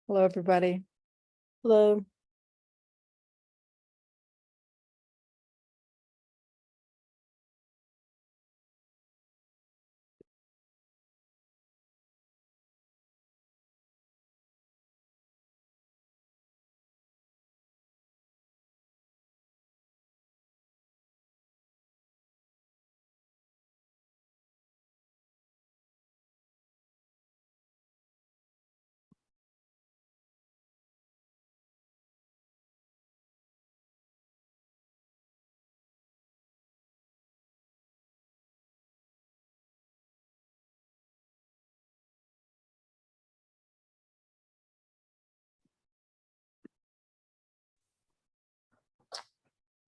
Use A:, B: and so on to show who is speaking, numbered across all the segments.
A: Hello, everybody.
B: Hello.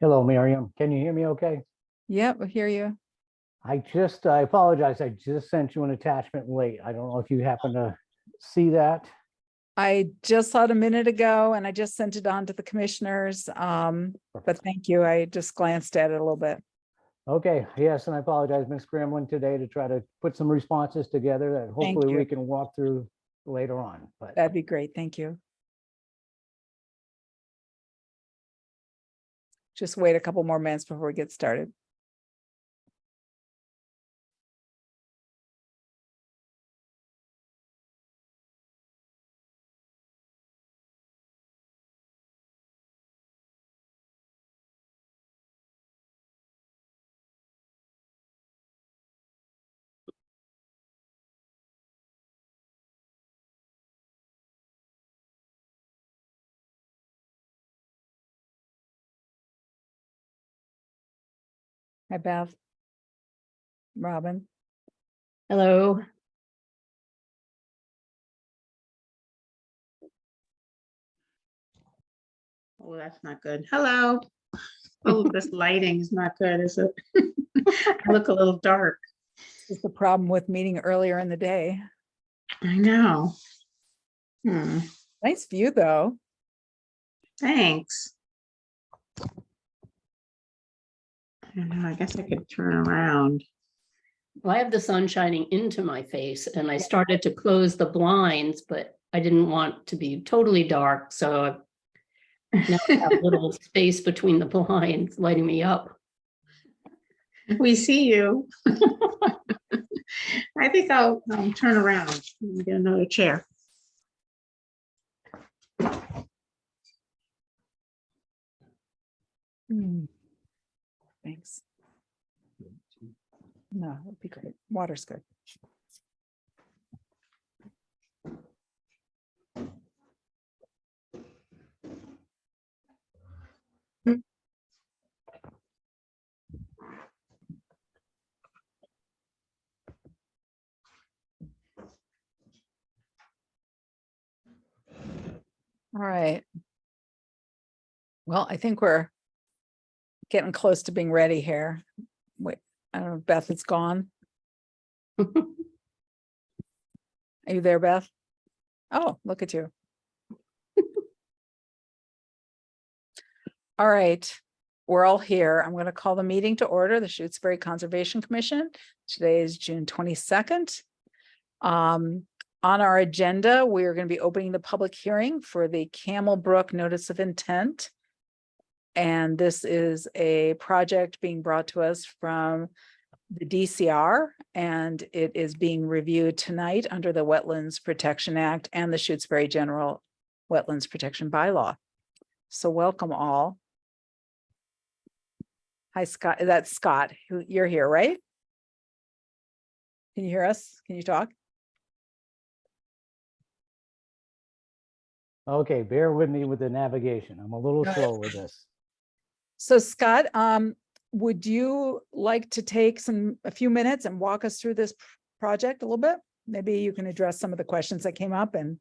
C: Hello, Miriam. Can you hear me okay?
A: Yep, I hear you.
C: I apologize. I just sent you an attachment late. I don't know if you happen to see that.
A: I just saw it a minute ago and I just sent it on to the commissioners. But thank you. I just glanced at it a little bit.
C: Okay, yes, and I apologize. Been scrambling today to try to put some responses together that hopefully
A: you.
C: we can walk through later on. But
A: That'd be great. Thank you. Just wait a couple more minutes before we get started. Hi, Beth. Robin.
B: Hello. Oh, that's not good. Hello. Oh, this lighting is not good, is it? I look a little dark.
A: This is the problem with meeting earlier in the day.
B: I know.
A: Nice view, though.
B: Thanks. I don't know. I guess I could turn around.
D: Well, I have the sun shining into my face and I started to close the blinds, but I didn't want to be totally dark. So now I have a little space between the blinds lighting me up.
B: We see you. I think I'll turn around and get another chair.
A: Thanks. No, it'd be great. Water's good. All right. Well, I think we're getting close to being ready here. Wait, I don't know if Beth is gone. Are you there, Beth? Oh, look at you. All right, we're all here. I'm going to call the meeting to order, the Shutesbury Conservation Commission. Today is June 22nd. On our agenda, we are going to be opening the public hearing for the Camel Brook Notice of Intent. And this is a project being brought to us from the DCR, and it is being reviewed tonight under the Wetlands Protection Act and the Shutesbury General Wetlands Protection Bylaw. So welcome all. Hi, Scott. That's Scott. You're here, right? Can you hear us? Can you talk?
C: okay, bear with me with the navigation. I'm a little
A: No,
C: slow with this.
A: So Scott, would you like to take a few minutes and walk us through this project a little bit? Maybe you can address some of the questions that came up, and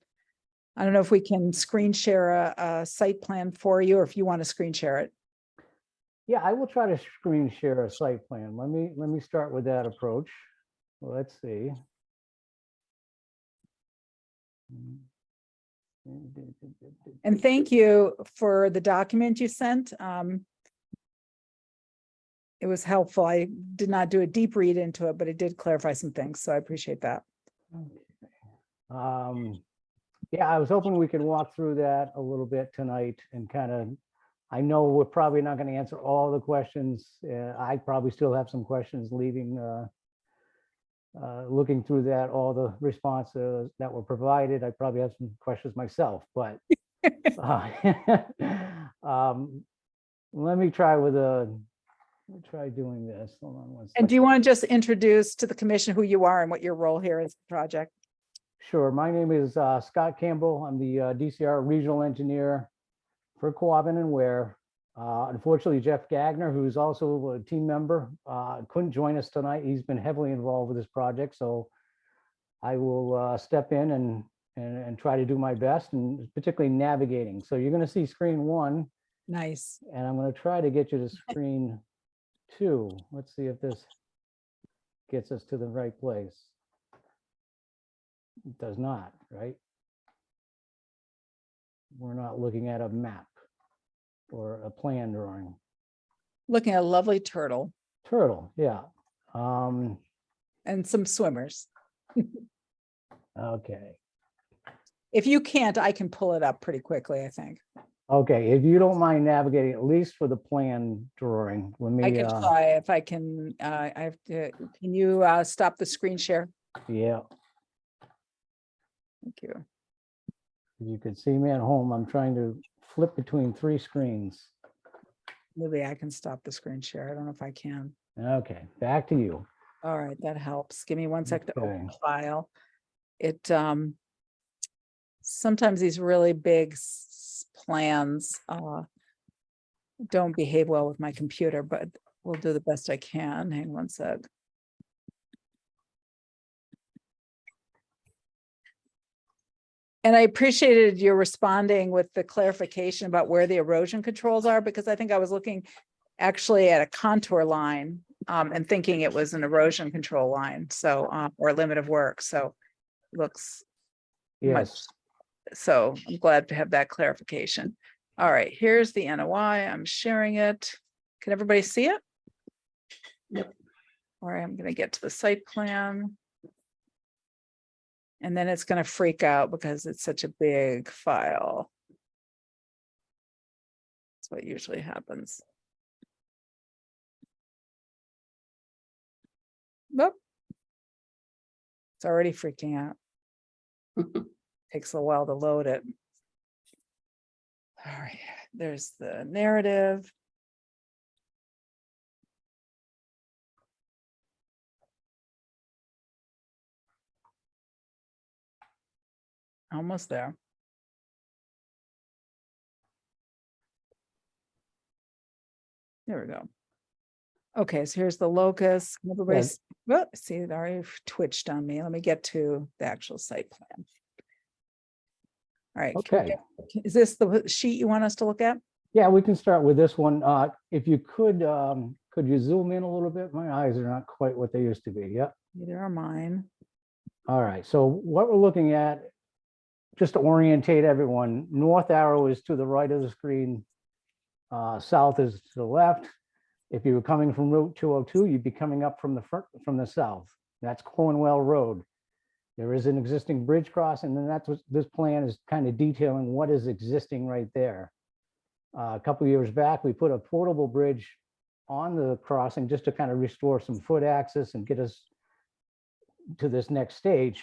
A: I don't know if we can screen share a site plan for you, or if you want to screen share it.
C: Yeah, I will try to screen share a site plan. Let me start with that approach. Let's see.
A: And thank you for the document you sent. It was helpful. I did not do a deep read into it, but it did clarify some things. So I appreciate that.
C: Yeah, I was hoping we could walk through that a little bit tonight and kind of, I know we're probably not going to answer all the questions. I probably still have some questions leaving, looking through that, all the responses that were provided. I probably have some questions myself, but um, let me try doing this. Hold on one
A: And do
C: second.
A: you want to just introduce to the commission who you are and what your role here is in the project?
C: Sure. My name is Scott Campbell. I'm the DCR Regional Engineer for Quabbin and Ware. Unfortunately, Jeff Gagner, who's also a team member, couldn't join us tonight. He's been heavily involved with this project, so I will step in and try to do my best, and particularly navigating. So you're going to see screen 1,
A: Nice.
C: and I'm going to try to get you to screen 2. Let's see if this gets us to the right place. It does not, right? We're not looking at a map or a plan drawing.
A: Looking at a lovely turtle
C: Turtle, yeah.
A: and some swimmers.
C: Okay.
A: If you can't, I can pull it up pretty quickly, I think.
C: Okay, if you don't mind navigating, at least for the plan drawing, let
A: I
C: me,
A: can try if I can, I have to, can you stop the screen share?
C: yeah,
A: Thank you.
C: you could see me at home. I'm trying to flip between 3 screens.
A: Maybe I can stop the screen share. I don't know if I can.
C: Okay, back to you.
A: All right, that helps. Give me 1 sec to open
C: Okay.
A: the file. It, sometimes these really big plans don't behave well with my computer, but we'll do the best I can. Hang 1 sec. And I appreciated your responding with the clarification about where the erosion controls are, because I think I was looking actually at a contour line and thinking it was an erosion control line, so or limit of work. So looks
C: Yes,
A: so I'm glad to have that clarification. All right, here's the NOI. I'm sharing it. Can everybody see it?
D: Yep.
A: All right, I'm going to get to the site plan. And then it's going to freak out because it's such a big file. That's what usually happens. Nope. It's already freaking out. Takes a while to load it. All right, there's the narrative. Almost there. There we go. Okay, so here's the locus. Everybody's, well, see, it already twitched on me. Let me get to the actual site plan. All right.
C: okay.
A: Is this the sheet you want us to look at?
C: Yeah, we can start with this one. If you could you zoom in a little bit? My eyes are not quite what they used to be. Yep.
A: Neither are mine.
C: All right, so what we're looking at, just to orientate everyone, north arrow is to the right of the screen, south is to the left. If you were coming from Route 202, you'd be coming up from the front, from the south. That's Cornwell Road. There is an existing bridge crossing, and that's what this plan is kind of detailing, what is existing right there. A couple of years back, we put a portable bridge on the crossing just to kind of restore some foot access and get us to this next stage,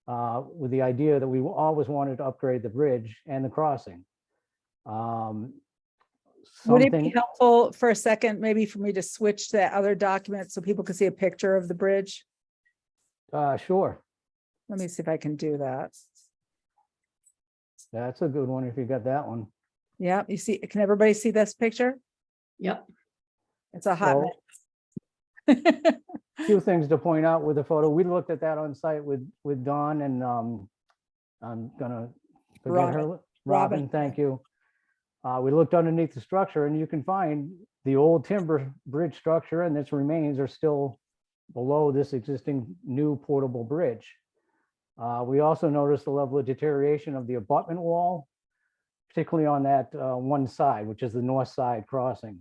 C: with the idea that we always wanted to upgrade the bridge and the crossing.
A: Would it be
C: Something,
A: helpful for a second, maybe for me to switch to that other document so people can see a picture of the bridge?
C: sure,
A: Let me see if I can do that.
C: that's a good one if you got that one.
A: Yeah, you see, can everybody see this picture?
D: Yep.
A: It's a hot
C: So,
A: mess.
C: few things to point out with the photo. We looked at that on site with Dawn and I'm gonna forget her. Robin, thank you. We looked underneath the structure and you can find the old timber bridge structure and its remains are still below this existing new portable bridge. We also noticed the level of deterioration of the abutment wall, particularly on that one side, which is the north side crossing.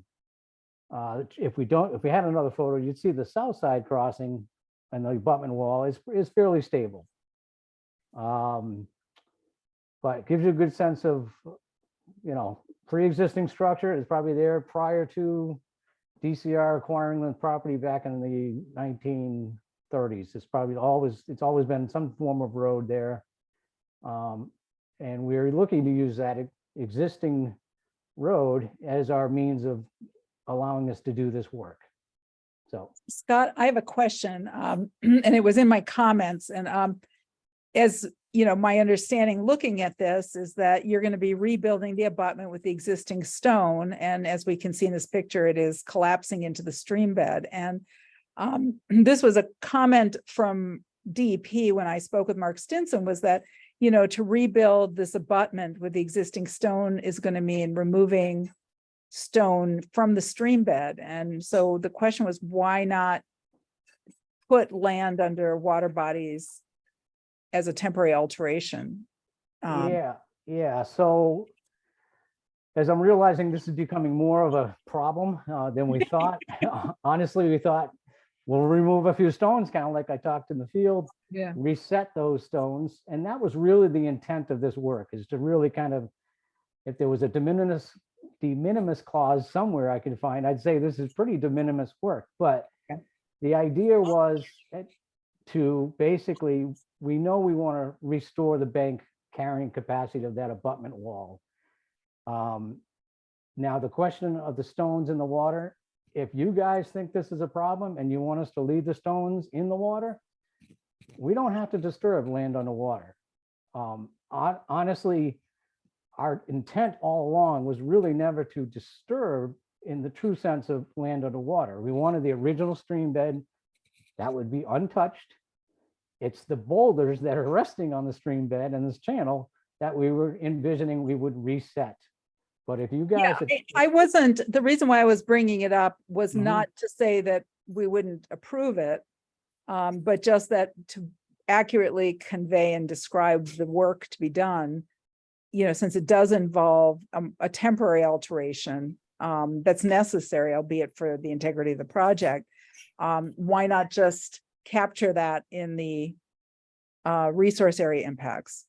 C: If we had another photo, you'd see the south side crossing and the abutment wall is fairly stable. but it gives you a good sense of, pre-existing structure is probably there prior to DCR acquiring the property back in the 1930s. It's always been some form of road there. And we're looking to use that existing road as our means of allowing us to do this work. So,
A: Scott, I have a question, and it was in my comments, and as you know, my understanding looking at this is that you're going to be rebuilding the abutment with the existing stone, and as we can see in this picture, it is collapsing into the stream bed. And this was a comment from DEP when I spoke with Mark Stinson, was that, to rebuild this abutment with the existing stone is going to mean removing stone from the stream bed. And so the question was, why not put land under water bodies as a temporary alteration?
C: yeah. So as I'm realizing this is becoming more of a problem than we thought, honestly, we thought we'll remove a few stones, kind of like I talked in the field, reset those stones. And that was really the intent of this work, is to really kind of, if there was a de minimis clause somewhere I could find, I'd say this is pretty de minimis work. But the idea was to basically, we know we want to restore the bank carrying capacity of that abutment wall. Now, the question of the stones in the water, if you guys think this is a problem and you want us to leave the stones in the water, we don't have to disturb land underwater. Honestly, our intent all along was really never to disturb in the true sense of land underwater. We wanted the original stream bed that would be untouched. It's the boulders that are resting on the stream bed and this channel that we were envisioning we would reset. But if you guys,
A: I wasn't, the reason why I was bringing it up was not to say that we wouldn't approve it, but just that to accurately convey and describe the work to be done, since it does involve a temporary alteration that's necessary, albeit for the integrity of the project, why not just capture that in the resource area impacts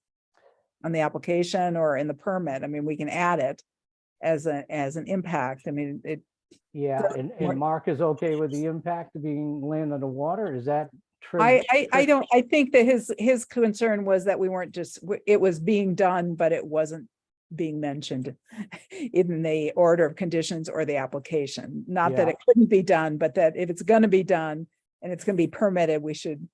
A: on the application or in the permit? I mean, we can add it as an impact. I mean, it.
C: Yeah, and Mark is okay with the impact of being land underwater. Is that true?
A: I think that his concern was that we weren't just, it was being done, but it wasn't being mentioned in the order of conditions or the application. Not that it couldn't be done, but that if it's going to be done and it's going to be permitted, we should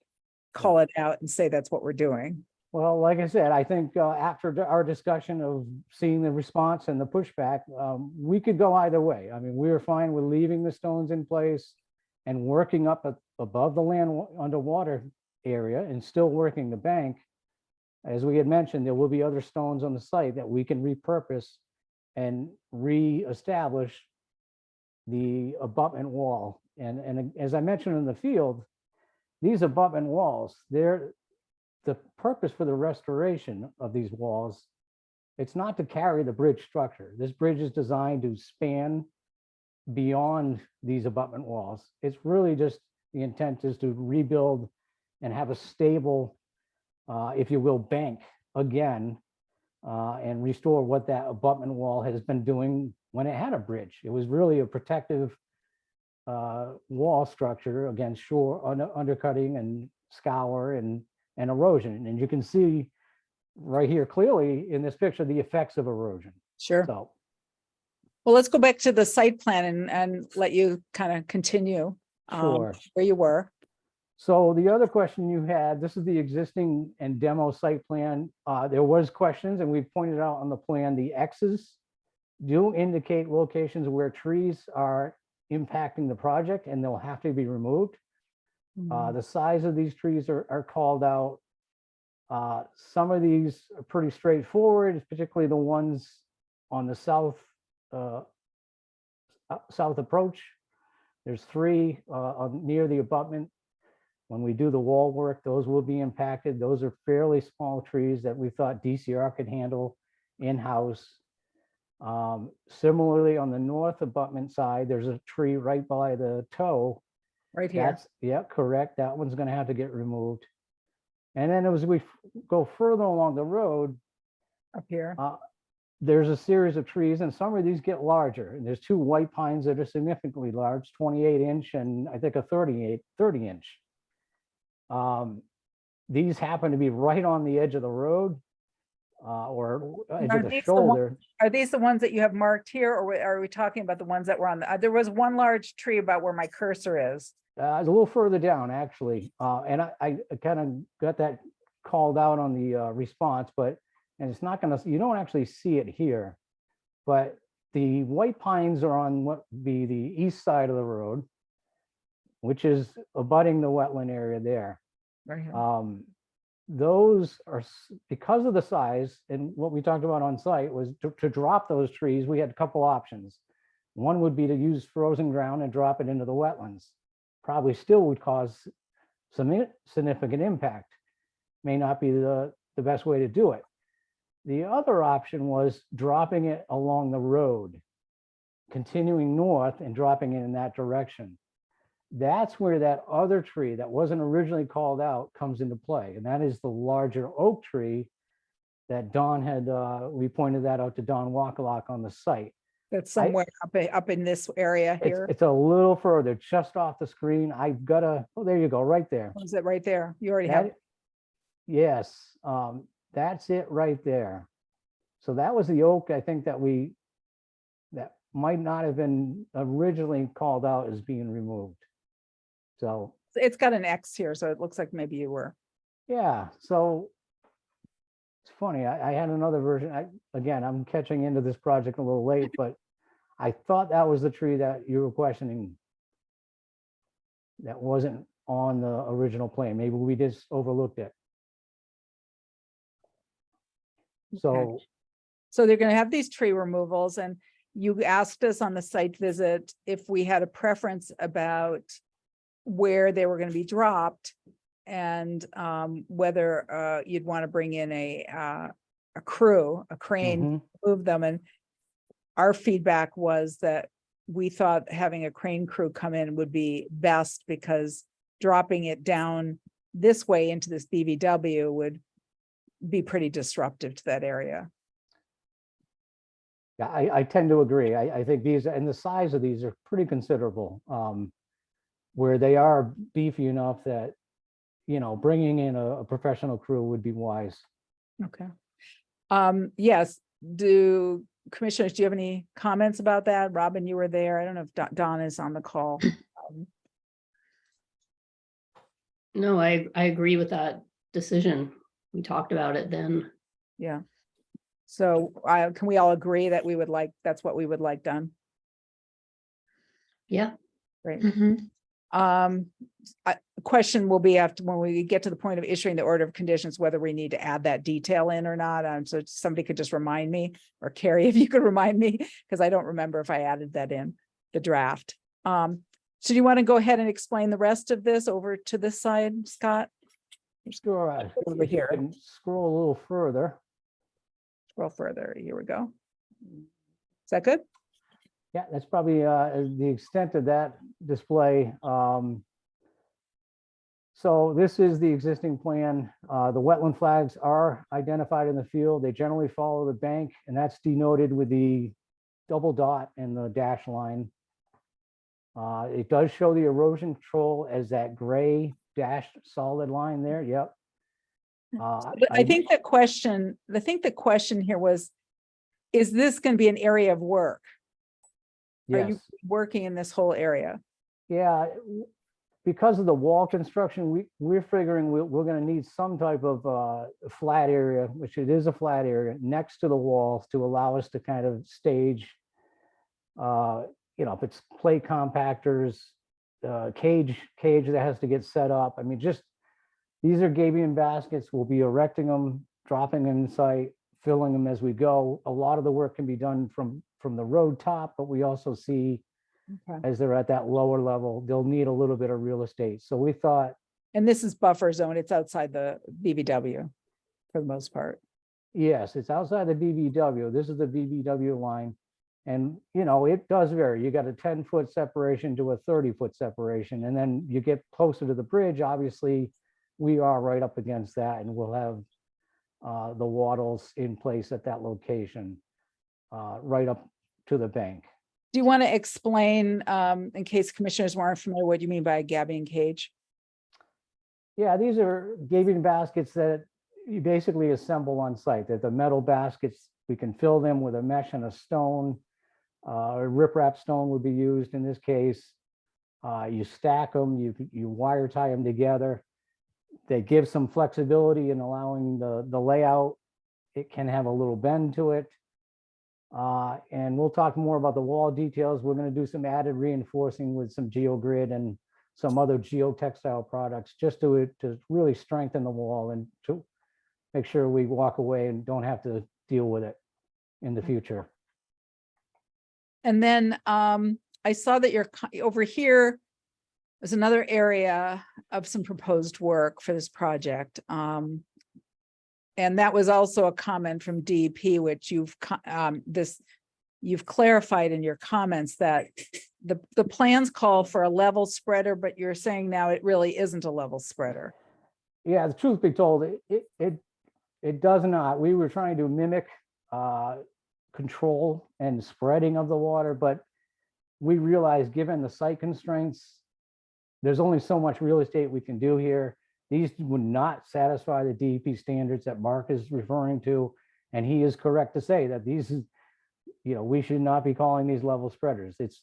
A: call it out and say that's what we're doing.
C: Well, like I said, I think after our discussion of seeing the response and the pushback, we could go either way. I mean, we were fine with leaving the stones in place and working up above the land underwater area and still working the bank. As we had mentioned, there will be other stones on the site that we can repurpose and re-establish the abutment wall. And as I mentioned in the field, these abutment walls, the purpose for the restoration of these walls, it's not to carry the bridge structure. This bridge is designed to span beyond these abutment walls. It's really just, the intent is to rebuild and have a stable, if you will, bank again, and restore what that abutment wall has been doing when it had a bridge. It was really a protective wall structure against shore undercutting and scour and erosion. And you can see right here clearly in this picture the effects of erosion.
A: Sure.
C: So,
A: well, let's go back to the site plan and let you kind of continue
C: sure.
A: Where you were.
C: So the other question you had, this is the existing and demo site plan. There was questions, and we pointed out on the plan, the X's do indicate locations where trees are impacting the project and they'll have to be removed. The size of these trees are called out. Some of these are pretty straightforward, particularly the ones on the south approach. There's 3 near the abutment. When we do the wall work, those will be impacted. Those are fairly small trees that we thought DCR could handle in-house. Similarly, on the north abutment side, there's a tree right by the toe.
A: Right here.
C: Yeah, correct. That one's going to have to get removed. And then as we go further along the road,
A: up here.
C: There's a series of trees, and some of these get larger. And there's two white pines that are significantly large, 28-inch and I think a 30-inch. These happen to be right on the edge of the road or edge
A: Are
C: of the
A: these the ones-
C: shoulder.
A: Are these the ones that you have marked here, or are we talking about the ones that were on the, there was one large tree about where my cursor is.
C: It's a little further down, actually. And I kind of got that called out on the response, but, and it's not gonna, you don't actually see it here. But the white pines are on what would be the east side of the road, which is abutting the wetland area there.
A: Right here.
C: Those are, because of the size, and what we talked about on site was to drop those trees, we had a couple options. One would be to use frozen ground and drop it into the wetlands. Probably still would cause some significant impact. May not be the best way to do it. The other option was dropping it along the road, continuing north and dropping it in that direction. That's where that other tree that wasn't originally called out comes into play. And that is the larger oak tree that Don had, we pointed that out to Don Wakalock on the site.
A: That's somewhere up in this area here.
C: It's a little further, just off the screen. I've got a, oh, there you go, right there.
A: Is it right there? You already have.
C: That, yes, that's it right there. So that was the oak, I think, that might not have been originally called out as being removed. So,
A: It's got an X here, so it looks like maybe you were.
C: yeah, so it's funny, I had another version. Again, I'm catching into this project a little late, but I thought that was the tree that you were questioning. That wasn't on the original plan. Maybe we just overlooked it. So,
A: So they're gonna have these tree removals, and you asked us on the site visit if we had a preference about where they were gonna be dropped, and whether you'd want to bring in a crew, a crane,
C: mhm.
A: move them. And our feedback was that we thought having a crane crew come in would be best, because dropping it down this way into this BVW would be pretty disruptive to that area.
C: Yeah, I tend to agree. I think these, and the size of these are pretty considerable, where they are beefy enough that, you know, bringing in a professional crew would be wise.
A: Okay. Yes, commissioners, do you have any comments about that? Robin, you were there. I don't know if Don is on the call.
D: No, I agree with that decision. We talked about it then.
A: Yeah. So can we all agree that we would like, that's what we would like done?
D: Yeah.
A: Great.
B: Mhm.
A: Question will be after, when we get to the point of issuing the order of conditions, whether we need to add that detail in or not. So somebody could just remind me, or Carrie, if you could remind me, because I don't remember if I added that in the draft. So do you want to go ahead and explain the rest of this over to this side, Scott?
C: Sure.
A: Over
C: If you
A: here.
C: can scroll a little further.
A: Scroll further. Here we go. Is that good?
C: Yeah, that's probably the extent of that display. So this is the existing plan. The wetland flags are identified in the field. They generally follow the bank, and that's denoted with the double dot and the dash line. It does show the erosion control as that gray dashed solid line there. Yep.
A: But I think the question here was, is this going to be an area of work? Are you
C: yes.
A: working in this whole area?
C: Yeah, because of the wall construction, we're figuring we're going to need some type of flat area, which it is a flat area next to the walls to allow us to kind of stage, you know, if it's plate compactors, cage that has to get set up. I mean, just these are gabion baskets. We'll be erecting them, dropping them in site, filling them as we go. A lot of the work can be done from the road top, but we also see,
A: Okay.
C: as they're at that lower level, they'll need a little bit of real estate. So we thought,
A: And this is buffer zone. It's outside the BVW for the most part.
C: yes, it's outside the BVW. This is the BVW line. And, you know, it does vary. You got a 10-foot separation to a 30-foot separation. And then you get closer to the bridge, obviously, we are right up against that, and we'll have the wattles in place at that location, right up to the bank.
A: Do you want to explain, in case commissioners weren't familiar, what you mean by a gabbing cage?
C: Yeah, these are gaping baskets that you basically assemble on site. That the metal baskets, we can fill them with a mesh and a stone. A riprap stone would be used in this case. You stack them, you wire tie them together. They give some flexibility in allowing the layout. It can have a little bend to it. And we'll talk more about the wall details. We're going to do some added reinforcing with some geogrid and some other geotextile products just to really strengthen the wall and to make sure we walk away and don't have to deal with it in the future.
A: And then I saw that you're over here. There's another area of some proposed work for this project. And that was also a comment from DEP, which you've clarified in your comments that the plans call for a level spreader, but you're saying now it really isn't a level spreader.
C: Yeah, the truth be told, it does not. We were trying to mimic control and spreading of the water, but we realized given the site constraints, there's only so much real estate we can do here. These would not satisfy the DEP standards that Mark is referring to. And he is correct to say that these, we should not be calling these level spreaders. It's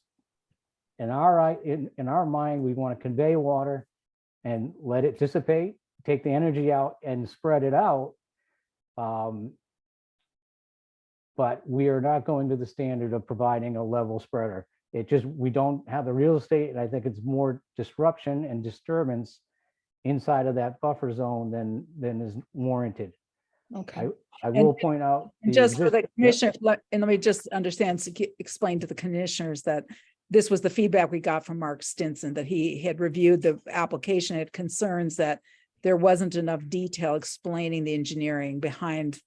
C: in our mind, we want to convey water and let it dissipate, take the energy out and spread it out. But we are not going to the standard of providing a level spreader. We don't have the real estate, and I think it's more disruption and disturbance inside of that buffer zone than is warranted.
A: Okay.
C: I will point out.
A: And just for the commissioner, and let me just explain to the commissioners that this was the feedback we got from Mark Stinson, that he had reviewed the application, had concerns that there wasn't enough detail explaining the engineering behind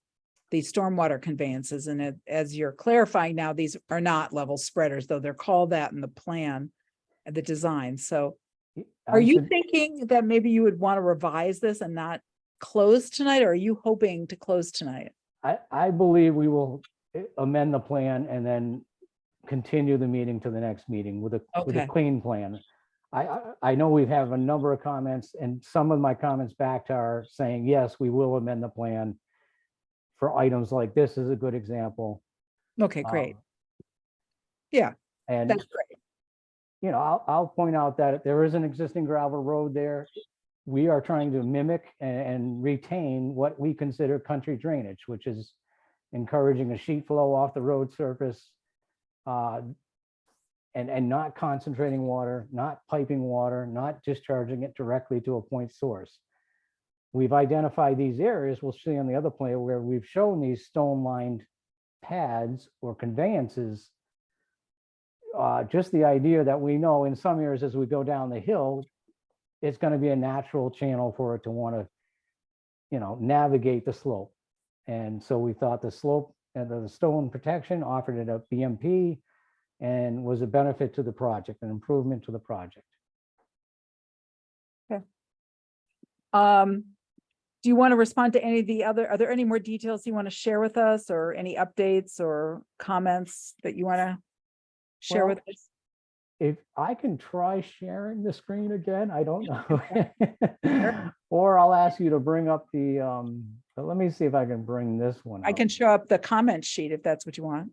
A: the stormwater conveyances. And as you're clarifying now, these are not level spreaders, though they're called that in the plan and the design. So are you thinking that maybe you would want to revise this and not close tonight, or are you hoping to close tonight?
C: I believe we will amend the plan and then continue the meeting to the next meeting with a clean plan. I know we have a number of comments, and some of my comments back are saying, yes, we will amend the plan for items like this is a good example.
A: Okay, great. Yeah,
C: and
A: that's great.
C: I'll point out that there is an existing gravel road there. We are trying to mimic and retain what we consider country drainage, which is encouraging a sheet flow off the road surface, and not concentrating water, not piping water, not discharging it directly to a point source. We've identified these areas, we'll see on the other plan, where we've shown these stone-lined pads or conveyances. Just the idea that we know in some areas as we go down the hill, it's going to be a natural channel for it to want to, navigate the slope. And so we thought the slope and the stone protection offered it a BMP and was a benefit to the project, an improvement to the project.
A: Okay. Do you want to respond to any of the other, are there any more details you want to share with us, or any updates or comments that you want to share with us?
C: If I can try sharing the screen again, I don't know. Or I'll ask you to bring up the, but let me see if I can bring this one up.
A: I can show up the comment sheet if that's what you want.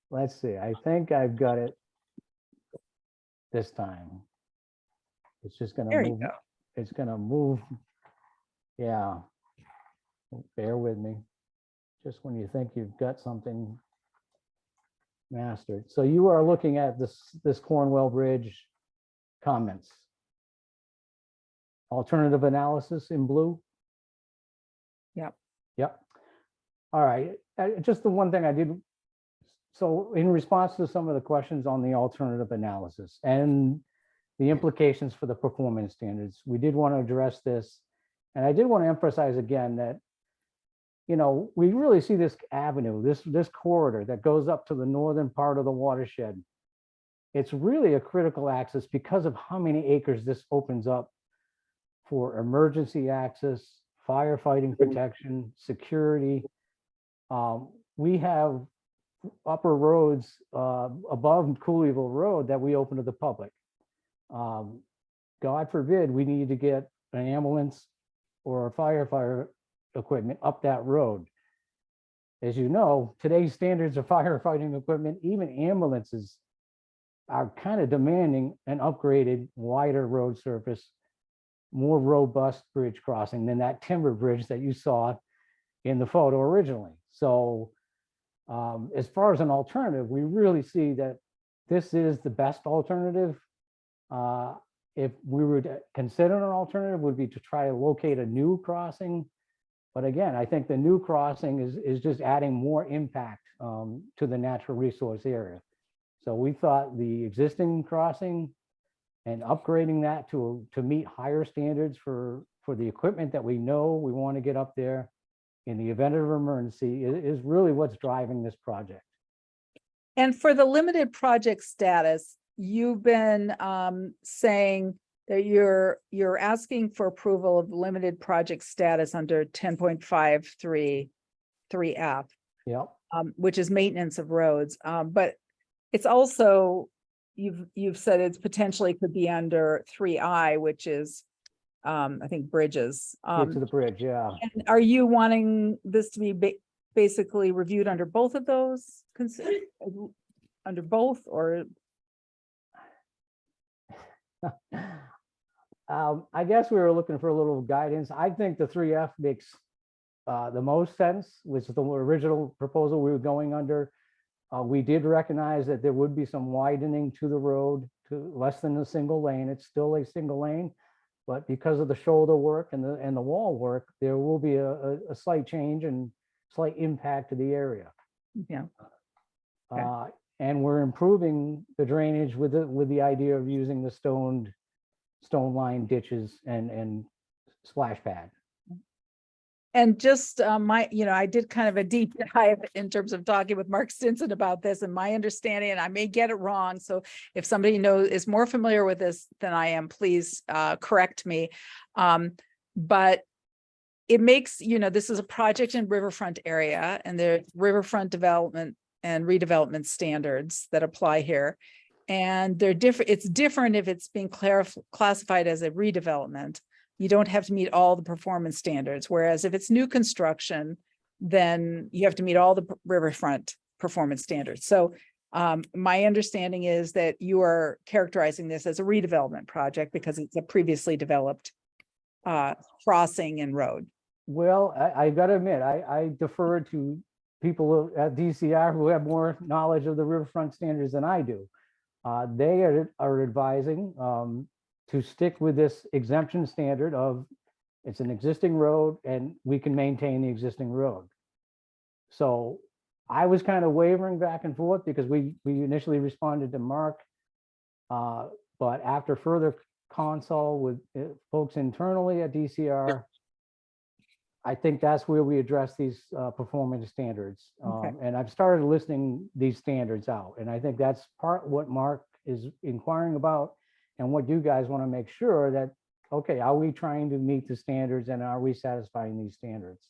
C: Let's see, I think I've got it this time. It's just gonna
A: There you
C: move.
A: go.
C: It's gonna move. Yeah, bear with me. Just when you think you've got something mastered. So you are looking at this Cornwell Bridge comments. Alternative analysis in blue.
A: Yep.
C: Yep. All right. Just the one thing I did. So in response to some of the questions on the alternative analysis and the implications for the performance standards, we did want to address this. And I did want to emphasize again that, we really see this avenue, this corridor that goes up to the northern part of the watershed. It's really a critical access because of how many acres this opens up for emergency access, firefighting protection, security. We have upper roads above Cooleyville Road that we open to the public. God forbid we need to get an ambulance or a firefighter equipment up that road. As you know, today's standards of firefighting equipment, even ambulances, are kind of demanding an upgraded, wider road surface, more robust bridge crossing than that timber bridge that you saw in the photo originally. So as far as an alternative, we really see that this is the best alternative. If we were to consider an alternative, would be to try to locate a new crossing. But again, I think the new crossing is just adding more impact to the natural resource area. So we thought the existing crossing and upgrading that to meet higher standards for the equipment that we know we want to get up there in the event of emergency is really what's driving this project.
A: And for the limited project status, you've been saying that you're asking for approval of limited project status under 10.53.3F,
C: Yep.
A: which is maintenance of roads. But it's also, you've said it's potentially could be under 3I, which is I think bridges.
C: Get to the bridge, yeah.
A: And are you wanting this to be basically reviewed under both of those? Under both, or?
C: I guess we were looking for a little guidance. I think the 3F makes the most sense, which is the original proposal we were going under. We did recognize that there would be some widening to the road to less than a single lane. It's still a single lane, but because of the shoulder work and the wall work, there will be a slight change and slight impact to the area.
A: Yeah.
C: And we're improving the drainage with the idea of using the stone line ditches and splash pad.
A: And just I did kind of a deep dive in terms of talking with Mark Stinson about this, and my understanding, and I may get it wrong. So if somebody is more familiar with this than I am, please correct me. But it makes, this is a project in riverfront area, and there's riverfront development and redevelopment standards that apply here. And they're different. It's different if it's being classified as a redevelopment. You don't have to meet all the performance standards. Whereas if it's new construction, then you have to meet all the riverfront performance standards. So my understanding is that you are characterizing this as a redevelopment project because it's a previously developed crossing and road.
C: Well, I got to admit, I defer to people at DCR who have more knowledge of the riverfront standards than I do. They are advising to stick with this exemption standard of it's an existing road and we can maintain the existing road. So I was kind of wavering back and forth because we initially responded to Mark, but after further consult with folks internally at DCR, I think that's where we address these performance standards.
A: Okay.
C: And I've started listing these standards out. And I think that's part what Mark is inquiring about and what you guys want to make sure that, okay, are we trying to meet the standards and are we satisfying these standards?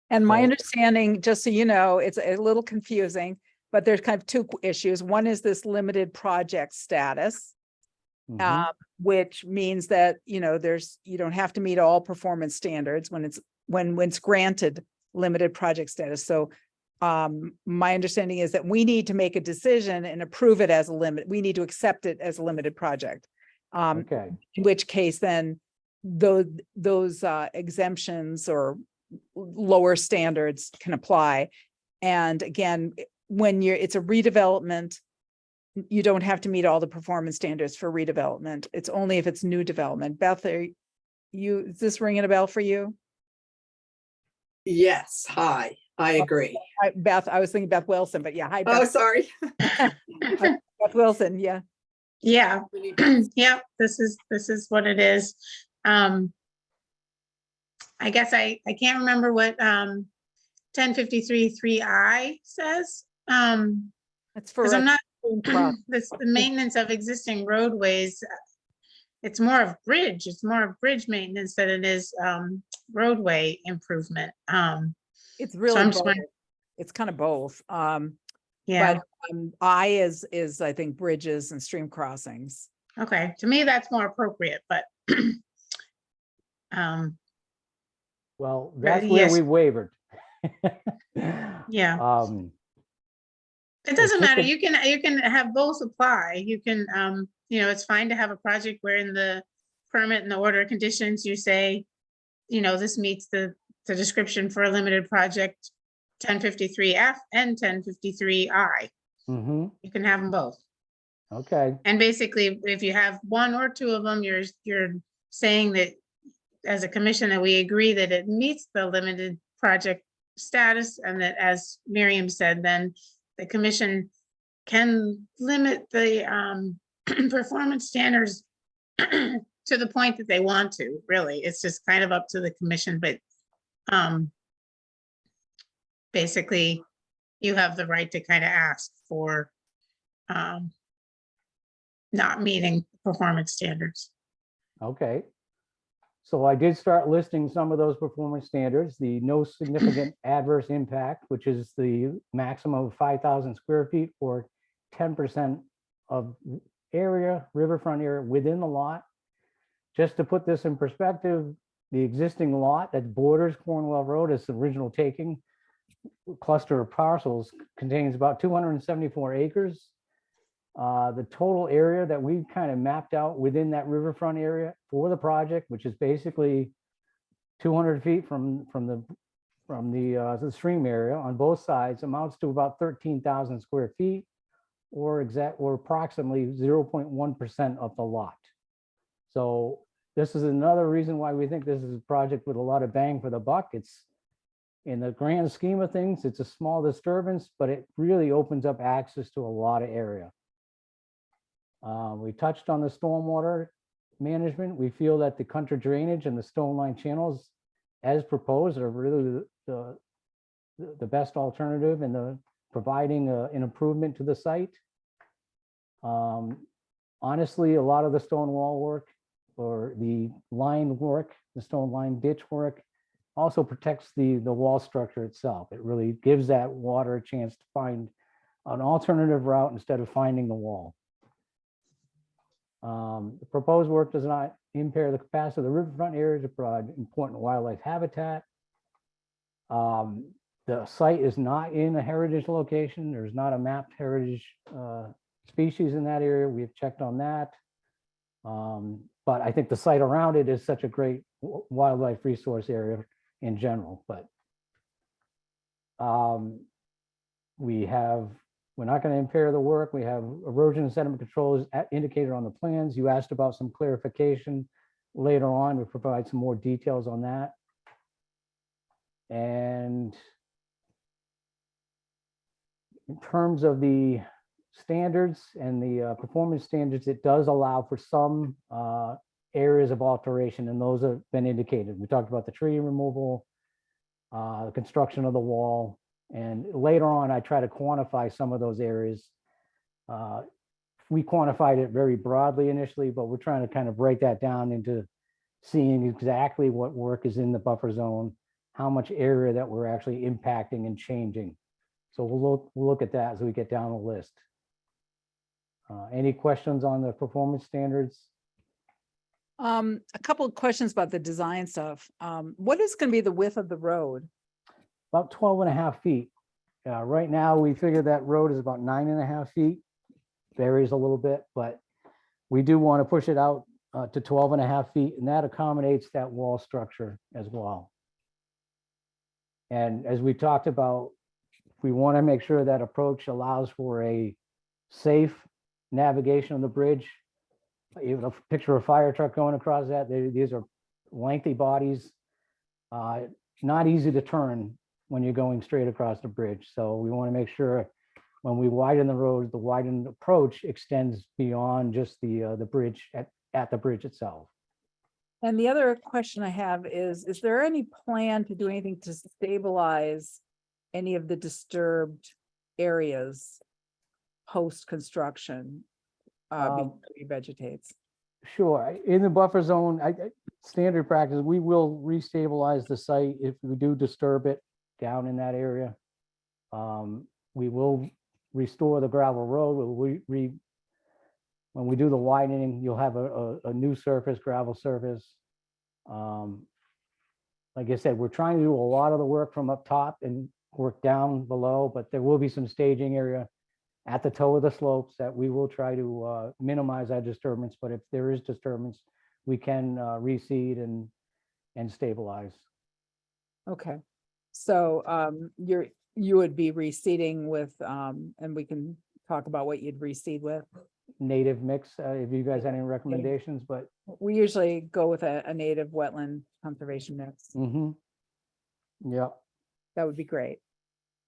A: And my
C: So-
A: understanding, just so you know, it's a little confusing, but there's kind of two issues. One is this limited project status,
C: Mhm.
A: which means that, you don't have to meet all performance standards when it's granted limited project status. So my understanding is that we need to make a decision and approve it as a limit. We need to accept it as a limited project.
C: Okay.
A: In which case then those exemptions or lower standards can apply. And again, when it's a redevelopment, you don't have to meet all the performance standards for redevelopment. It's only if it's new development. Beth, is this ringing a bell for you?
E: Yes, hi, I agree.
A: Beth, I was thinking Beth Wilson, but yeah, hi,
E: Oh,
A: Beth.
E: sorry.
A: Beth Wilson, yeah.
B: Yeah, yep, this is what it is. I guess I can't remember what 1053.3I says.
A: That's for
B: Because I'm not,
A: cross.
B: the maintenance of existing roadways it's more of bridge, it's more of bridge maintenance than it is roadway improvement.
A: It's
B: So
A: really
B: I'm just
A: both.
B: wondering,
A: It's kind of both.
B: yeah,
A: But I is I think bridges and stream crossings.
B: okay, to me, that's more appropriate, but um,
C: Well, that's where
B: yes.
C: we wavered.
B: Yeah.
C: Um,
B: It
C: It's
B: doesn't
C: just
B: matter.
C: a-
B: You can have both apply. You can, you know, it's fine to have a project where in the permit and the order of conditions, you say, you know, this meets the description for a limited project 1053F and 1053I.
C: Mhm,
B: You can have them both.
C: okay,
B: And basically, if you have one or two of them, you're saying that as a commission that we agree that it meets the limited project status, and that, as Miriam said, then the commission can limit the performance standards to the point that they want to, really. It's just kind of up to the commission, but basically you have the right to kind of ask for not meeting performance standards.
C: okay. So I did start listing some of those performance standards, the no significant adverse impact, which is the maximum of 5,000 square feet or 10% of area, riverfront area within the lot. Just to put this in perspective, the existing lot that borders Cornwell Road is the original taking cluster of parcels contains about 274 acres. The total area that we kind of mapped out within that riverfront area for the project, which is basically 200 feet from the stream area on both sides, amounts to about 13,000 square feet, or approximately 0.1% of the lot. So this is another reason why we think this is a project with a lot of bang for the buck. It's, in the grand scheme of things, it's a small disturbance, but it really opens up access to a lot of area. We touched on the stormwater management. We feel that the country drainage and the stone line channels as proposed are really the best alternative in the providing an improvement to the site. Honestly, a lot of the stone wall work or the line work, the stone line ditch work also protects the wall structure itself. It really gives that water a chance to find an alternative route instead of finding the wall. The proposed work does not impair the capacity of the riverfront area to provide important wildlife habitat. The site is not in a heritage location. There's not a mapped heritage species in that area. We've checked on that. But I think the site around it is such a great wildlife resource area in general, but we're not going to impair the work. We have erosion and sediment controls indicated on the plans. You asked about some clarification later on. We provide some more details on that. And in terms of the standards and the performance standards, it does allow for some areas of alteration, and those have been indicated. We talked about the tree removal, the construction of the wall, and later on, I try to quantify some of those areas. We quantified it very broadly initially, but we're trying to kind of break that down into seeing exactly what work is in the buffer zone, how much area that we're actually impacting and changing. So we'll look at that as we get down the list. Any questions on the performance standards?
A: A couple of questions about the design stuff. What is going to be the width of the road?
C: About 12.5 feet. Right now, we figure that road is about 9.5 feet. Varies a little bit, but we do want to push it out to 12.5 feet, and that accommodates that wall structure as well. And as we talked about, we want to make sure that approach allows for a safe navigation of the bridge. Even a picture of a fire truck going across that. These are lengthy bodies, not easy to turn when you're going straight across the bridge. So we want to make sure when we widen the road, the widened approach extends beyond just the bridge at the bridge itself.
A: And the other question I have is there any plan to do anything to stabilize any of the disturbed areas post-construction before it revegetates?
C: Sure, in the buffer zone, standard practice, we will restabilize the site if we do disturb it down in that area. We will restore the gravel road, when we do the widening, you'll have a new surface, gravel surface. Like I said, we're trying to do a lot of the work from up top and work down below, but there will be some staging area at the toe of the slopes that we will try to minimize our disturbance, but if there is disturbance, we can reseed and stabilize.
A: Okay. So you would be reseeding with, and we can talk about what you'd reseed with.
C: Native mix, if you guys have any recommendations, but
A: We usually go with a native wetland conservation mix.
C: yeah,
A: That would be great.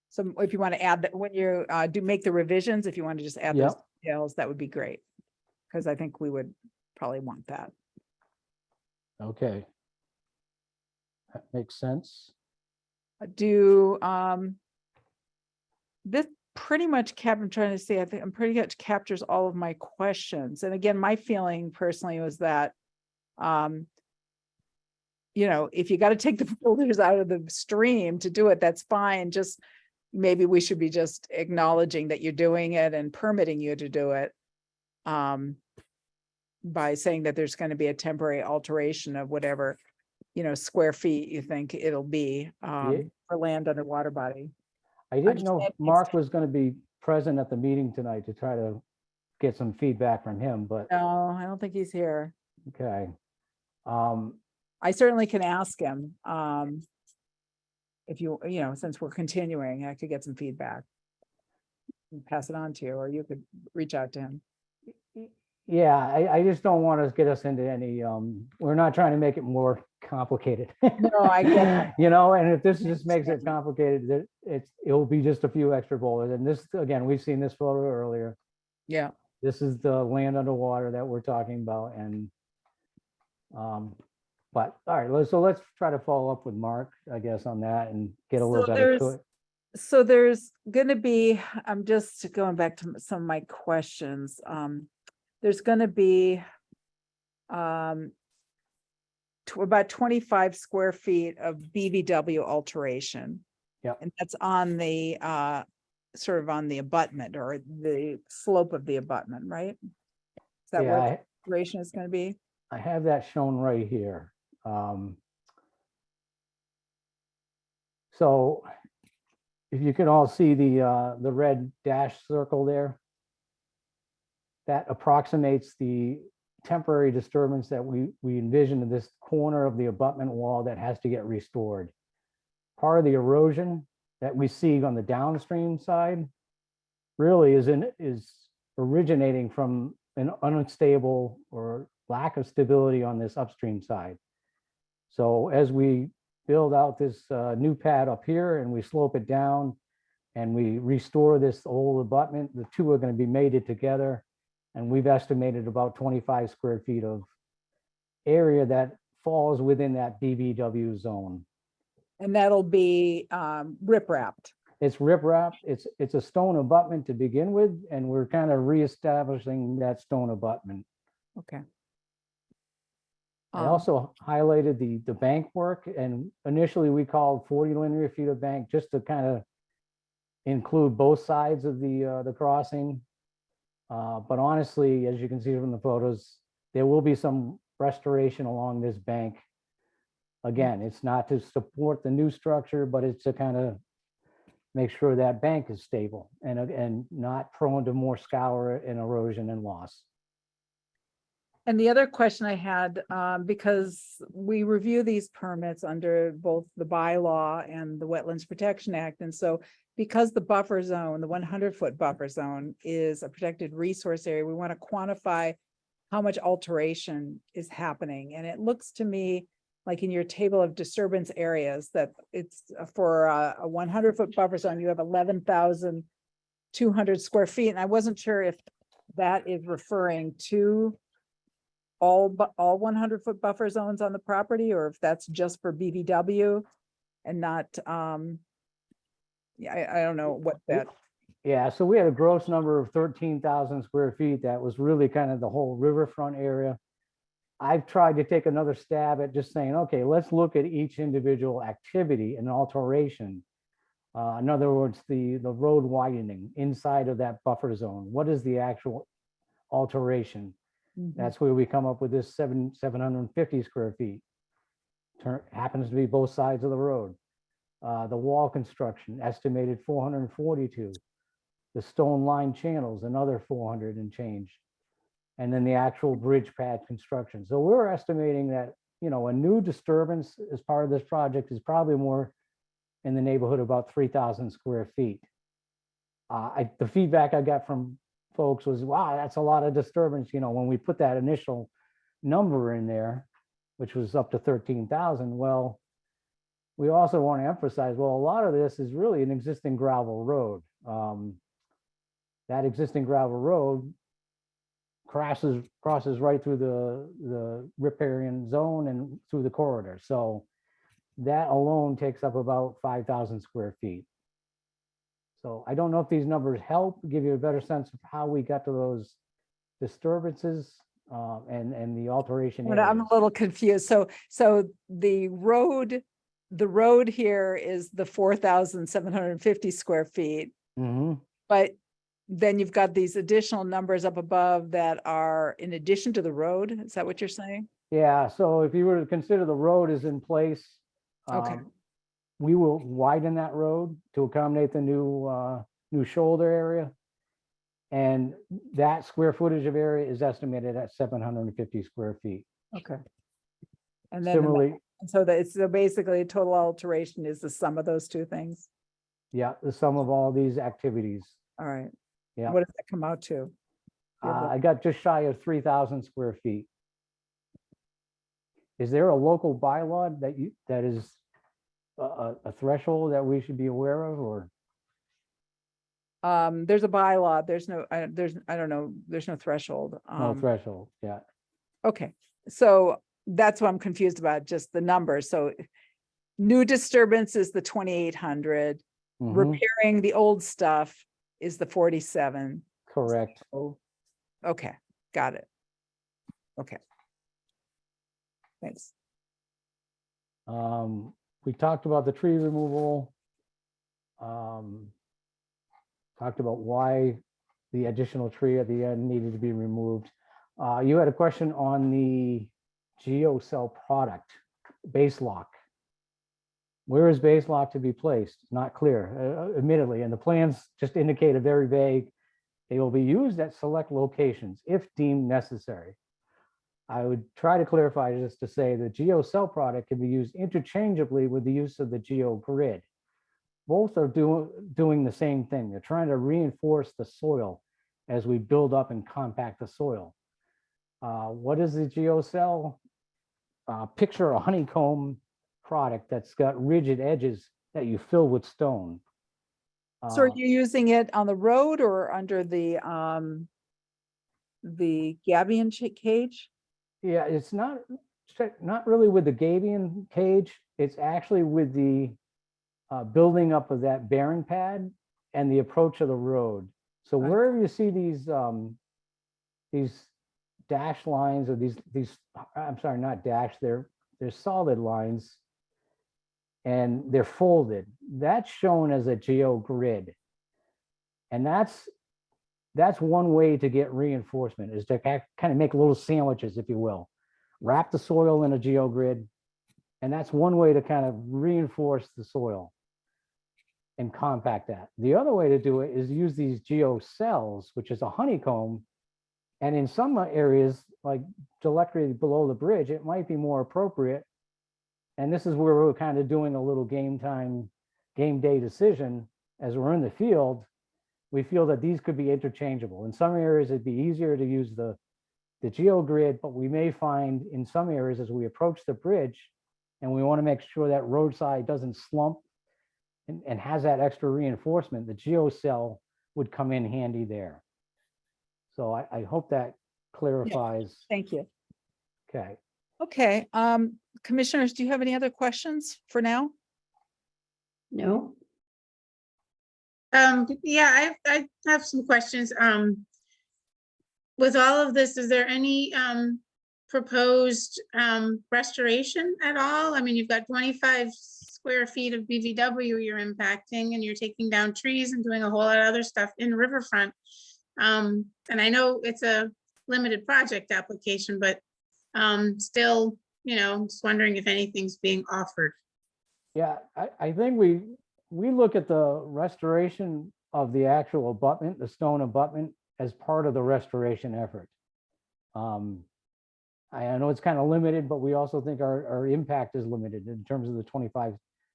A: So if you want to add that, when you make the revisions, if you want to just add those
C: Yep.
A: details, that would be great. Because I think we would probably want that.
C: okay. That makes sense.
A: This pretty much I'm trying to see, I think I'm pretty much captures all of my questions. And again, my feeling personally was that, if you got to take the boulders out of the stream to do it, that's fine. Just maybe we should be just acknowledging that you're doing it and permitting you to do it. By saying that there's going to be a temporary alteration of whatever, square feet you think it'll be, for land under water body.
C: I didn't know
A: Understand.
C: Mark was going to be present at the meeting tonight to try to get some feedback from him, but
A: No, I don't think he's here.
C: okay.
A: I certainly can ask him. If since we're continuing, I could get some feedback. And pass it on to you, or you could reach out to him.
C: Yeah, I just don't want to get us into any, we're not trying to make it more complicated.
A: No, I get it.
C: And if this just makes it complicated, that it'll be just a few extra boulders. And this, again, we've seen this photo earlier.
A: Yeah.
C: This is the land underwater that we're talking about, and but all right, so let's try to follow up with Mark, I guess, on that and get a little
A: So
C: better to it.
A: So there's gonna be, I'm just going back to some of my questions. There's gonna be about 25 square feet of BVW alteration.
C: Yep.
A: And that's on the sort of on the abutment or the slope of the abutment, right? Is that where
C: Yeah,
A: the alteration is gonna be?
C: I have that shown right here. So if you can all see the red dash circle there, that approximates the temporary disturbance that we envision in this corner of the abutment wall that has to get restored. Part of the erosion that we see on the downstream side really is originating from an unstable or lack of stability on this upstream side. So as we build out this new pad up here and we slope it down and we restore this old abutment, the two are going to be mated together. And we've estimated about 25 square feet of area that falls within that BVW zone.
A: And that'll be rip-wrapped.
C: It's riprap. It's a stone abutment to begin with, and we're kind of reestablishing that stone abutment.
A: Okay.
C: I also highlighted the bank work, and initially we called 40 linear feet of bank just to kind of include both sides of the crossing. But honestly, as you can see from the photos, there will be some restoration along this bank. Again, it's not to support the new structure, but it's to kind of make sure that bank is stable and not prone to more scour and erosion and loss.
A: And the other question I had, because we review these permits under both the bylaw and the Wetlands Protection Act. And so because the buffer zone, the 100-foot buffer zone is a protected resource area, we want to quantify how much alteration is happening. And it looks to me like in your table of disturbance areas that it's for a 100-foot buffer zone, you have 11,200 square feet. And I wasn't sure if that is referring to all 100-foot buffer zones on the property, or if that's just for BVW and not, yeah, I don't know what that,
C: Yeah, so we had a gross number of 13,000 square feet. That was really kind of the whole riverfront area. I've tried to take another stab at just saying, okay, let's look at each individual activity and alteration. In other words, the road widening inside of that buffer zone. What is the actual alteration?
A: Mhm.
C: That's where we come up with this 750 square feet. Happens to be both sides of the road. The wall construction estimated 442. The stone line channels, another 400 and change. And then the actual bridge pad construction. So we're estimating that, you know, a new disturbance as part of this project is probably more in the neighborhood of about 3,000 square feet. The feedback I got from folks was, wow, that's a lot of disturbance. You know, when we put that initial number in there, which was up to 13,000, well, we also want to emphasize, well, a lot of this is really an existing gravel road. That existing gravel road crosses right through the riparian zone and through the corridor. So that alone takes up about 5,000 square feet. So I don't know if these numbers help give you a better sense of how we got to those disturbances and the alteration
A: But I'm a
C: areas.
A: little confused. So the road here is the 4,750 square feet,
C: Mhm.
A: but then you've got these additional numbers up above that are in addition to the road. Is that what you're saying?
C: Yeah, so if you were to consider the road is in place,
A: Okay.
C: we will widen that road to accommodate the new shoulder area. And that square footage of area is estimated at 750 square feet.
A: Okay. And then,
C: Similarly,
A: so basically total alteration is the sum of those two things.
C: yeah, the sum of all these activities.
A: All right.
C: Yeah.
A: What does that come out to?
C: I got just shy of 3,000 square feet. Is there a local bylaw that is a threshold that we should be aware of, or?
A: There's a bylaw. There's no, I don't know, there's no threshold.
C: No threshold, yeah.
A: Okay, so that's what I'm confused about, just the numbers. So new disturbance is the 2,800,
C: Mhm,
A: repairing the old stuff is the 47.
C: correct.
A: Oh, okay, got it. Okay. Thanks.
C: We talked about the tree removal. Talked about why the additional tree at the end needed to be removed. You had a question on the GeoCell product, base lock. Where is base lock to be placed? Not clear, admittedly, and the plans just indicate a very vague. They will be used at select locations if deemed necessary. I would try to clarify just to say the GeoCell product can be used interchangeably with the use of the GeoGrid. Both are doing the same thing. They're trying to reinforce the soil as we build up and compact the soil. What is the GeoCell? Picture a honeycomb product that's got rigid edges that you fill with stone.
A: So are you using it on the road or under the gabion cage?
C: Yeah, it's not really with the gabion cage. It's actually with the building up of that bearing pad and the approach of the road. So
A: Right.
C: wherever you see these dash lines or these I'm sorry, not dash, they're solid lines and they're folded. That's shown as a GeoGrid. And that's one way to get reinforcement, is to kind of make little sandwiches, if you will. Wrap the soil in a GeoGrid, and that's one way to kind of reinforce the soil and compact that. The other way to do it is use these GeoCells, which is a honeycomb. And in some areas, like directly below the bridge, it might be more appropriate. And this is where we're kind of doing a little game day decision. As we're in the field, we feel that these could be interchangeable. In some areas, it'd be easier to use the GeoGrid, but we may find in some areas as we approach the bridge, and we want to make sure that roadside doesn't slump and has that extra reinforcement, the GeoCell would come in handy there. So I hope that clarifies.
A: Thank you.
C: Okay.
A: Okay, commissioners, do you have any other questions for now?
D: No,
B: Yeah, I have some questions. With all of this, is there any proposed restoration at all? I mean, you've got 25 square feet of BVW you're impacting, and you're taking down trees and doing a whole lot of other stuff in Riverfront. And I know it's a limited project application, but still, just wondering if anything's being offered.
C: Yeah, I think we look at the restoration of the actual abutment, the stone abutment, as part of the restoration effort. I know it's kind of limited, but we also think our impact is limited in terms of the 25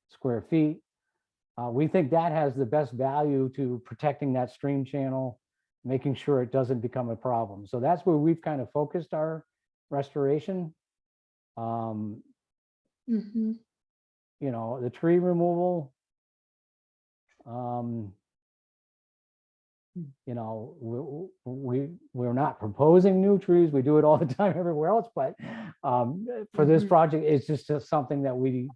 C: square feet. We think that has the best value to protecting that stream channel, making sure it doesn't become a problem. So that's where we've kind of focused our restoration.
B: Mhm.
C: The tree removal, we're not proposing new trees. We do it all the time everywhere else, but for this
B: Mhm.
C: project, it's just something that we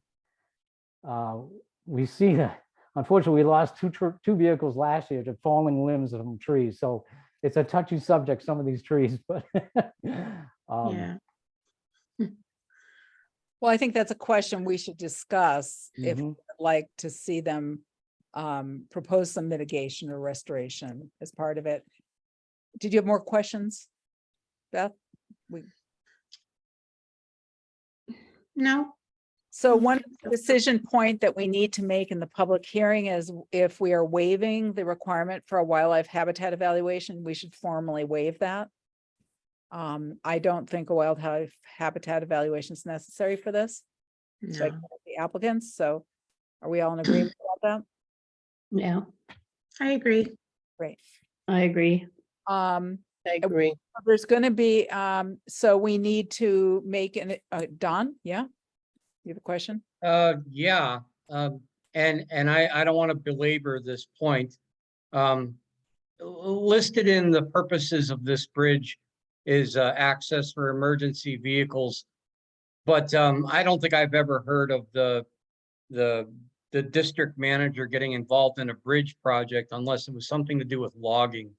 C: see that unfortunately we lost two vehicles last year to falling limbs from trees. So it's a touchy subject, some of these trees, but
B: Yeah.
A: Well, I think that's a question we should discuss if
C: Mhm.
A: we'd like to see them propose some mitigation or restoration as part of it. Did you have more questions, Beth?
B: No.
A: So one decision point that we need to make in the public hearing is if we are waiving the requirement for a wildlife habitat evaluation, we should formally waive that. I don't think a wildlife habitat evaluation is necessary for this. So I
B: No.
A: get the applicants, so are we all in agreement about
D: Yeah,
B: I agree.
A: that? Great.
D: I agree.
A: I
E: agree.
A: There's gonna be, so we need to make an, Don, yeah? You have a question?
F: Yeah, and I don't want to belabor this point. Listed in the purposes of this bridge is access for emergency vehicles. But I don't think I've ever heard of the district manager getting involved in a bridge project unless it was something to do with logging.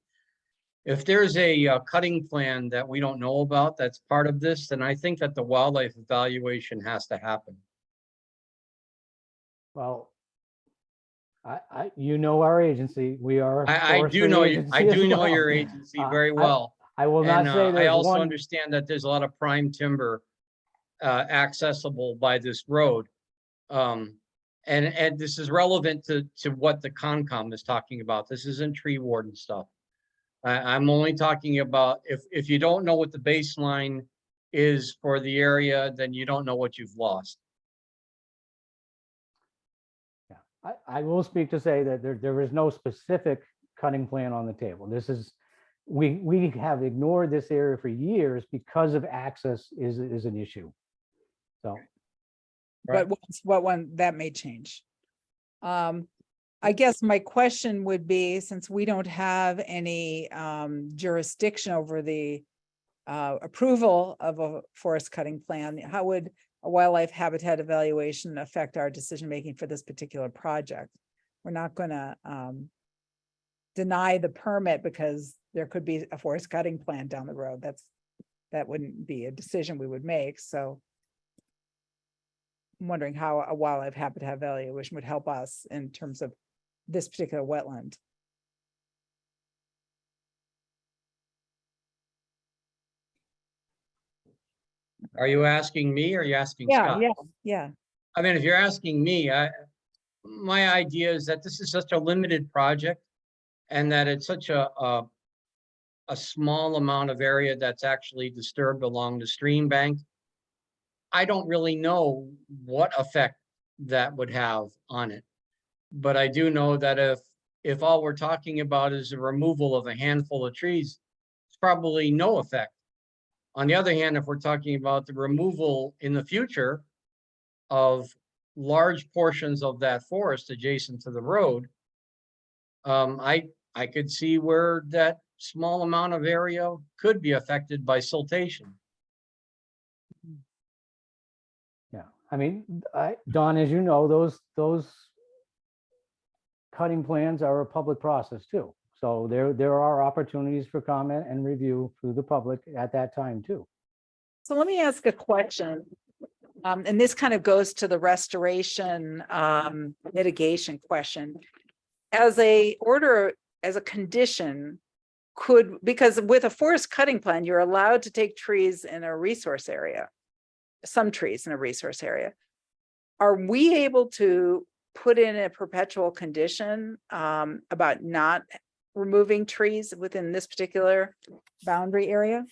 F: If there's a cutting plan that we don't know about that's part of this, then I think that the wildlife evaluation has to happen.
C: Well, our agency, we are. a
F: I do
C: forestry
F: know you.
C: agency
F: I
C: as
F: do know
C: well.
F: your agency
C: Uh,
F: very
C: I-
F: well.
C: I will not
F: And
C: say
F: I
C: there's
F: also
C: one.
F: understand that there's a lot of prime timber accessible by this road. And this is relevant to what the Concom is talking about. This isn't tree warden stuff. I'm only talking about if you don't know what the baseline is for the area, then you don't know what you've lost.
C: Yeah, I will speak to say that there is no specific cutting plan on the table. This is, we have ignored this area for years because of access is an issue. So,
A: But what one, that may change. I guess my question would be, since we don't have any jurisdiction over the approval of a forest cutting plan, how would a wildlife habitat evaluation affect our decision-making for this particular project? We're not gonna deny the permit because there could be a forest cutting plan down the road. That wouldn't be a decision we would make, so. I'm wondering how a wildlife habitat evaluation would help us in terms of this particular wetland.
F: Are you asking me or are you asking
A: Yeah,
F: Scott?
A: yeah.
F: I mean, if you're asking me, my idea is that this is such a limited project and that it's such a small amount of area that's actually disturbed along the stream bank. I don't really know what effect that would have on it. But I do know that if all we're talking about is the removal of a handful of trees, it's probably no effect. On the other hand, if we're talking about the removal in the future of large portions of that forest adjacent to the road, I could see where that small amount of area could be affected by siltation.
C: yeah, I mean, Don, as you know, those cutting plans are a public process too. So there are opportunities for comment and review through the public at that time too.
A: So let me ask a question. And this kind of goes to the restoration mitigation question. As a condition, because with a forest cutting plan, you're allowed to take trees in a resource area, some trees in a resource area. Are we able to put in a perpetual condition about not removing trees within this particular boundary area?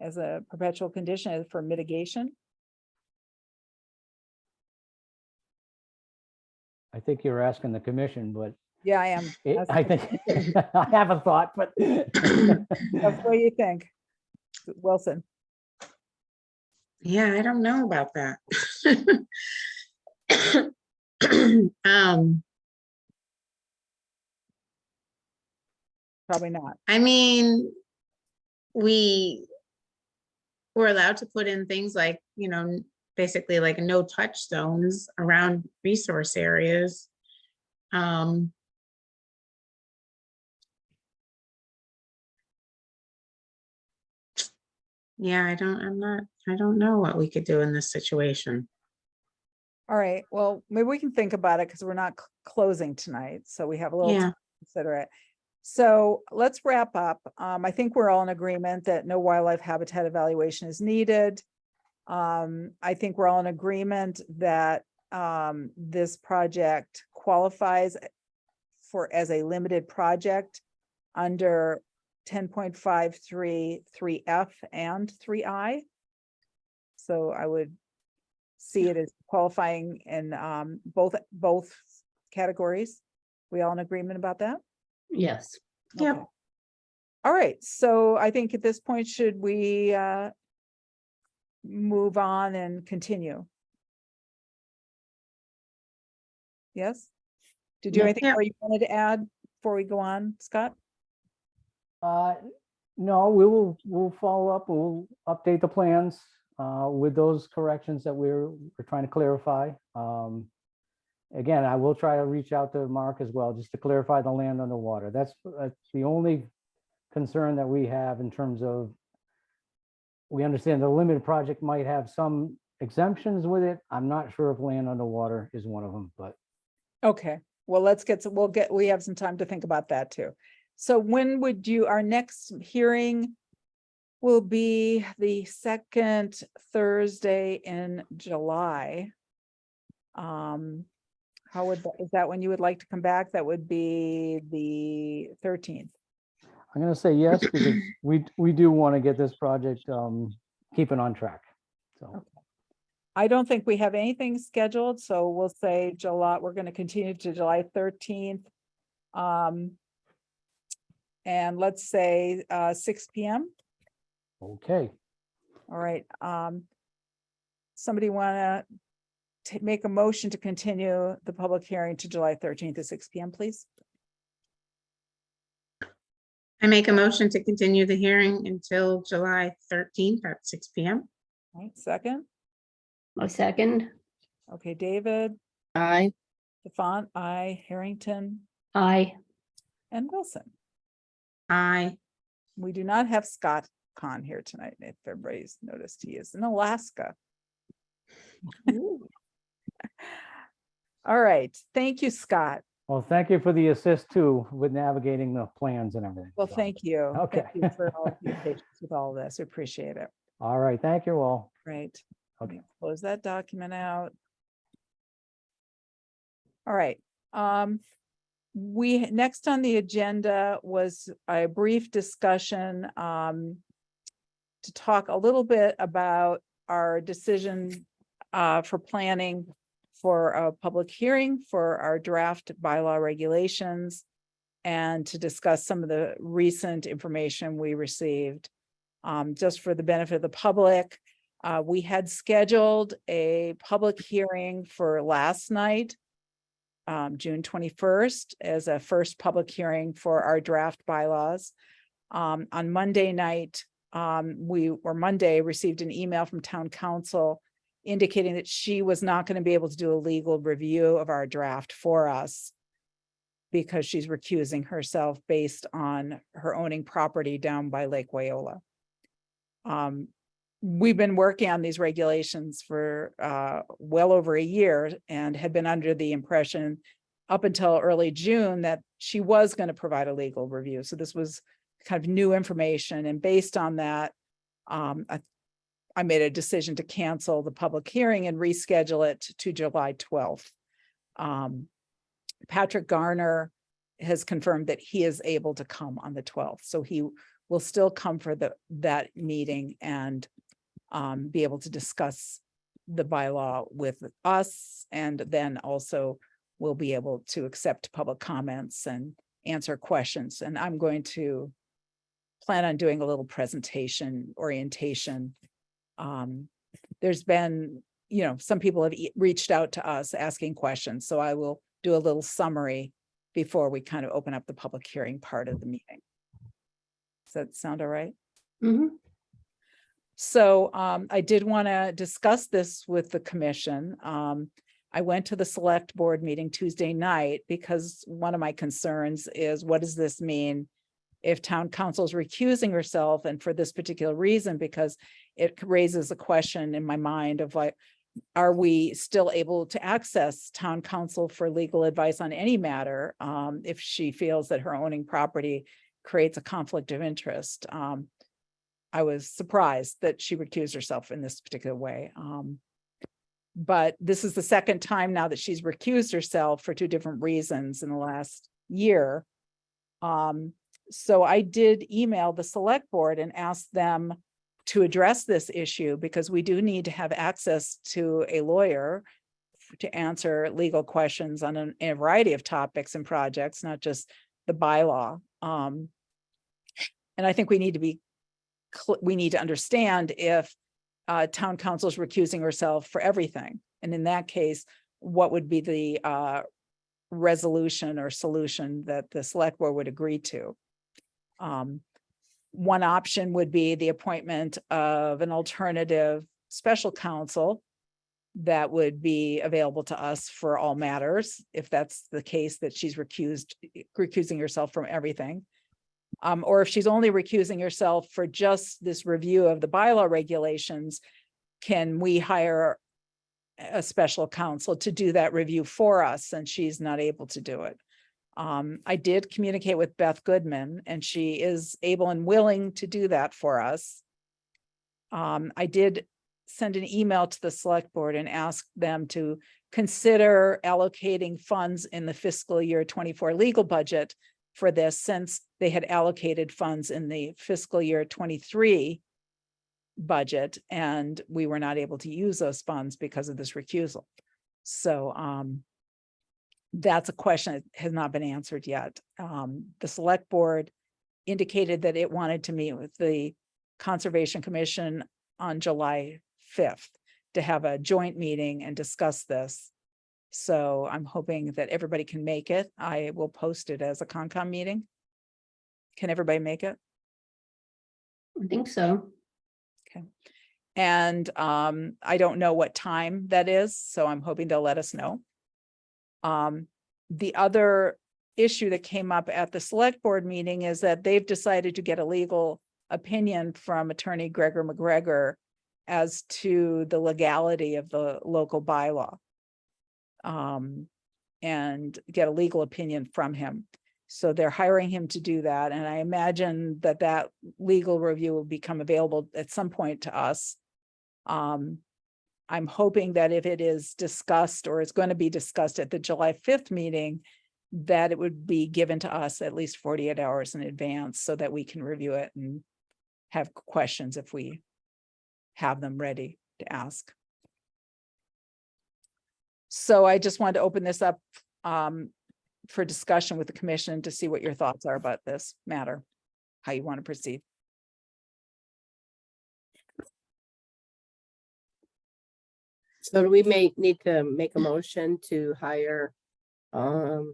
A: As a perpetual condition for mitigation?
C: I think you're asking the commission, but
A: Yeah, I am.
C: I think I have a thought, but
A: That's what you think. Wilson,
B: Yeah, I don't know about that.
A: probably not.
B: I mean, we're allowed to put in things like, basically like no touch zones around resource areas. Yeah, I don't know what we could do in this situation.
A: All right, well, maybe we can think about it because we're not closing tonight, so we have a little time
B: Yeah,
A: to consider it. So let's wrap up. I think we're all in agreement that no wildlife habitat evaluation is needed. I think we're all in agreement that this project qualifies as a limited project under 10.53 3F and 3I. So I would see it as qualifying in both categories. We all in agreement about that?
D: Yes.
B: Yep.
A: Okay. All right, so I think at this point, should we move on and continue? Yes? Did you have anything
B: Yep.
A: more you wanted to add before we go on, Scott?
C: no, we'll follow up. We'll update the plans with those corrections that we're trying to clarify. Again, I will try to reach out to Mark as well, just to clarify the land underwater. That's the only concern that we have in terms of, we understand the limited project might have some exemptions with it. I'm not sure if land underwater is one of them, but
A: Okay, well, we have some time to think about that too. So when would our next hearing will be the second Thursday in July. Is that when you would like to come back? That would be the 13th.
C: I'm going to say yes, because we do want to get this project keeping on track. So
A: I don't think we have anything scheduled, so we'll say July, we're going to continue to July 13th. And let's say 6 p.m.
C: okay.
A: All right. Somebody want to make a motion to continue the public hearing to July 13th at 6 p.m., please?
B: I make a motion to continue the hearing until July 13th at 6 p.m.
A: All right, second.
D: A second.
A: Okay, David,
E: Aye.
A: Stefan, I, Harrington,
D: Aye.
A: and Wilson.
B: Aye.
A: We do not have Scott Kahn here tonight. If everybody's noticed, he is in Alaska. All right. Thank you, Scott.
C: Well, thank you for the assist too with navigating the plans and everything.
A: Well,
C: So,
A: thank you.
C: Okay.
A: Thank you for all of your patience with all of this. We appreciate it.
C: all right. Thank you all.
A: Right. Let me
C: Okay.
A: close that document out. All right. Next on the agenda was a brief discussion to talk a little bit about our decision for planning for a public hearing for our draft bylaw regulations and to discuss some of the recent information we received. Just for the benefit of the public, we had scheduled a public hearing for last night, June 21st, as a first public hearing for our draft bylaws. On Monday night, Monday received an email from town council indicating that she was not going to be able to do a legal review of our draft for us because she's recusing herself based on her owning property down by Lake Wyola. we've been working on these regulations for well over a year and had been under the impression up until early June that she was going to provide a legal review. So this was kind of new information. And based on that, I made a decision to cancel the public hearing and reschedule it to July 12th. Patrick Garner has confirmed that he is able to come on the 12th. So he will still come for that meeting and be able to discuss the bylaw with us. And then also we'll be able to accept public comments and answer questions. And I'm going to plan on doing a little presentation orientation. There's been, some people have reached out to us asking questions. So I will do a little summary before we kind of open up the public hearing part of the meeting. Does that sound all right?
D: Mhm.
A: So I did want to discuss this with the commission. I went to the select board meeting Tuesday night because one of my concerns is, what does this mean if town council is recusing herself, and for this particular reason, because it raises a question in my mind of like, are we still able to access town council for legal advice on any matter if she feels that her owning property creates a conflict of interest? I was surprised that she recused herself in this particular way. But this is the second time now that she's recused herself for two different reasons in the last year. So I did email the select board and ask them to address this issue, because we do need to have access to a lawyer to answer legal questions on a variety of topics and projects, not just the bylaw. And I think we need to understand if town council is recusing herself for everything. And in that case, what would be the resolution or solution that the select board would agree to? One option would be the appointment of an alternative special counsel that would be available to us for all matters, if that's the case that she's recusing herself from everything. Or if she's only recusing herself for just this review of the bylaw regulations, can we hire a special counsel to do that review for us since she's not able to do it? I did communicate with Beth Goodman, and she is able and willing to do that for us. I did send an email to the select board and ask them to consider allocating funds in the fiscal year 24 legal budget for this, since they had allocated funds in the fiscal year 23 budget, and we were not able to use those funds because of this recusal. So that's a question that has not been answered yet. The select board indicated that it wanted to meet with the Conservation Commission on July 5th to have a joint meeting and discuss this. So I'm hoping that everybody can make it. I will post it as a Concom meeting. Can everybody make it?
D: I think so.
A: Okay. And I don't know what time that is, so I'm hoping they'll let us know. The other issue that came up at the select board meeting is that they've decided to get a legal opinion from attorney Gregor McGregor as to the legality of the local bylaw. And get a legal opinion from him. So they're hiring him to do that. And I imagine that that legal review will become available at some point to us. I'm hoping that if it is discussed or is going to be discussed at the July 5th meeting, that it would be given to us at least 48 hours in advance so that we can review it and have questions if we have them ready to ask. So I just wanted to open this up for discussion with the commission to see what your thoughts are about this matter, how you want to proceed.
G: So do we need to make a motion to hire our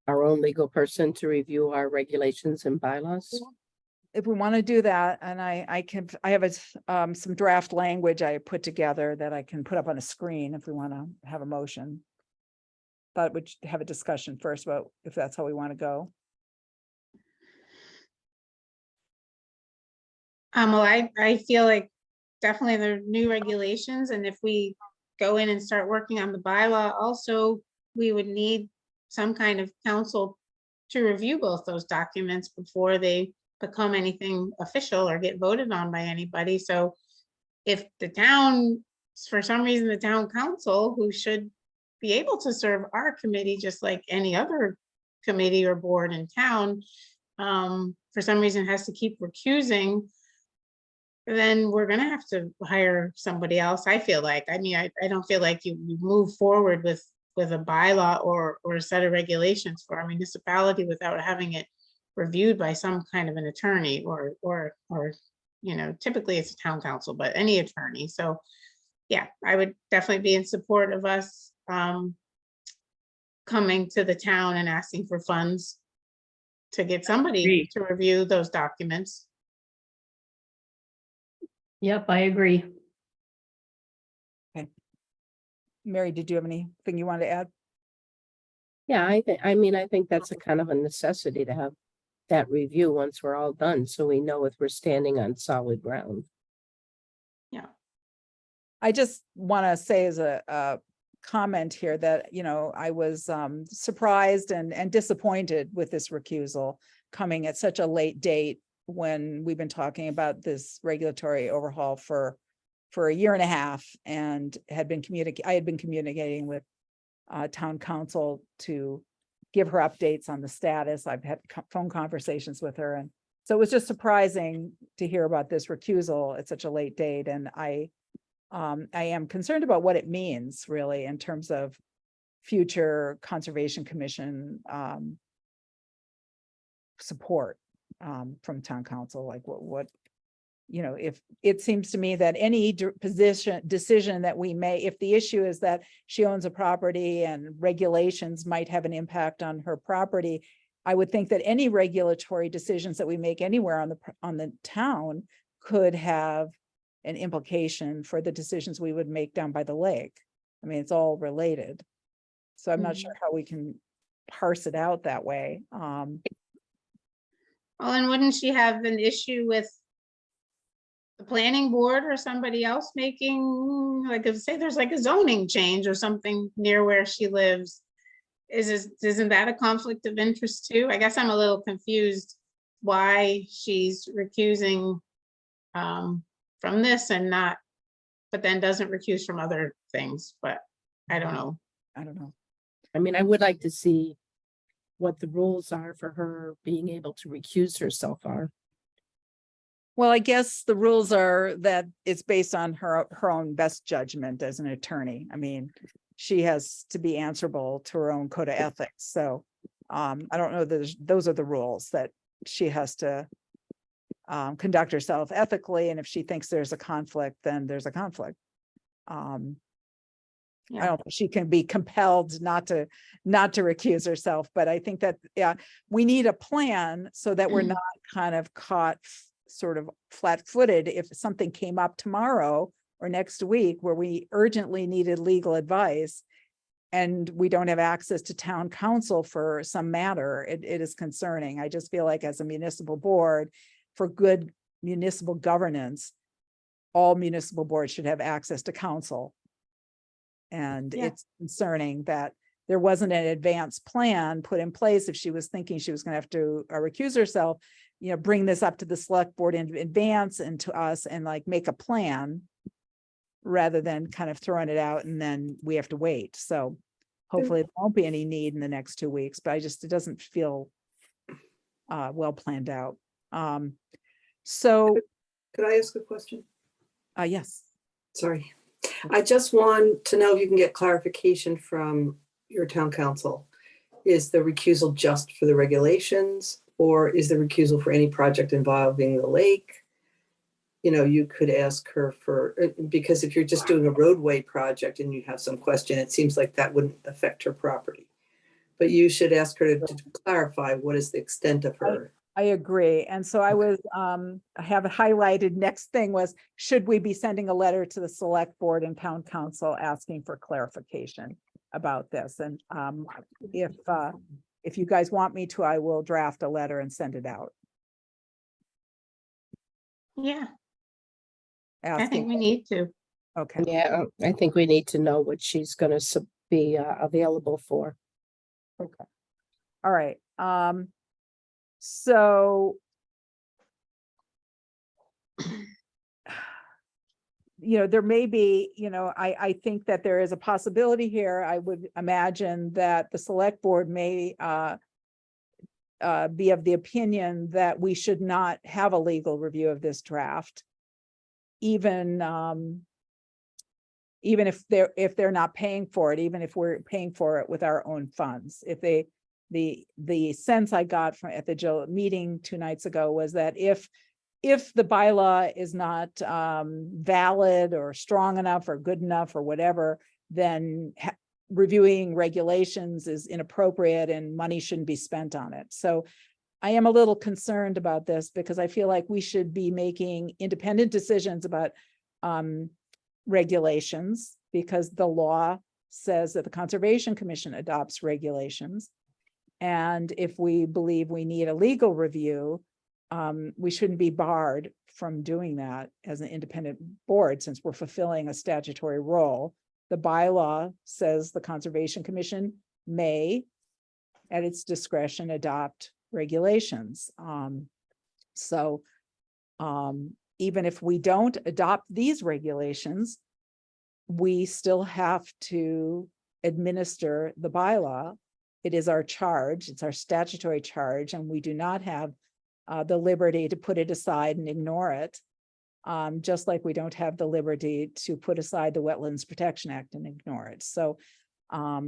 G: own legal person to review our regulations and bylaws?
A: If we want to do that, and I have some draft language I put together that I can put up on a screen if we want to have a motion. But we should have a discussion first about if that's how we want to go.
B: Well, I feel like definitely the new regulations, and if we go in and start working on the bylaw, also, we would need some kind of council to review both those documents before they become anything official or get voted on by anybody. So if the town, for some reason, the town council, who should be able to serve our committee just like any other committee or board in town, for some reason has to keep recusing, then we're gonna have to hire somebody else, I feel like. I mean, I don't feel like you move forward with a bylaw or a set of regulations for our municipality without having it reviewed by some kind of an attorney or, you know, typically it's a town council, but any attorney. So yeah, I would definitely be in support of us coming to the town and asking for funds to get somebody
D: Agreed.
B: to review those documents.
D: Yep, I agree.
A: Mary, did you have anything you wanted to add?
G: Yeah, I mean, I think that's a kind of a necessity to have that review once we're all done, so we know if we're standing on solid ground.
A: I just want to say as a comment here that, you know, I was surprised and disappointed with this recusal coming at such a late date when we've been talking about this regulatory overhaul for a year and a half, and I had been communicating with town council to give her updates on the status. I've had phone conversations with her, and so it was just surprising to hear about this recusal at such a late date. And I am concerned about what it means really in terms of future Conservation Commission support from town council. Like what, you know, if it seems to me that any decision that we may, if the issue is that she owns a property and regulations might have an impact on her property, I would think that any regulatory decisions that we make anywhere on the town could have an implication for the decisions we would make down by the lake. I mean, it's all related. So I'm not sure how we can parse it out that way.
B: Well, and wouldn't she have an issue with the planning board or somebody else making, like, if say there's like a zoning change or something near where she lives? Isn't that a conflict of interest too? I guess I'm a little confused why she's recusing from this and not, but then doesn't recuse from other things, but I don't know.
A: I don't know.
G: I mean, I would like to see what the rules are for her being able to recuse herself are.
A: Well, I guess the rules are that it's based on her own best judgment as an attorney. I mean, she has to be answerable to her own code of ethics. So I don't know that those are the rules, that she has to conduct herself ethically. And if she thinks there's a conflict, then there's a conflict. I don't think she can be compelled not to recuse herself, but I think that, yeah, we need a plan so that we're not kind of caught sort of flat-footed if something came up tomorrow or next week where we urgently needed legal advice and we don't have access to town council for some matter. It is concerning. I just feel like as a municipal board, for good municipal governance, all municipal boards should have access to council. And it's concerning that there wasn't an advanced plan put in place if she was thinking she was going to have to recuse herself, you know, bring this up to the select board in advance and to us and like make a plan rather than kind of throwing it out and then we have to wait. So hopefully there won't be any need in the next 2 weeks, but it doesn't feel well planned out. So
E: Could I ask a question?
A: yes.
E: Sorry. I just want to know if you can get clarification from your town council. Is the recusal just for the regulations, or is the recusal for any project involving the lake? You know, you could ask her for, because if you're just doing a roadway project and you have some question, it seems like that wouldn't affect her property. But you should ask her to clarify what is the extent of her.
A: I agree. And so I was, I have it highlighted, next thing was, should we be sending a letter to the select board and town council asking for clarification about this? And if you guys want me to, I will draft a letter and send it out.
B: Yeah. I think
A: asking?
B: we need to.
A: Okay,
G: Yeah, I think we need to know what she's gonna be available for.
A: okay. All right, so there may be, I think that there is a possibility here. I would imagine that the select board may be of the opinion that we should not have a legal review of this draft. Even if they're not paying for it, even if we're paying for it with our own funds. If the sense I got from at the meeting 2 nights ago was that if the bylaw is not valid or strong enough or good enough or whatever, then reviewing regulations is inappropriate and money shouldn't be spent on it. So I am a little concerned about this because I feel like we should be making independent decisions about regulations, because the law says that the Conservation Commission adopts regulations. And if we believe we need a legal review, we shouldn't be barred from doing that as an independent board, since we're fulfilling a statutory role. The bylaw says the Conservation Commission may, at its discretion, adopt regulations. Even if we don't adopt these regulations, we still have to administer the bylaw. It is our charge, it's our statutory charge, and we do not have the liberty to put it aside and ignore it. Just like we don't have the liberty to put aside the Wetlands Protection Act and ignore it. So I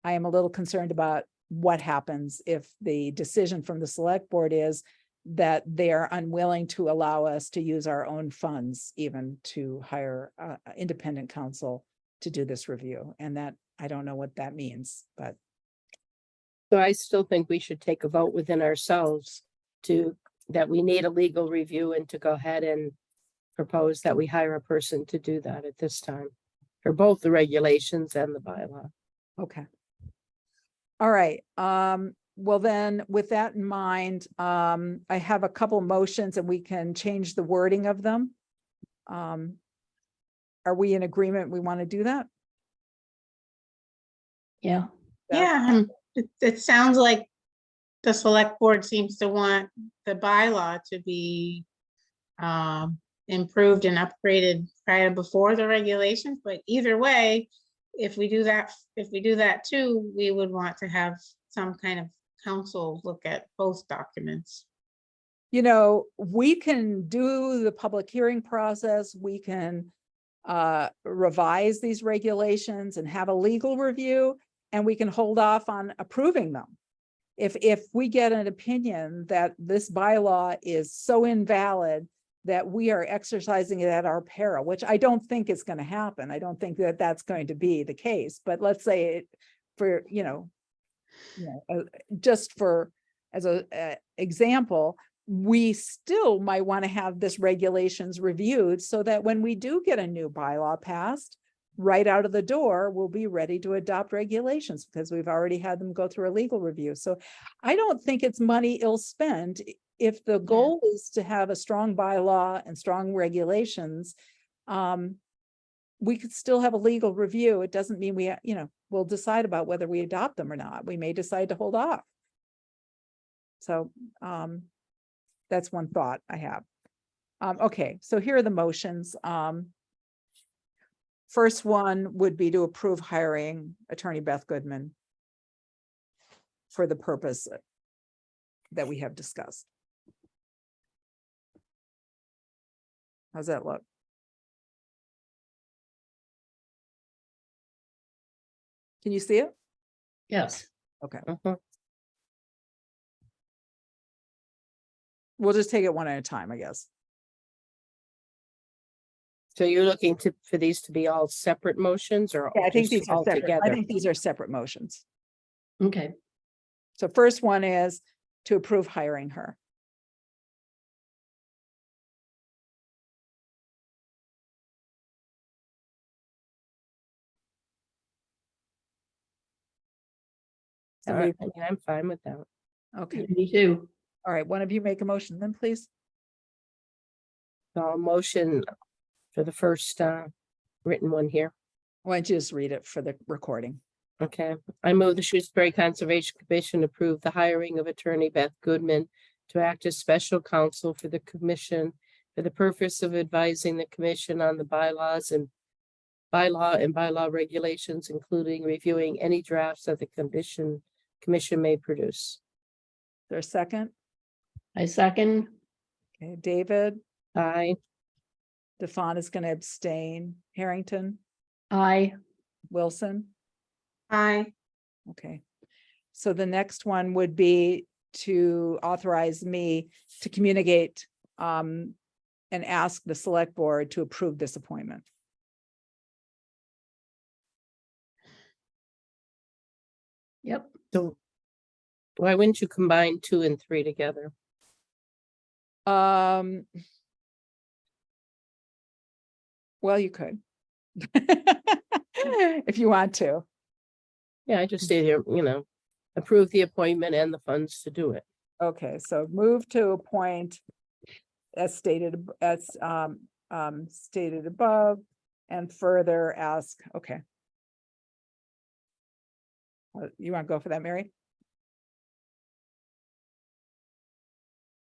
A: am a little concerned about what happens if the decision from the select board is that they're unwilling to allow us to use our own funds, even to hire independent counsel to do this review. And that, I don't know what that means, but.
G: So I still think we should take a vote within ourselves that we need a legal review and to go ahead and propose that we hire a person to do that at this time for both the regulations and the bylaw.
A: Okay. All right. Well, then with that in mind, I have a couple motions and we can change the wording of them. Are we in agreement? We want to do that?
D: Yeah.
B: Yeah, it sounds like the select board seems to want the bylaw to be improved and upgraded prior before the regulations, but either way, if we do that too, we would want to have some kind of counsel look at both documents.
A: We can do the public hearing process. We can revise these regulations and have a legal review, and we can hold off on approving them. If we get an opinion that this bylaw is so invalid that we are exercising it at our peril, which I don't think is going to happen. I don't think that that's going to be the case, but let's say it for, just for, as a example, we still might want to have this regulations reviewed so that when we do get a new bylaw passed, right out of the door, we'll be ready to adopt regulations because we've already had them go through a legal review. So I don't think it's money ill spent. If the goal is to have a strong bylaw and strong regulations, we could still have a legal review. It doesn't mean we'll decide about whether we adopt them or not. We may decide to hold off. So that's one thought I have. Okay, so here are the motions. First one would be to approve hiring Attorney Beth Goodman for the purpose that we have discussed. How's that look? Can you see it?
D: Yes.
A: Okay,
G: Mhm.
A: we'll just take it one at a time, I guess.
G: So you're looking for these to be all separate motions or
A: Yeah, I think
G: just
A: these are
G: all
A: separate. I
G: together?
A: think these are separate motions.
D: Okay.
A: So first one is to approve hiring her. Somebody-
G: Yeah, I'm fine with that.
A: Okay,
D: Me too.
A: all right, one of you make a motion then, please.
G: So a motion for the first written one here.
A: Why don't you just read it for the recording?
G: Okay, I move the Shutesbury Conservation Commission approve the hiring of Attorney Beth Goodman to act as special counsel for the commission for the purpose of advising the commission on the bylaws and bylaw regulations, including reviewing any drafts that the commission may produce.
A: Is there a second?
D: I second.
A: Okay, David,
G: Aye.
A: DeFon is going to abstain. Harrington,
D: I,
A: Wilson.
B: Aye.
A: Okay. So the next one would be to authorize me to communicate and ask the select board to approve this appointment.
D: yep,
G: So why wouldn't you combine 2 and 3 together?
A: Well, you could. If you want to.
G: Yeah, I just stayed here, approve the appointment and the funds to do it.
A: Okay, so move to appoint as stated, stated above, and further ask, okay. You want to go for that, Mary?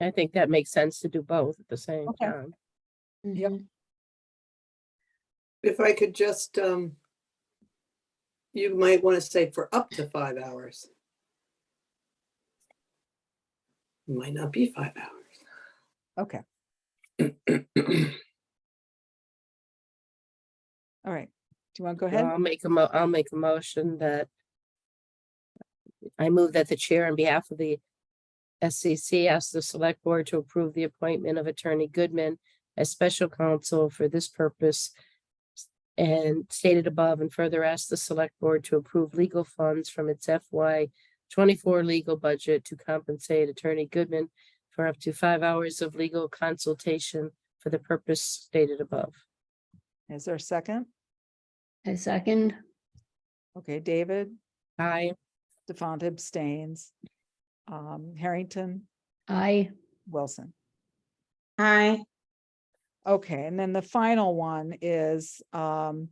G: I think that makes sense to do both at the same
A: Okay.
G: time.
A: Yep.
E: If I could just, you might want to say for up to 5 hours. Might not be 5 hours.
A: Okay. All right. Do you want to go
G: Well,
A: ahead?
G: I'll make a motion that I move that the chair on behalf of the SCC asks the select board to approve the appointment of Attorney Goodman as special counsel for this purpose and stated above, and further ask the select board to approve legal funds from its FY24 legal budget to compensate Attorney Goodman for up to 5 hours of legal consultation for the purpose stated above.
A: Is there a second?
D: I second.
A: Okay, David,
G: Aye.
A: DeFont abstains. Harrington,
D: I,
A: Wilson.
B: Aye.
A: Okay, and then the final one is in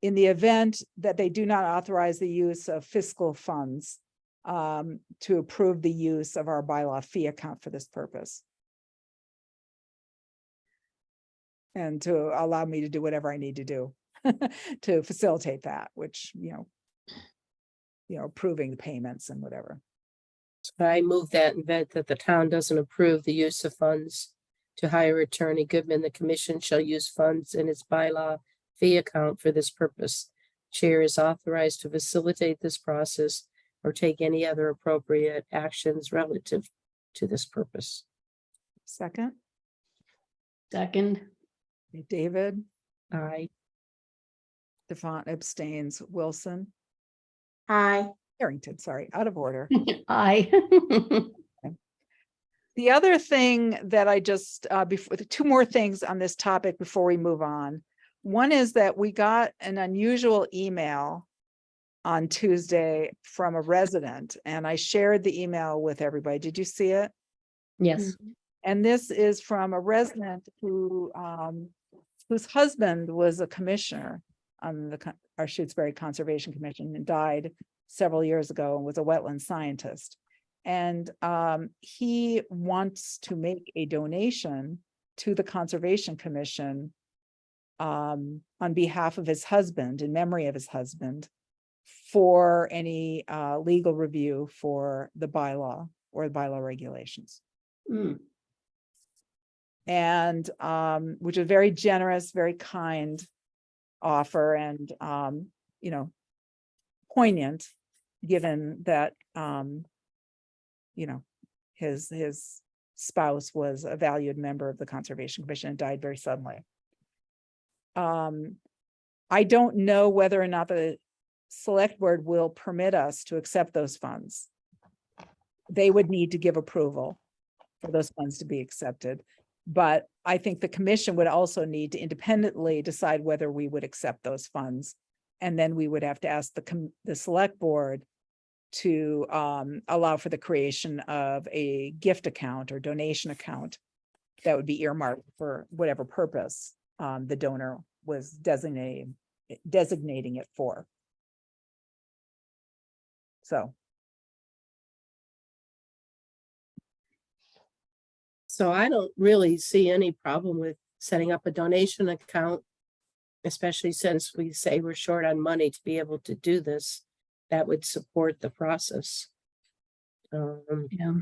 A: the event that they do not authorize the use of fiscal funds to approve the use of our bylaw fee account for this purpose. And to allow me to do whatever I need to do to facilitate that, which, approving the payments and whatever.
G: So I move that in event that the town doesn't approve the use of funds to hire Attorney Goodman, the commission shall use funds in its bylaw fee account for this purpose. Chair is authorized to facilitate this process or take any other appropriate actions relative to this purpose.
A: Second,
D: second.
A: David,
G: Aye.
A: DeFont abstains, Wilson,
B: Aye.
A: Harrington, sorry, out of order.
D: I.
A: The other thing that I just, before, 2 more things on this topic before we move on. One is that we got an unusual email on Tuesday from a resident, and I shared the email with everybody. Did you see it?
D: Yes,
A: And this is from a resident who, whose husband was a commissioner on our Shutesbury Conservation Commission and died several years ago and was a wetland scientist. And he wants to make a donation to the Conservation Commission on behalf of his husband, in memory of his husband, for any legal review for the bylaw or the bylaw regulations.
D: Mm,
A: And which is very generous, very kind offer, and poignant, given that his spouse was a valued member of the Conservation Commission and died very suddenly. I don't know whether or not the select board will permit us to accept those funds. They would need to give approval for those funds to be accepted. But I think the commission would also need to independently decide whether we would accept those funds. And then we would have to ask the select board to allow for the creation of a gift account or donation account that would be earmarked for whatever purpose the donor was designating it for. So,
G: So I don't really see any problem with setting up a donation account, especially since we say we're short on money to be able to do this. That would support the process.
D: Yeah.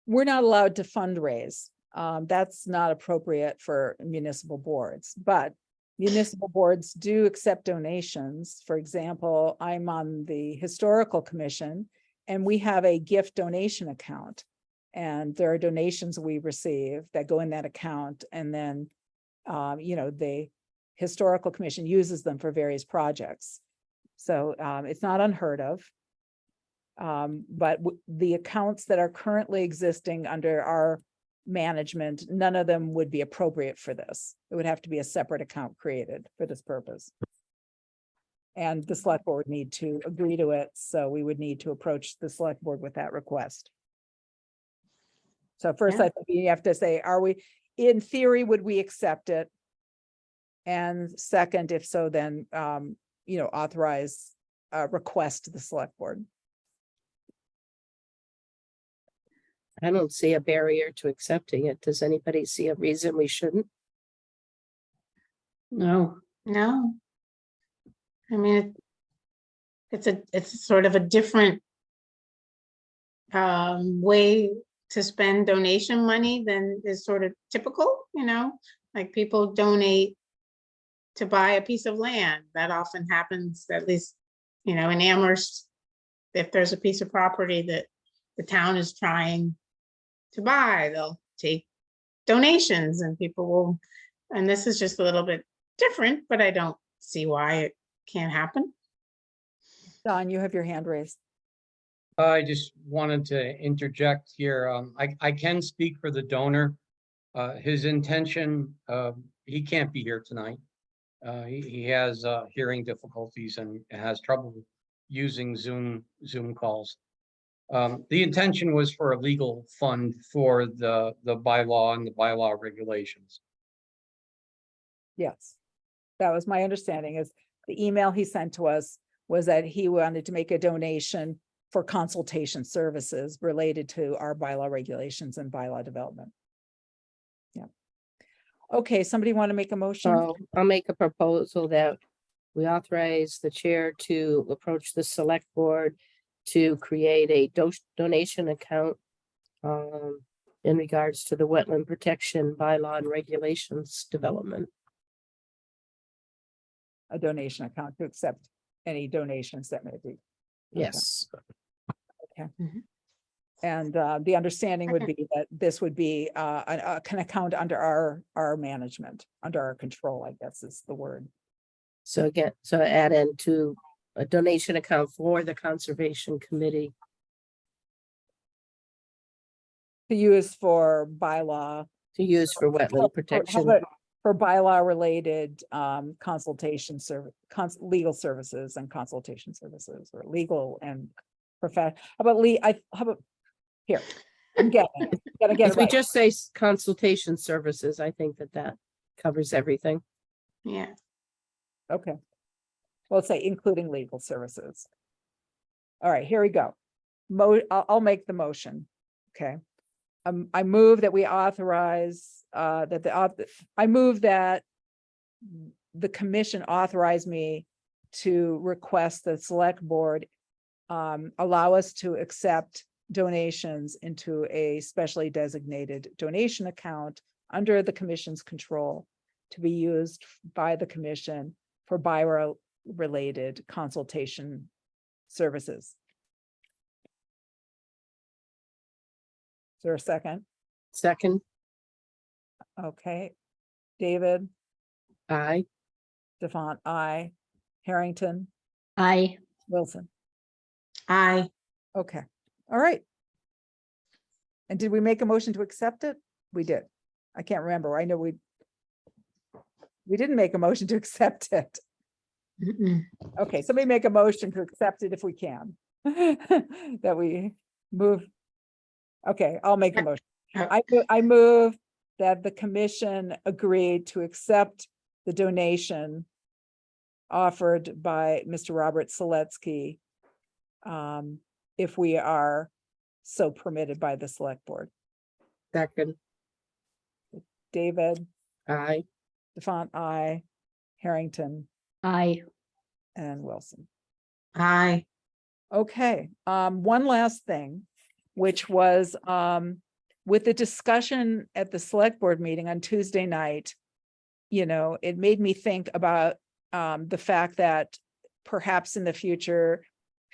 A: we're not allowed to fundraise. That's not appropriate for municipal boards, but municipal boards do accept donations. For example, I'm on the Historical Commission and we have a gift donation account. And there are donations we receive that go in that account, and then, the Historical Commission uses them for various projects. So it's not unheard of. But the accounts that are currently existing under our management, none of them would be appropriate for this. It would have to be a separate account created for this purpose. And the select board would need to agree to it, so we would need to approach the select board with that request. So first,
B: Yeah.
A: I think you have to say, in theory, would we accept it? And second, if so, then, authorize a request to the select board.
G: I don't see a barrier to accepting it. Does anybody see a reason we shouldn't?
D: No,
B: No. I mean, it's sort of a different way to spend donation money than is sort of typical, like people donate to buy a piece of land. That often happens, at least, in Amherst, if there's a piece of property that the town is trying to buy, they'll take donations and people will, and this is just a little bit different, but I don't see why it can't happen.
A: Don, you have your hand raised.
F: I just wanted to interject here. I can speak for the donor. His intention, he can't be here tonight. He has hearing difficulties and has trouble using Zoom calls. The intention was for a legal fund for the bylaw and the bylaw regulations.
A: Yes. That was my understanding, is the email he sent to us was that he wanted to make a donation for consultation services related to our bylaw regulations and bylaw development. Yeah. Okay, somebody want to make a motion?
G: So I'll make a proposal that we authorize the chair to approach the select board to create a donation account in regards to the wetland protection bylaw and regulations development.
A: A donation account to accept any donations that may be.
G: Yes.
A: And the understanding would be that this would be an account under our management, under our control, I guess is the word.
G: So again, so add into a donation account for the Conservation Committee.
A: To use for bylaw.
G: To use for wetland protection.
A: For bylaw related consultation legal services and consultation services, or legal and how about here, I'm getting it. Gotta get
G: If
A: it
G: we
A: right.
G: just say consultation services, I think that covers everything.
B: Yeah.
A: Okay. Well, let's say including legal services. All right, here we go. I'll make the motion. Okay. I move that we authorize I move that the commission authorize me to request the select board allow us to accept donations into a specially designated donation account under the commission's control to be used by the commission for bylaw related consultation services. Is there a second?
G: Second,
A: Okay. David,
G: aye.
A: Stefan, I, Harrington,
D: I,
A: Wilson.
B: Aye.
A: Okay, all right. And did we make a motion to accept it? We did. I can't remember. I know we didn't make a motion to accept it.
B: Mm-mm.
A: Okay, somebody make a motion to accept it if we can. That we move. Okay, I'll make a motion. I move that the commission agreed to accept the donation offered by Mr. Robert Seletsky, if we are so permitted by the select board.
G: Second,
A: David,
G: aye.
A: DeFont, I, Harrington,
D: I,
A: and Wilson.
B: Aye.
A: Okay, one last thing, which was, with the discussion at the select board meeting on Tuesday night, you know, it made me think about, the fact that perhaps in the future,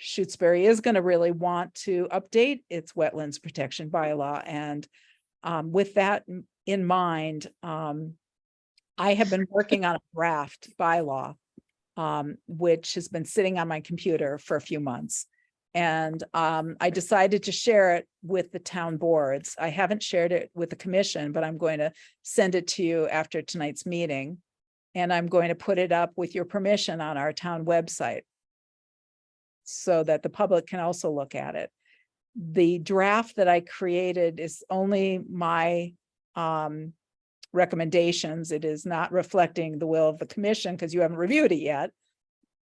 A: Shutesbury is going to really want to update its wetlands protection bylaw. And, with that in mind, I have been working on a draft bylaw, which has been sitting on my computer for a few months. And I decided to share it with the town boards. I haven't shared it with the commission, but I'm going to send it to you after tonight's meeting. And I'm going to put it up with your permission on our town website so that the public can also look at it. The draft that I created is only my recommendations. It is not reflecting the will of the commission because you haven't reviewed it yet.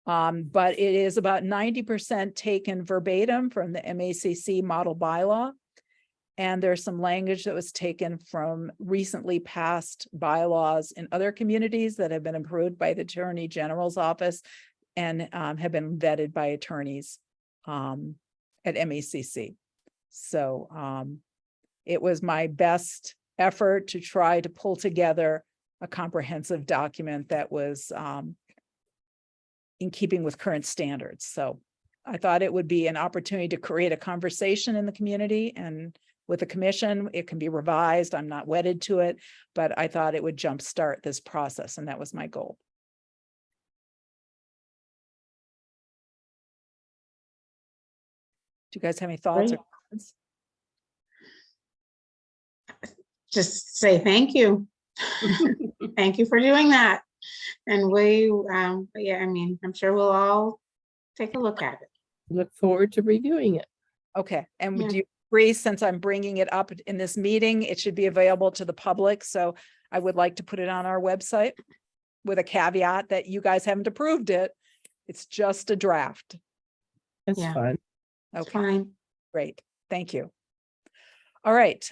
A: But it is about 90% taken verbatim from the MACC model bylaw. And there's some language that was taken from recently passed bylaws in other communities that have been approved by the Attorney General's office and have been vetted by attorneys at MACC. So it was my best effort to try to pull together a comprehensive document that was in keeping with current standards. So I thought it would be an opportunity to create a conversation in the community, and with the commission, it can be revised. I'm not wedded to it, but I thought it would jumpstart this process, and that was my goal. Do you guys have any thoughts or
B: Great.
A: comments?
B: Just say thank you. Thank you for doing that. And yeah, I mean, I'm sure we'll all take a look at it.
G: Look forward to reviewing it.
A: Okay, and
B: Yeah.
A: do you agree, since I'm bringing it up in this meeting, it should be available to the public? So I would like to put it on our website with a caveat that you guys haven't approved it. It's just a draft.
G: That's
B: Yeah.
G: fine.
B: It's
A: Okay,
B: fine.
A: great. Thank you. All right,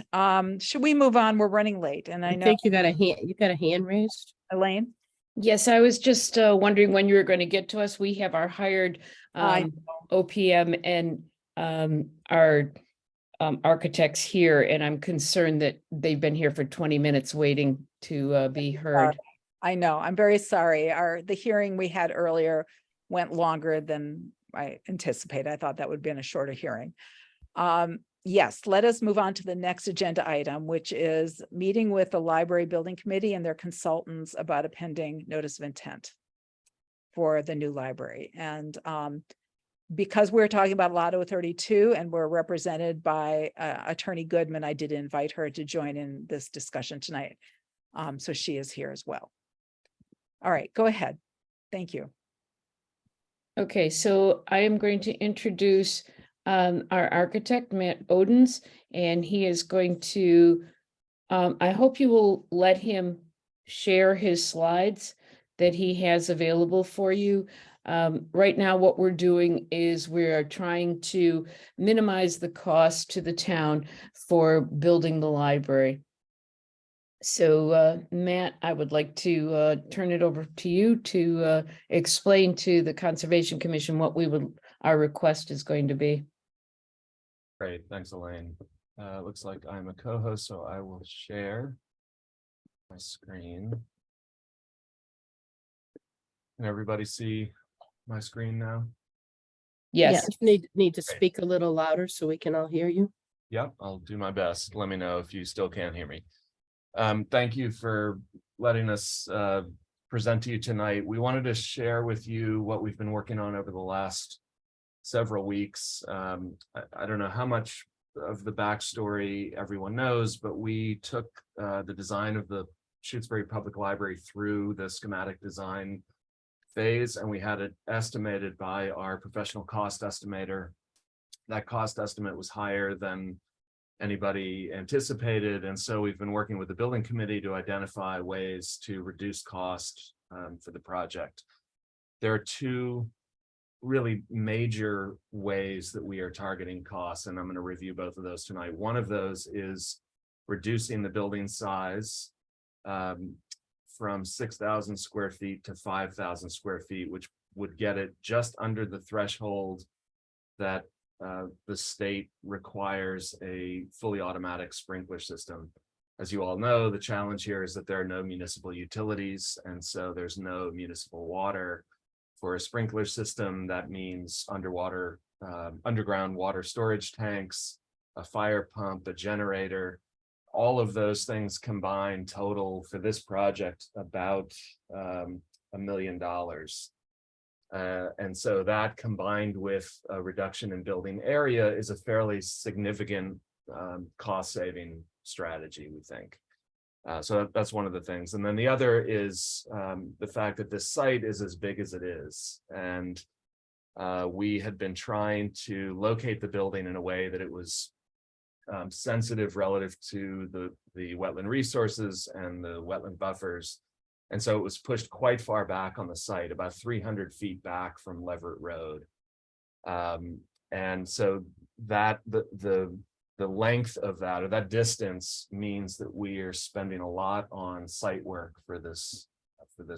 A: should we move on? We're running late, and I
G: I
A: know,
G: think you got a hand raised.
A: Elaine.
H: Yes, I was just wondering when you were going to get to us. We have our hired
A: I
H: OPM and our architects here, and I'm concerned that they've been here for 20 minutes waiting to be heard.
A: I know, I'm very sorry. The hearing we had earlier went longer than I anticipated. I thought that would have been a shorter hearing. Yes, let us move on to the next agenda item, which is meeting with the library building committee and their consultants about a pending notice of intent for the new library. And because we're talking about Lotto 32 and we're represented by Attorney Goodman, I did invite her to join in this discussion tonight. So she is here as well. All right, go ahead. Thank you.
H: Okay, so I am going to introduce our architect, Matt Odens, and he is going to, I hope you will let him share his slides that he has available for you. Right now, what we're doing is we're trying to minimize the cost to the town for building the library. So, Matt, I would like to turn it over to you to explain to the Conservation Commission what our request is going to be.
I: Great, thanks, Elaine. Looks like I'm a co-host, so I will share my screen. Can everybody see my screen now?
H: Yes.
G: Need to speak a little louder so we can all hear you.
I: Yep, I'll do my best. Let me know if you still can't hear me. Thank you for letting us present to you tonight. We wanted to share with you what we've been working on over the last several weeks. I don't know how much of the backstory everyone knows, but we took the design of the Shutesbury Public Library through the schematic design phase, and we had it estimated by our professional cost estimator. That cost estimate was higher than anybody anticipated. And so we've been working with the building committee to identify ways to reduce cost for the project. There are two really major ways that we are targeting costs, and I'm going to review both of those tonight. One of those is reducing the building size from 6,000 square feet to 5,000 square feet, which would get it just under the threshold that the state requires a fully automatic sprinkler system. As you all know, the challenge here is that there are no municipal utilities, and so there's no municipal water. For a sprinkler system, that means underground water storage tanks, a fire pump, a generator. All of those things combined total for this project about $1 million. And so that combined with a reduction in building area is a fairly significant cost saving strategy, we think. So that's one of the things. And then the other is the fact that this site is as big as it is. And we had been trying to locate the building in a way that it was sensitive relative to the wetland resources and the wetland buffers. And so it was pushed quite far back on the site, about 300 feet back from Leverett Road. And so that the length of that, or that distance, means that we are spending a lot on site work for this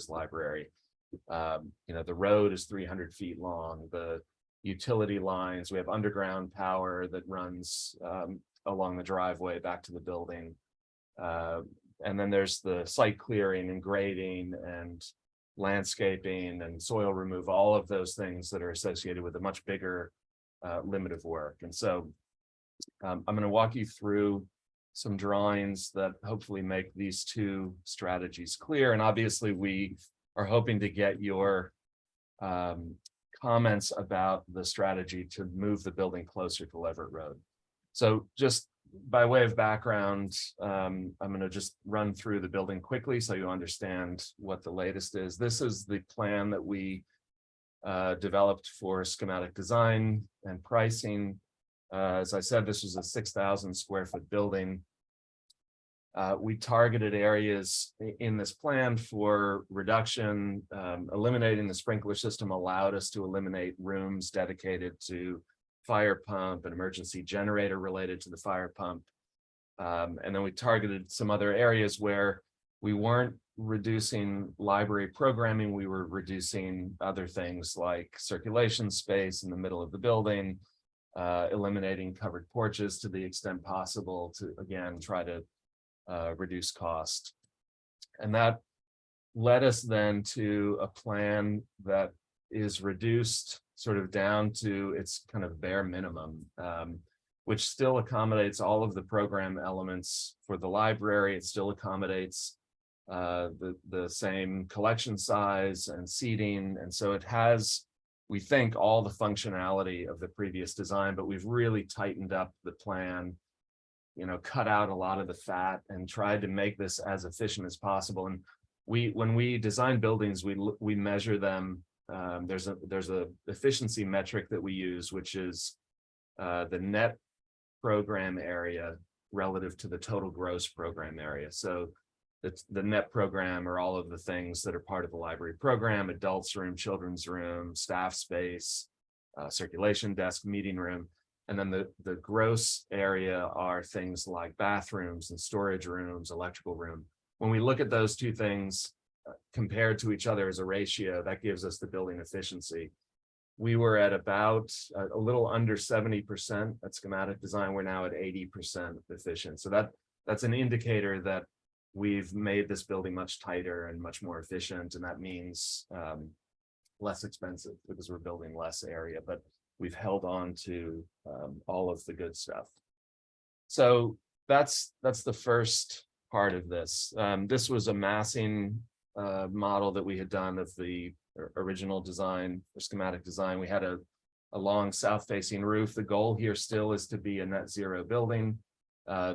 I: library. The road is 300 feet long. The utility lines, we have underground power that runs along the driveway back to the building. And then there's the site clearing and grading and landscaping and soil removal, all of those things that are associated with a much bigger limit of work. And so I'm going to walk you through some drawings that hopefully make these two strategies clear. And obviously we are hoping to get your comments about the strategy to move the building closer to Leverett Road. So just by way of background, I'm going to just run through the building quickly so you understand what the latest is. This is the plan that we developed for schematic design and pricing. As I said, this was a 6,000 square foot building. We targeted areas in this plan for reduction. Eliminating the sprinkler system allowed us to eliminate rooms dedicated to fire pump, an emergency generator related to the fire pump. And then we targeted some other areas where we weren't reducing library programming, we were reducing other things like circulation space in the middle of the building, eliminating covered porches to the extent possible to, again, try to reduce cost. And that led us then to a plan that is reduced sort of down to its kind of bare minimum, which still accommodates all of the program elements for the library. It still accommodates the same collection size and seating. And so it has, we think, all the functionality of the previous design, but we've really tightened up the plan, cut out a lot of the fat and tried to make this as efficient as possible. And when we design buildings, we measure them. There's a efficiency metric that we use, which is the net program area relative to the total gross program area. So the net program are all of the things that are part of the library program: adults room, children's room, staff space, circulation desk, meeting room. And then the gross area are things like bathrooms and storage rooms, electrical room. When we look at those two things compared to each other as a ratio, that gives us the building efficiency. We were at about a little under 70% at schematic design. We're now at 80% efficient. So that's an indicator that we've made this building much tighter and much more efficient. And that means less expensive because we're building less area, but we've held on to all of the good stuff. So that's the first part of this. This was a massing model that we had done of the original design or schematic design. We had a long south-facing roof. The goal here still is to be a net zero building.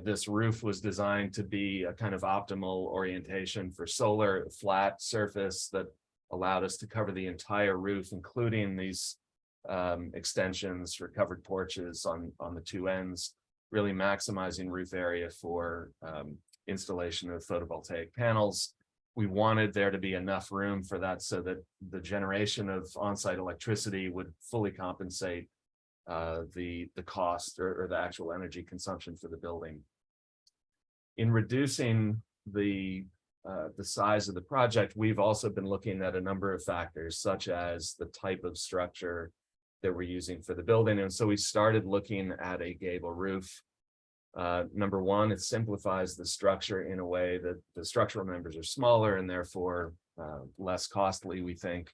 I: This roof was designed to be a kind of optimal orientation for solar, flat surface that allowed us to cover the entire roof, including these extensions for covered porches on the two ends. really maximizing roof area for installation of photovoltaic panels. We wanted there to be enough room for that so that the generation of on-site electricity would fully compensate the cost or the actual energy consumption for the building. In reducing the size of the project, we've also been looking at a number of factors, such as the type of structure that we're using for the building. And so we started looking at a gable roof. Number one, it simplifies the structure in a way that the structural members are smaller and therefore less costly, we think.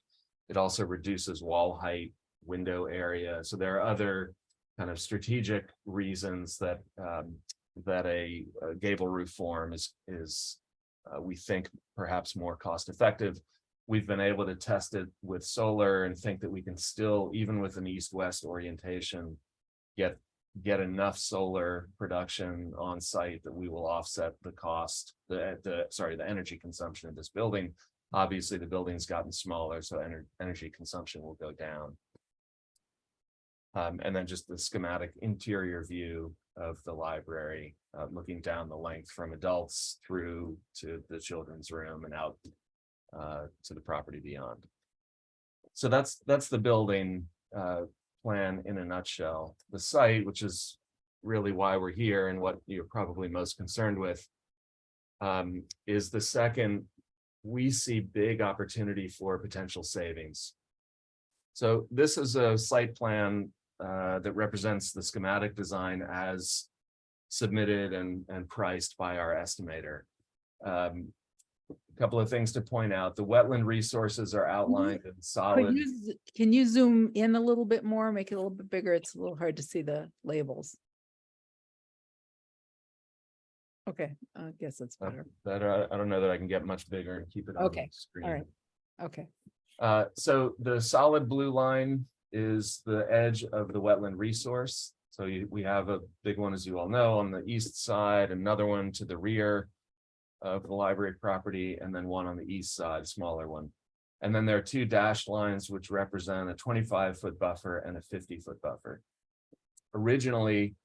I: It also reduces wall height, window area. So there are other kind of strategic reasons that that a gable roof form is we think perhaps more cost effective. We've been able to test it with solar and think that we can still, even with an east-west orientation, get enough solar production on site that we will offset the cost, the energy consumption of this building. Obviously, the building's gotten smaller, so energy consumption will go down. And then just the schematic interior view of the library, looking down the length from adults through to the children's room and out to the property beyond. So that's the building plan in a nutshell. The site, which is really why we're here and what you're probably most concerned with, is the second. We see big opportunity for potential savings. So this is a site plan that represents the schematic design as submitted and priced by our estimator. A couple of things to point out. The wetland resources are outlined in solid.
A: Can you zoom in a little bit more, make it a little bit bigger? It's a little hard to see the labels. Okay, I guess that's better.
I: I don't know that I can get much bigger and keep it on
A: Okay,
I: the screen.
A: all right. Okay.
I: So the solid blue line is the edge of the wetland resource. So we have a big one, as you all know, on the east side, another one to the rear of the library property, and then one on the east side, smaller one. And then there are two dashed lines which represent a 25-foot buffer and a 50-foot buffer. Originally,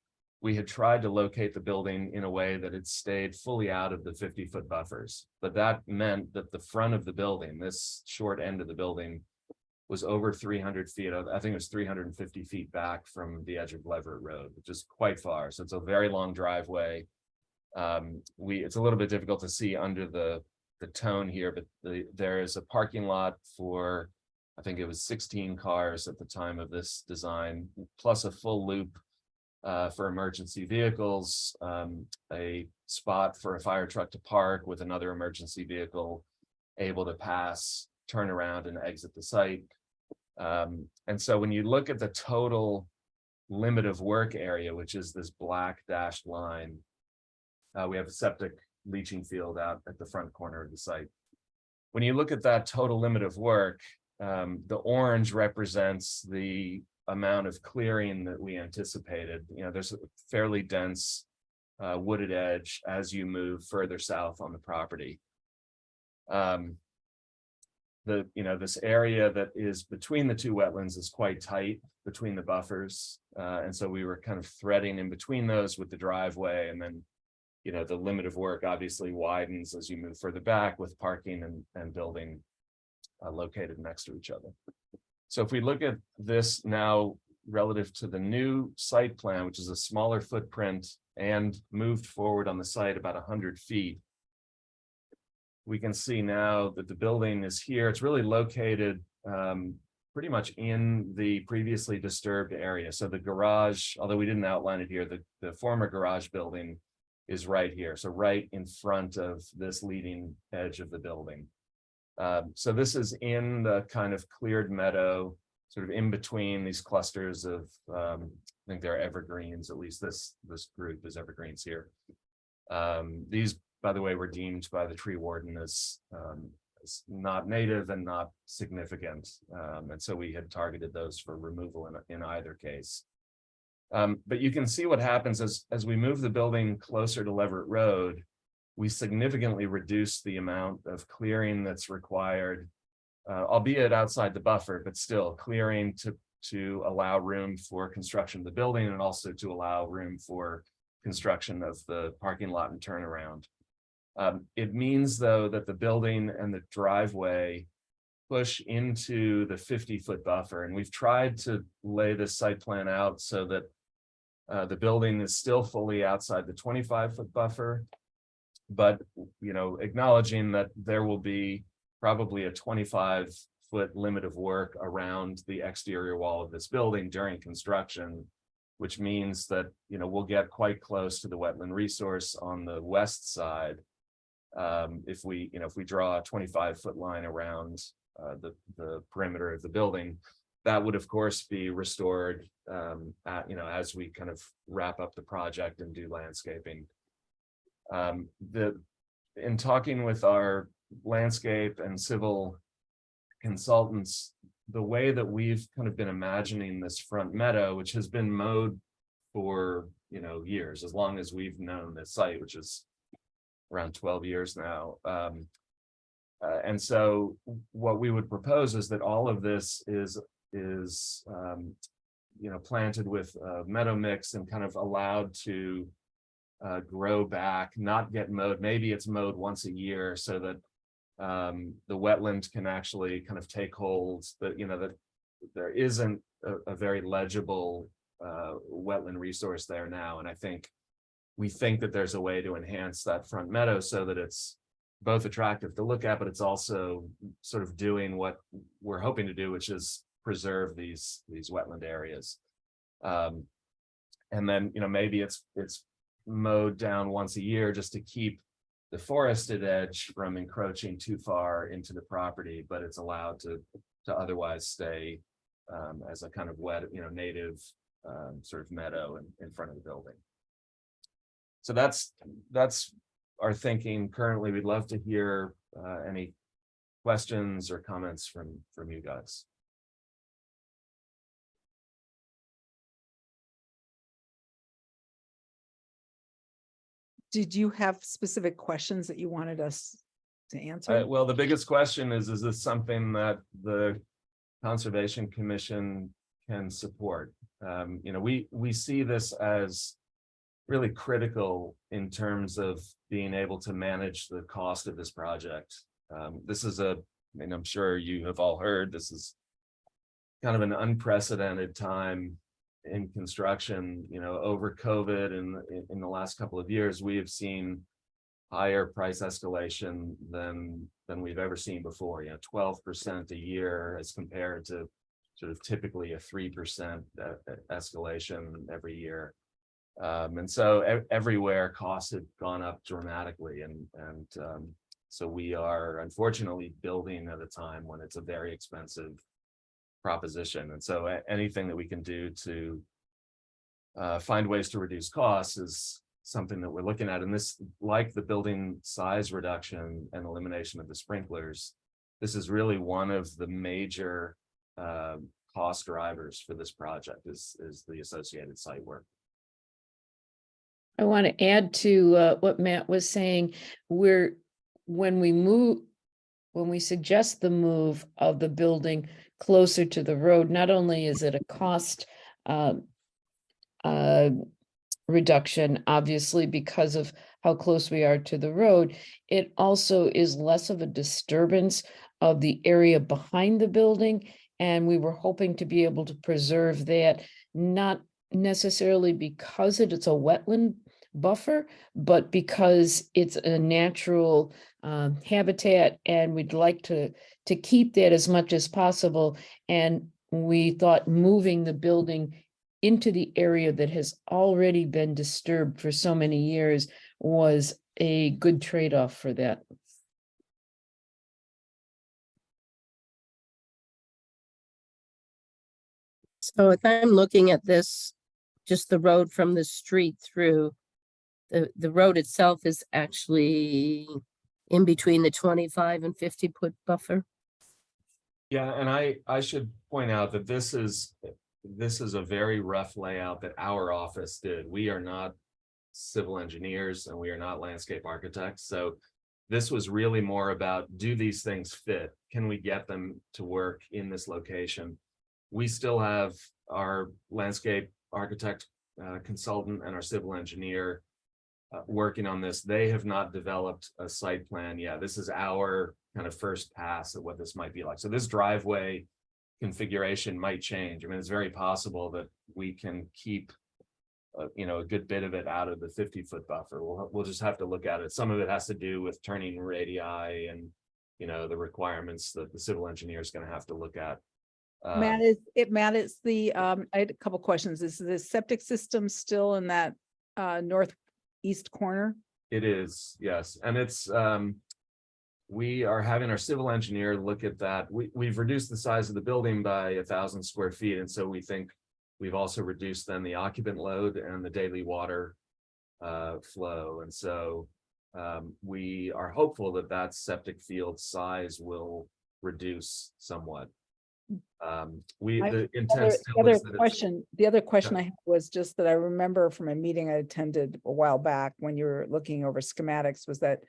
I: we had tried to locate the building in a way that it stayed fully out of the 50-foot buffers, but that meant that the front of the building, this short end of the building, was over 300 feet. I think it was 350 feet back from the edge of Leverett Road, which is quite far. So it's a very long driveway. It's a little bit difficult to see under the tone here, but there is a parking lot for, I think it was 16 cars at the time of this design, plus a full loop for emergency vehicles, a spot for a fire truck to park with another emergency vehicle able to pass, turn around and exit the site. And so when you look at the total limit of work area, which is this black dashed line, we have a septic leaching field out at the front corner of the site. When you look at that total limit of work, the orange represents the amount of clearing that we anticipated. You know, there's a fairly dense wooded edge as you move further south on the property. This area that is between the two wetlands is quite tight between the buffers. And so we were kind of threading in between those with the driveway, and then, you know, the limit of work obviously widens as you move further back with parking and building located next to each other. So if we look at this now relative to the new site plan, which is a smaller footprint and moved forward on the site about 100 feet, we can see now that the building is here. It's really located pretty much in the previously disturbed area. So the garage, although we didn't outline it here, the former garage building is right here. So right in front of this leading edge of the building. So this is in the kind of cleared meadow, sort of in between these clusters of, I think they're evergreens, at least this group is evergreens here. These, by the way, were deemed by the tree warden as not native and not significant. And so we had targeted those for removal in either case. But you can see what happens as we move the building closer to Leverett Road, we significantly reduce the amount of clearing that's required, albeit outside the buffer, but still clearing to allow room for construction of the building and also to allow room for construction of the parking lot and turnaround. It means, though, that the building and the driveway push into the 50-foot buffer, and we've tried to lay this site plan out so that the building is still fully outside the 25-foot buffer, but, you know, acknowledging that there will be probably a 25-foot limit of work around the exterior wall of this building during construction, which means that, you know, we'll get quite close to the wetland resource on the west side. If we draw a 25-foot line around the perimeter of the building, that would of course be restored, as we kind of wrap up the project and do landscaping. In talking with our landscape and civil consultants, the way that we've kind of been imagining this front meadow, which has been mowed for, years, as long as we've known this site, which is around 12 years now. And so what we would propose is that all of this is planted with meadow mix and kind of allowed to grow back, not get mowed. Maybe it's mowed once a year so that the wetland can actually kind of take hold, that that there isn't a very legible wetland resource there now. And we think that there's a way to enhance that front meadow so that it's both attractive to look at, but it's also sort of doing what we're hoping to do, which is preserve these wetland areas. And then, maybe it's mowed down once a year just to keep the forested edge from encroaching too far into the property, but it's allowed to otherwise stay as a kind of wet, native sort of meadow in front of the building. So that's our thinking currently. We'd love to hear any questions or comments from you guys.
A: Did you have specific questions that you wanted us to answer?
I: Well, the biggest question is this something that the Conservation Commission can support? We see this as really critical in terms of being able to manage the cost of this project. This is I'm sure you have all heard, this is kind of an unprecedented time in construction. Over COVID and in the last couple of years, we have seen higher price escalation than we've ever seen before. 12% a year as compared to sort of typically a 3% escalation every year. And so everywhere costs have gone up dramatically, and so we are unfortunately building at a time when it's a very expensive proposition. And so anything that we can do to find ways to reduce costs is something that we're looking at. And this, like the building size reduction and elimination of the sprinklers, this is really one of the major cost drivers for this project is the associated site work.
H: I want to add to what Matt was saying. When we suggest the move of the building closer to the road, not only is it a cost reduction, obviously, because of how close we are to the road, it also is less of a disturbance of the area behind the building. And we were hoping to be able to preserve that, not necessarily because it's a wetland buffer, but because it's a natural habitat, and we'd like to keep that as much as possible. And we thought moving the building into the area that has already been disturbed for so many years was a good trade-off for that.
G: So if I'm looking at this, just the road from the street through, the road itself is actually in between the 25 and 50-foot buffer.
I: Yeah, and I should point out that this is a very rough layout that our office did. We are not civil engineers and we are not landscape architects. So this was really more about, do these things fit? Can we get them to work in this location? We still have our landscape architect consultant and our civil engineer working on this. They have not developed a site plan yet. This is our kind of first pass at what this might be like. So this driveway configuration might change. I mean, it's very possible that we can keep a good bit of it out of the 50-foot buffer. We'll just have to look at it. Some of it has to do with turning radii and, the requirements that the civil engineer is going to have to look at.
A: Matt, is the, I had a couple questions. Is the septic system still in that northeast corner?
I: It is, yes. And it's, we are having our civil engineer look at that. We've reduced the size of the building by 1,000 square feet. And so we think we've also reduced then the occupant load and the daily water flow. And so we are hopeful that that septic field size will reduce somewhat. The intent still is that
A: The other question I had was just that I remember from a meeting I attended a while back when you were looking over schematics, was that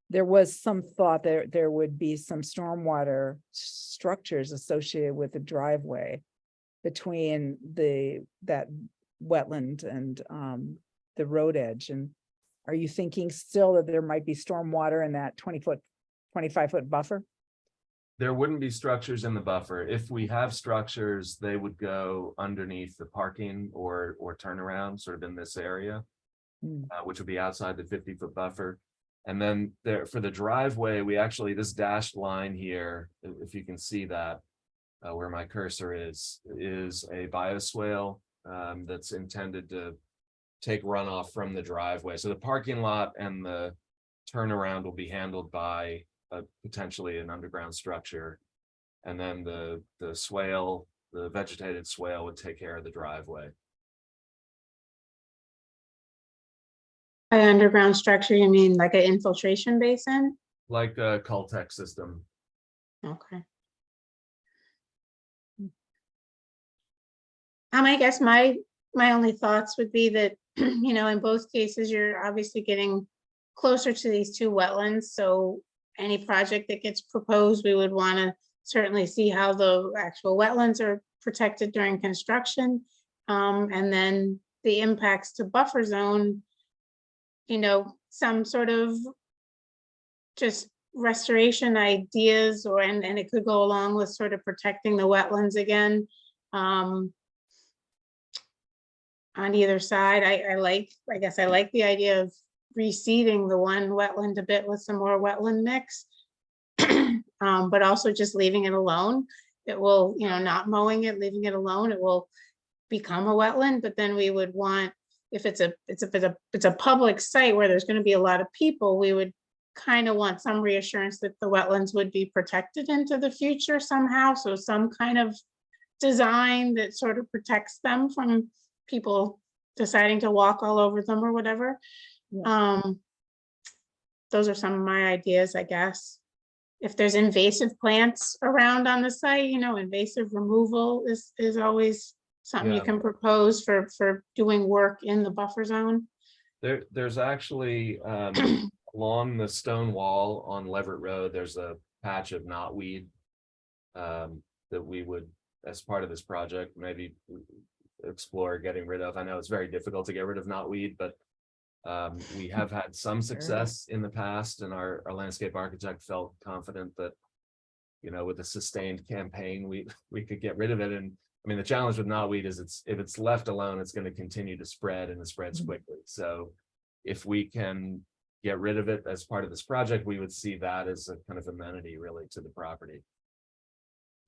A: there was some thought there would be some stormwater structures associated with the driveway between that wetland and the road edge. And are you thinking still that there might be stormwater in that 25-foot buffer?
I: there wouldn't be structures in the buffer. If we have structures, they would go underneath the parking or turnaround sort of in this area, which would be outside the 50-foot buffer. And then there for the driveway, we actually, this dashed line here, if you can see that, where my cursor is a bioswale that's intended to take runoff from the driveway. So the parking lot and the turnaround will be handled by potentially an underground structure. And then the swale, the vegetated swale would take care of the driveway.
B: By underground structure, you mean like an infiltration basin?
I: Like a Caltech system.
B: Okay. I guess my only thoughts would be that, you know, in both cases, you're obviously getting closer to these two wetlands. So any project that gets proposed, we would want to certainly see how the actual wetlands are protected during construction. And then the impacts to buffer zone, you know, some sort of just restoration ideas, or and it could go along with sort of protecting the wetlands again. On either side, I guess I like the idea of reseeding the one wetland a bit with some more wetland mix. But also just leaving it alone. It will, you know, not mowing it, leaving it alone, it will become a wetland. But then we would want, if it's a public site where there's going to be a lot of people, we would kind of want some reassurance that the wetlands would be protected into the future somehow. So some kind of design that sort of protects them from people deciding to walk all over them or whatever.
A: Yeah.
B: Those are some of my ideas, I guess. If there's invasive plants around on the site, you know, invasive removal is always something you
I: Yeah.
B: can propose for doing work in the buffer zone.
I: There's actually along the stone wall on Leverett Road, there's a patch of knotweed that we would, as part of this project, maybe explore getting rid of. I know it's very difficult to get rid of knotweed, but we have had some success in the past, and our landscape architect felt confident that, you know, with a sustained campaign, we could get rid of it. And I mean, the challenge with knotweed is if it's left alone, it's going to continue to spread, and it spreads quickly. So if we can get rid of it as part of this project, we would see that as a kind of amenity really to the property.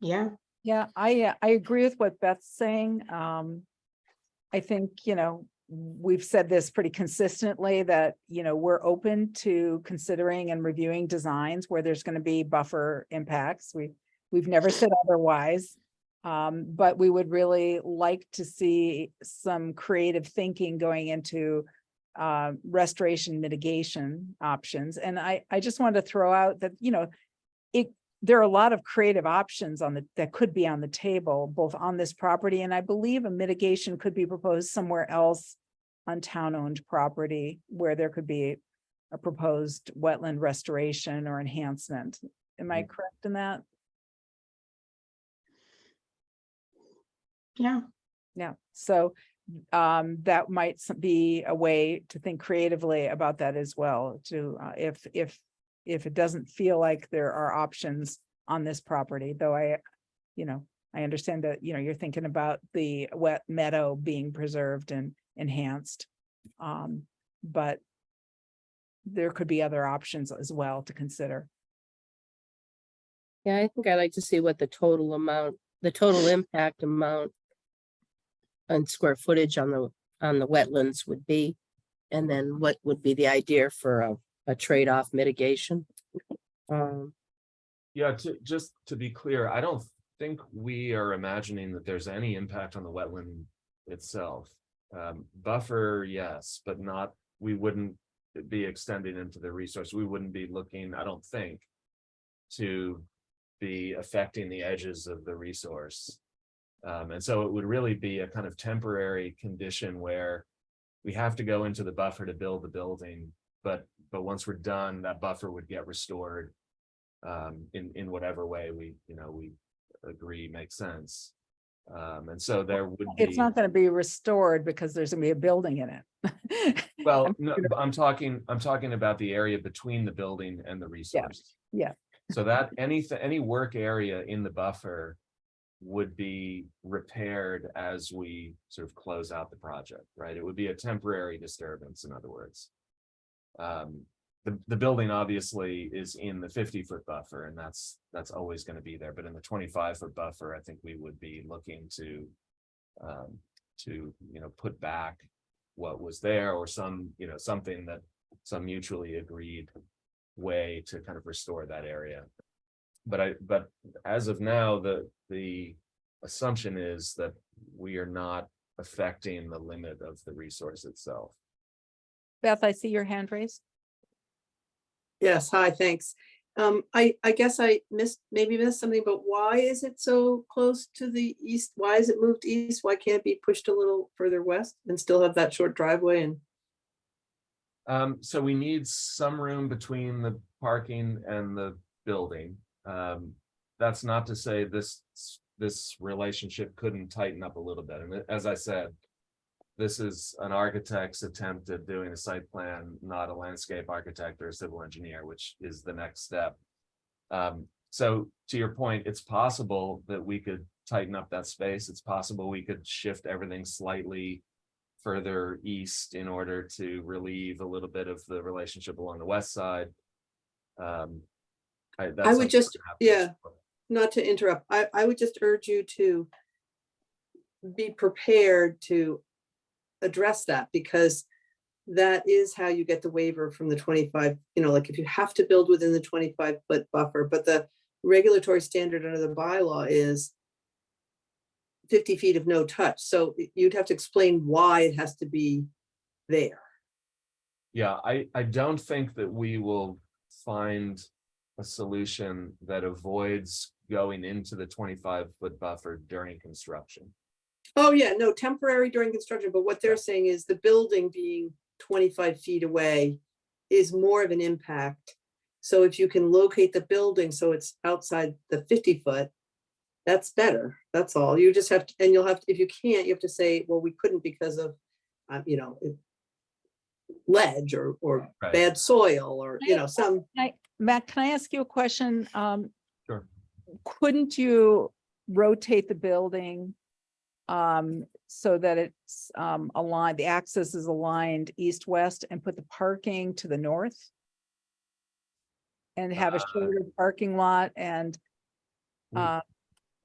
B: Yeah.
A: Yeah, I agree with what Beth's saying. I think, you know, we've said this pretty consistently that, you know, we're open to considering and reviewing designs where there's going to be buffer impacts. We've never said otherwise. But we would really like to see some creative thinking going into restoration mitigation options. And I just wanted to throw out that, you know, there are a lot of creative options that could be on the table, both on this property, and I believe a mitigation could be proposed somewhere else on town-owned property where there could be a proposed wetland restoration or enhancement. Am I correct in that?
B: Yeah.
A: Yeah, so that might be a way to think creatively about that as well, to, if it doesn't feel like there are options on this property, though I understand that, you're thinking about the wet meadow being preserved and enhanced. But there could be other options as well to consider.
G: Yeah, I think I'd like to see what the total impact amount on square footage on the wetlands would be. And then what would be the idea for a trade-off mitigation?
I: Yeah, just to be clear, I don't think we are imagining that there's any impact on the wetland itself. Buffer, yes, but not, we wouldn't be extending into the resource. We wouldn't be looking, I don't think, to be affecting the edges of the resource. And so it would really be a kind of temporary condition where we have to go into the buffer to build the building, but once we're done, that buffer would get restored in whatever way we agree makes sense. And so there would be.
A: It's not going to be restored because there's going to be a building in it.
I: Well, no, I'm talking about the area between the building and the resource.
A: Yeah.
I: So that any work area in the buffer would be repaired as we sort of close out the project, right? It would be a temporary disturbance, in other words. The building obviously is in the 50-foot buffer, and that's always going to be there. But in the 25-foot buffer, I think we would be looking to put back what was there, or some mutually agreed way to kind of restore that area. But as of now, the assumption is that we are not affecting the limit of the resource itself.
A: Beth, I see your hand raised.
E: Yes, hi, thanks. I guess I missed something, but why is it so close to the east? Why is it moved east? Why can't it be pushed a little further west and still have that short driveway? And
I: so we need some room between the parking and the building. That's not to say this relationship couldn't tighten up a little bit. And as I said, this is an architect's attempt at doing a site plan, not a landscape architect or a civil engineer, which is the next step. So to your point, it's possible that we could tighten up that space. It's possible we could shift everything slightly further east in order to relieve a little bit of the relationship along the west side.
E: I would just, not to interrupt, I would just urge you to be prepared to address that, because that is how you get the waiver from the 25, like if you have to build within the 25-foot buffer, but the regulatory standard under the bylaw is 50 feet of no touch. So you'd have to explain why it has to be there.
I: Yeah, I don't think that we will find a solution that avoids going into the 25-foot buffer during construction.
E: Oh, yeah, no, temporary during construction, but what they're saying is the building being 25 feet away is more of an impact. So if you can locate the building so it's outside the 50-foot, that's better. That's all. You just have to, and you'll have to, if you can't, you have to say, well, we couldn't because of, ledge or
I: Right.
E: bad soil or, some.
A: Matt, can I ask you a question?
I: Sure.
A: Couldn't you rotate the building so that it's aligned, the axis is aligned east-west, and put the parking to the north? And have a shorter parking lot and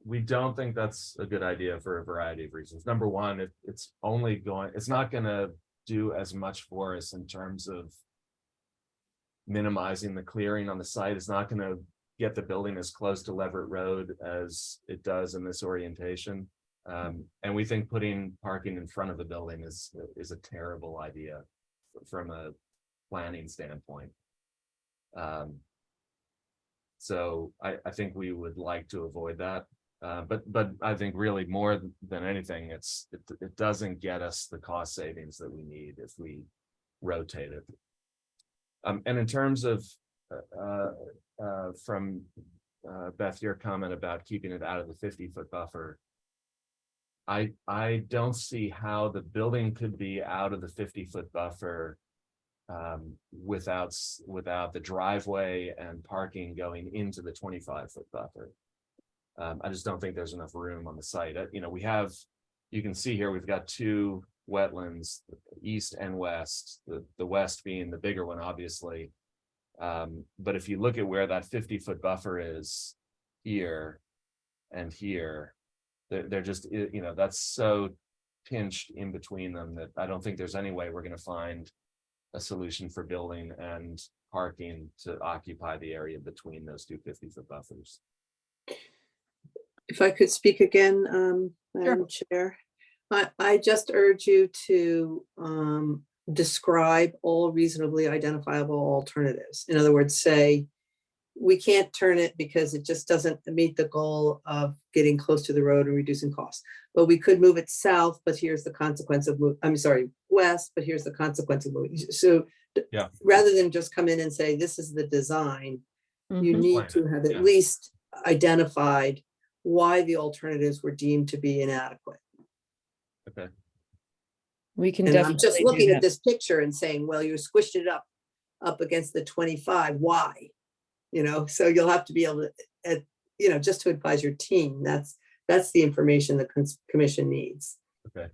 I: we don't think that's a good idea for a variety of reasons. Number one, it's not going to do as much for us in terms of minimizing the clearing on the site. It's not going to get the building as close to Leverett Road as it does in this orientation. And we think putting parking in front of the building is a terrible idea from a planning standpoint. So I think we would like to avoid that. But I think really more than anything, it doesn't get us the cost savings that we need if we rotate it. And in terms of from Beth, your comment about keeping it out of the 50-foot buffer, I don't see how the building could be out of the 50-foot buffer without the driveway and parking going into the 25-foot buffer. I just don't think there's enough room on the site. You know, you can see here, we've got two wetlands, east and west, the west being the bigger one, obviously. But if you look at where that 50-foot buffer is here and here, they're just, you know, that's so pinched in between them that I don't think there's any way we're going to find a solution for building and parking to occupy the area between those two 50-foot buffers.
E: If I could speak again, Madam Chair, I just urge you to describe all reasonably identifiable alternatives. In other words, say, we can't turn it because it just doesn't meet the goal of getting close to the road and reducing costs. But we could move it south, but here's the consequence of west, but here's the consequence of moving. So
I: Yeah.
E: rather than just come in and say, this is the design, you
H: Mhm.
E: need to have at least identified why the alternatives were deemed to be inadequate.
I: Okay.
H: We can
E: And I'm just
H: definitely
E: looking
H: do
E: at
H: that.
E: this picture and saying, well, you squished it up against the 25, why? You know, so you'll have to be able to, you know, just to advise your team, that's the information the commission needs.
I: Okay.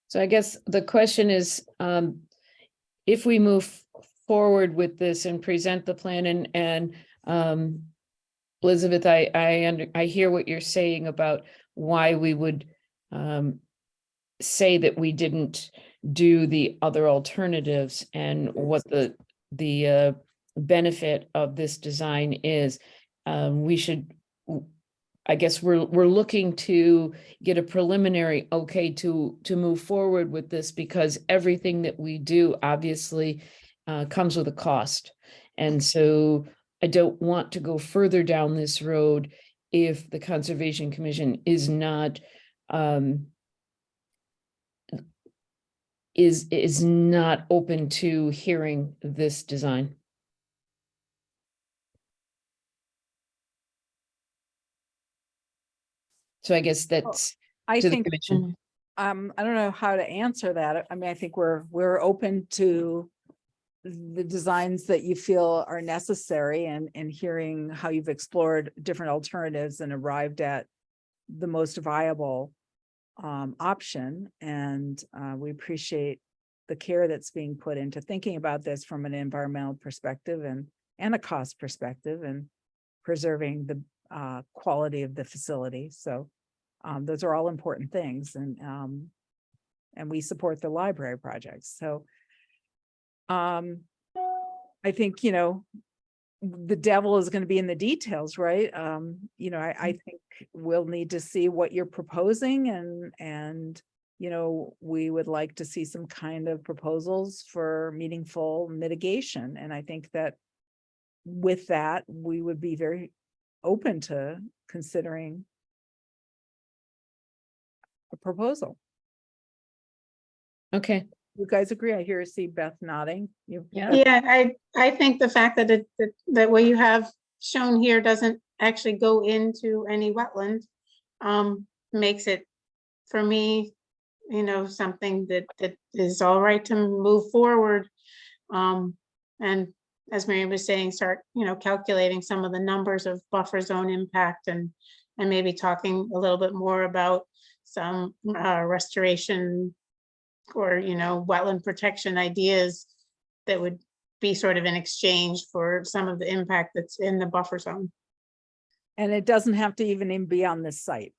H: So I guess the question is, if we move forward with this and present the plan and Elizabeth, I hear what you're saying about why we would say that we didn't do the other alternatives and what the benefit of this design is. We should, I guess we're looking to get a preliminary okay to move forward with this, because everything that we do obviously comes with a cost. And so I don't want to go further down this road if the Conservation Commission is not is not open to hearing this design. So I guess that's
A: I
H: to the
A: think,
H: commission.
A: I don't know how to answer that. I mean, I think we're open to the designs that you feel are necessary, and hearing how you've explored different alternatives and arrived at the most viable option. And we appreciate the care that's being put into thinking about this from an environmental perspective and a cost perspective, and preserving the quality of the facility. So those are all important things, and we support the library projects. So I think, you know, the devil is going to be in the details, right? You know, I think we'll need to see what you're proposing, and you know, we would like to see some kind of proposals for meaningful mitigation. And I think that with that, we would be very open to considering a proposal.
H: Okay,
A: You guys agree? I see Beth nodding.
D: Yeah.
B: Yeah, I think the fact that that what you have shown here doesn't actually go into any wetland makes it, for me, you know, something that is all right to move forward. And as Mary was saying, start, you know, calculating some of the numbers of buffer zone impact, and maybe talking a little bit more about some restoration or, you know, wetland protection ideas that would be sort of in exchange for some of the impact that's in the buffer zone.
A: And it doesn't have to even be on this site.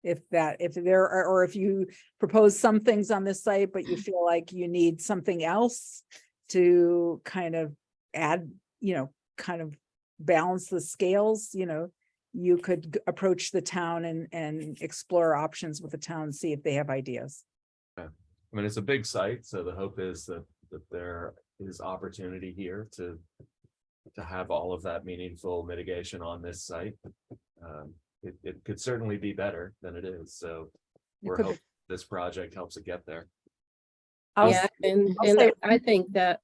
A: If there are, or if you propose some things on this site, but you feel like you need something else to kind of add, you know, kind of balance the scales, you know, you could approach the town and explore options with the town, see if they have ideas.
I: I mean, it's a big site, so the hope is that there his opportunity here to have all of that meaningful mitigation on this site. It could certainly be better than it is, so we're
A: could be.
I: hoping this project helps it get there.
A: I'll
G: Yeah, and
A: I'll say-
G: I think that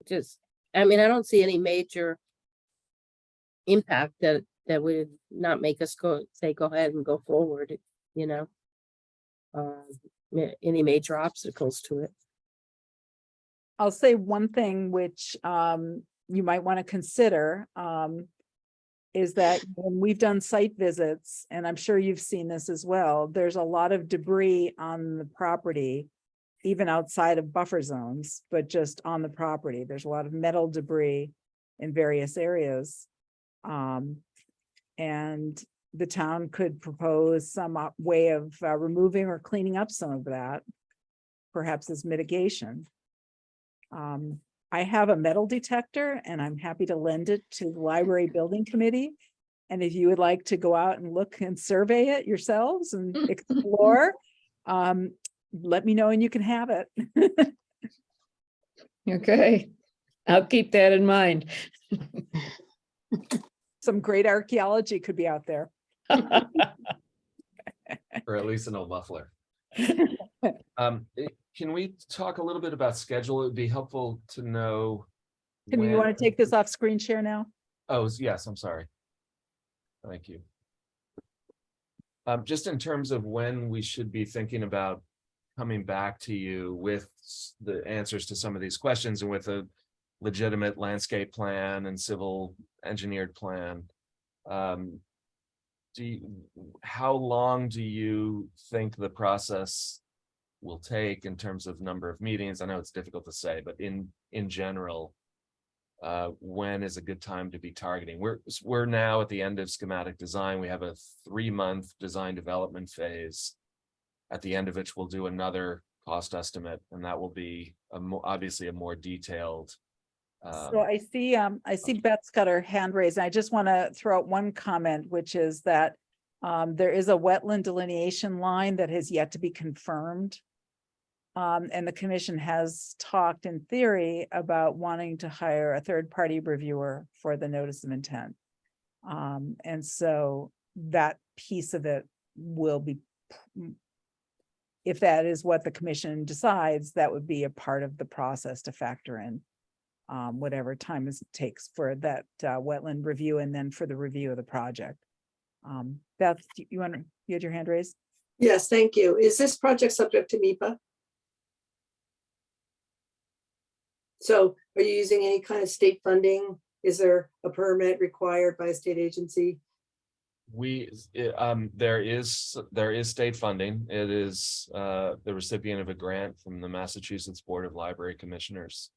G: just, I mean, I don't see any major impact that would not make us go ahead and go forward, you know. Any major obstacles to it.
A: I'll say one thing which you might want to consider is that when we've done site visits, and I'm sure you've seen this as well, there's a lot of debris on the property, even outside of buffer zones, but just on the property. There's a lot of metal debris in various areas. And the town could propose some way of removing or cleaning up some of that, perhaps as mitigation. I have a metal detector and I'm happy to lend it to the library building committee. And if you would like to go out and look and survey it yourselves and explore, let me know and you can have it.
H: Okay, I'll keep that in mind.
A: Some great archaeology could be out there.
I: Or at least an old muffler. Can we talk a little bit about schedule? It would be helpful to know.
A: Can you want to take this off screen share now?
I: Oh, yes, I'm sorry. Thank you. Just in terms of when we should be thinking about coming back to you with the answers to some of these questions and with a legitimate landscape plan and civil engineered plan. How long do you think the process will take in terms of number of meetings? I know it's difficult to say, but in general, when is a good time to be targeting? We're now at the end of schematic design. We have a 3-month design development phase, at the end of which we'll do another cost estimate, and that will be obviously a more detailed.
A: So I see Beth's got her hand raised. I just want to throw out one comment, which is that there is a wetland delineation line that has yet to be confirmed. And the commission has talked in theory about wanting to hire a third-party reviewer for the notice of intent. And so that piece of it will be, if that is what the commission decides, that would be a part of the process to factor in whatever time it takes for that wetland review and then for the review of the project. Beth, you had your hand raised?
E: Yes, thank you. Is this project subject to MIPA? So are you using any kind of state funding? Is there a permit required by a state agency?
I: There is state funding. It is the recipient of a grant from the Massachusetts Board of Library Commissioners.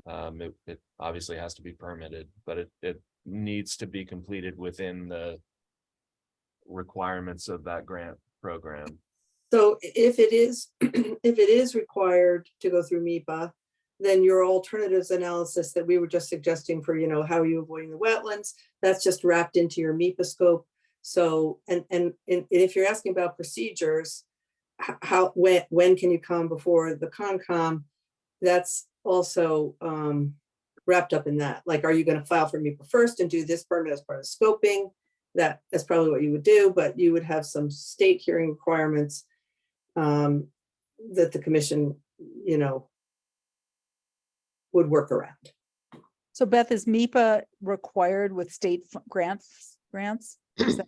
I: It obviously has to be permitted, but it needs to be completed within the requirements of that grant program.
E: So if it is, if it is required to go through MIPA, then your alternatives analysis that we were just suggesting for, how are you avoiding the wetlands, that's just wrapped into your MIPA scope. So, and if you're asking about procedures, when can you come before the Concom, that's also wrapped up in that. Like, are you going to file for MIPA first and do this permit as part of scoping? That's probably what you would do, but you would have some state hearing requirements that the commission, would work around.
A: So Beth, is MIPA required with state grants? Is that-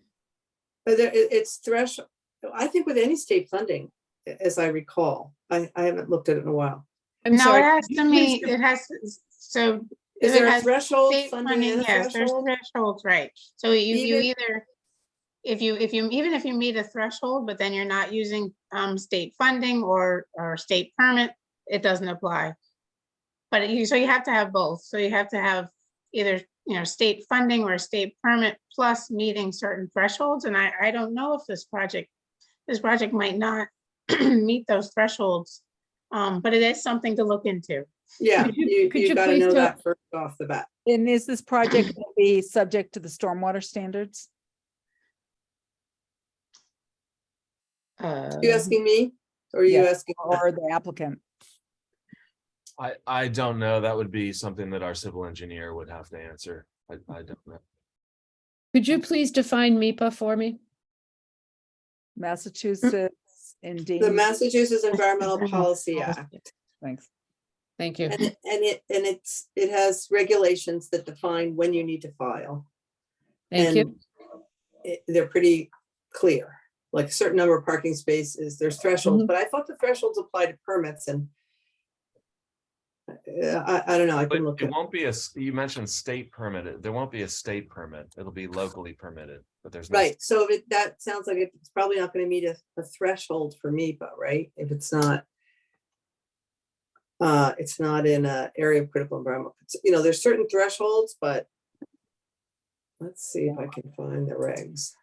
E: But it's threshold. I think with any state funding, as I recall, I haven't looked at it in a while.
H: I'm
B: No,
H: sorry.
B: it has
H: could
B: to
H: you please
B: meet, it has, so.
E: Is
B: if it
E: there a
B: has
E: threshold
B: state
E: funding and a
B: yes, there's
E: threshold?
B: thresholds, right? So you
E: Even-
B: either, even if you meet a threshold, but then you're not using state funding or state permit, it doesn't apply. But so you have to have both. So you have to have either, state funding or state permit plus meeting certain thresholds. And I don't know if this project might not meet those thresholds. But it is something to look into.
E: Yeah,
H: Could you
E: you gotta
H: please
E: know
H: tell-
E: that first off the bat.
A: And is this project going to be subject to the stormwater standards?
E: You asking me or are you
A: Yeah.
E: asking?
A: Or the applicant?
I: I don't know. That would be something that our civil engineer would have to answer. I don't know.
H: Could you please define MIPA for me?
A: Massachusetts
E: The
A: Endangered.
E: Massachusetts Environmental Policy Act.
A: Thanks.
H: Thank you.
E: And it has regulations that define when you need to file.
H: Thank you.
E: They're pretty clear, like a certain number of parking spaces, there's thresholds,
H: Mhm.
E: but I thought the thresholds apply to permits and I don't know, I
I: But
E: can look
I: it
E: at,
I: won't be you mentioned state permitted. There won't be a state permit. It'll be locally permitted, but there's no.
E: right, so that sounds like it's probably not gonna meet a threshold for MIPA, right? If it's not in an area of critical environment, there's certain thresholds, but let's see if I can find the regs.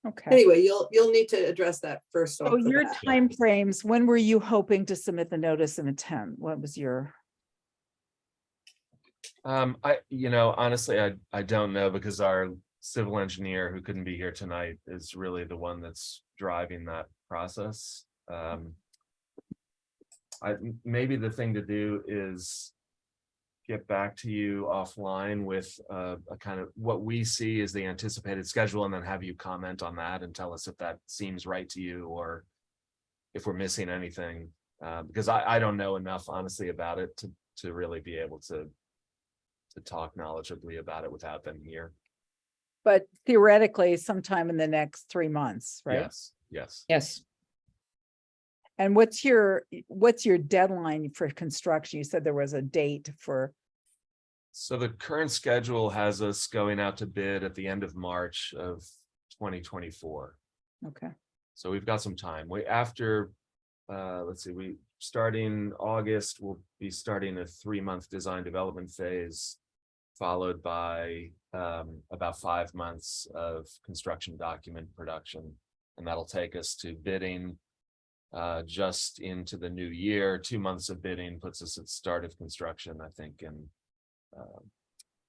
A: Okay.
E: Anyway, you'll need to address that first off.
A: So
E: the
A: your
E: bat.
A: timeframes, when were you hoping to submit the notice of intent? What was your?
I: Honestly, I don't know, because our civil engineer, who couldn't be here tonight, is really the one that's driving that process. Maybe the thing to do is get back to you offline with a kind of what we see as the anticipated schedule, and then have you comment on that and tell us if that seems right to you or if we're missing anything. Because I don't know enough, honestly, about it to really be able to talk knowledgeably about it without them here.
A: But theoretically, sometime in the next 3 months, right?
I: Yes.
H: Yes.
A: And what's your deadline for construction? You said there was a date for.
I: So the current schedule has us going out to bid at the end of March of 2024.
A: Okay.
I: So we've got some time. We starting August, we'll be starting a 3-month design development phase, followed by about 5 months of construction document production. And that'll take us to bidding just into the new year. 2 months of bidding puts us at start of construction, I think, in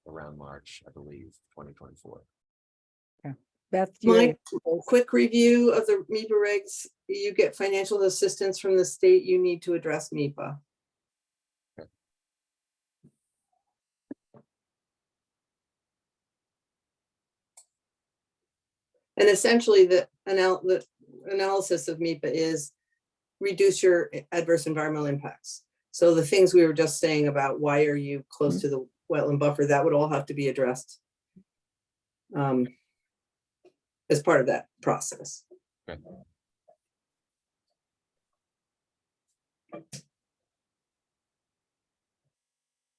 I: around March, I believe, 2024.
A: Beth,
E: My quick review of the MIPA regs, you get financial assistance from the state, you need to address MIPA.
I: Okay.
E: And essentially the analysis of MIPA is reduce your adverse environmental impacts. So the things we were just saying about why are you close to the wetland buffer, that would all have to be addressed as part of that process.
I: Okay.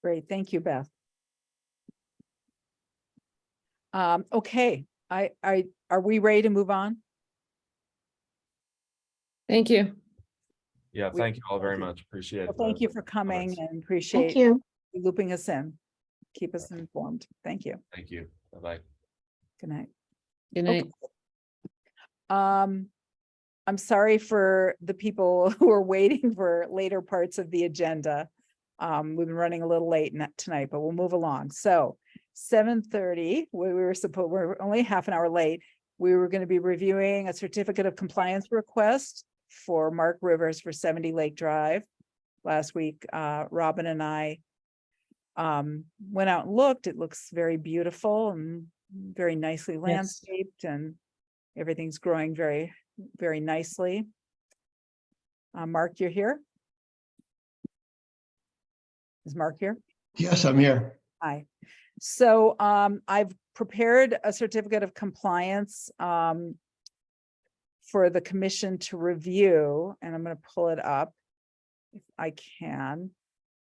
A: Great, thank you, Beth. Okay, are we ready to move on?
H: Thank you.
I: Yeah, thank you all very much. Appreciate
A: Well,
I: it.
A: thank you for coming and
B: Thank
A: appreciate
B: you.
A: looping us in. Keep us informed. Thank you.
I: Thank you. Bye-bye.
A: Good night.
H: Good night.
A: I'm sorry for the people who are waiting for later parts of the agenda. We've been running a little late tonight, but we'll move along. So 7:30, we're only half an hour late. We were going to be reviewing a certificate of compliance request for Mark Rivers for 70 Lake Drive. Last week, Robin and I went out and looked. It looks very beautiful and very nicely landscaped, and everything's growing very, very nicely. Mark, you're here? Is Mark here?
J: Yes, I'm here.
A: Hi. So I've prepared a certificate of compliance for the commission to review, and I'm going to pull it up if I can.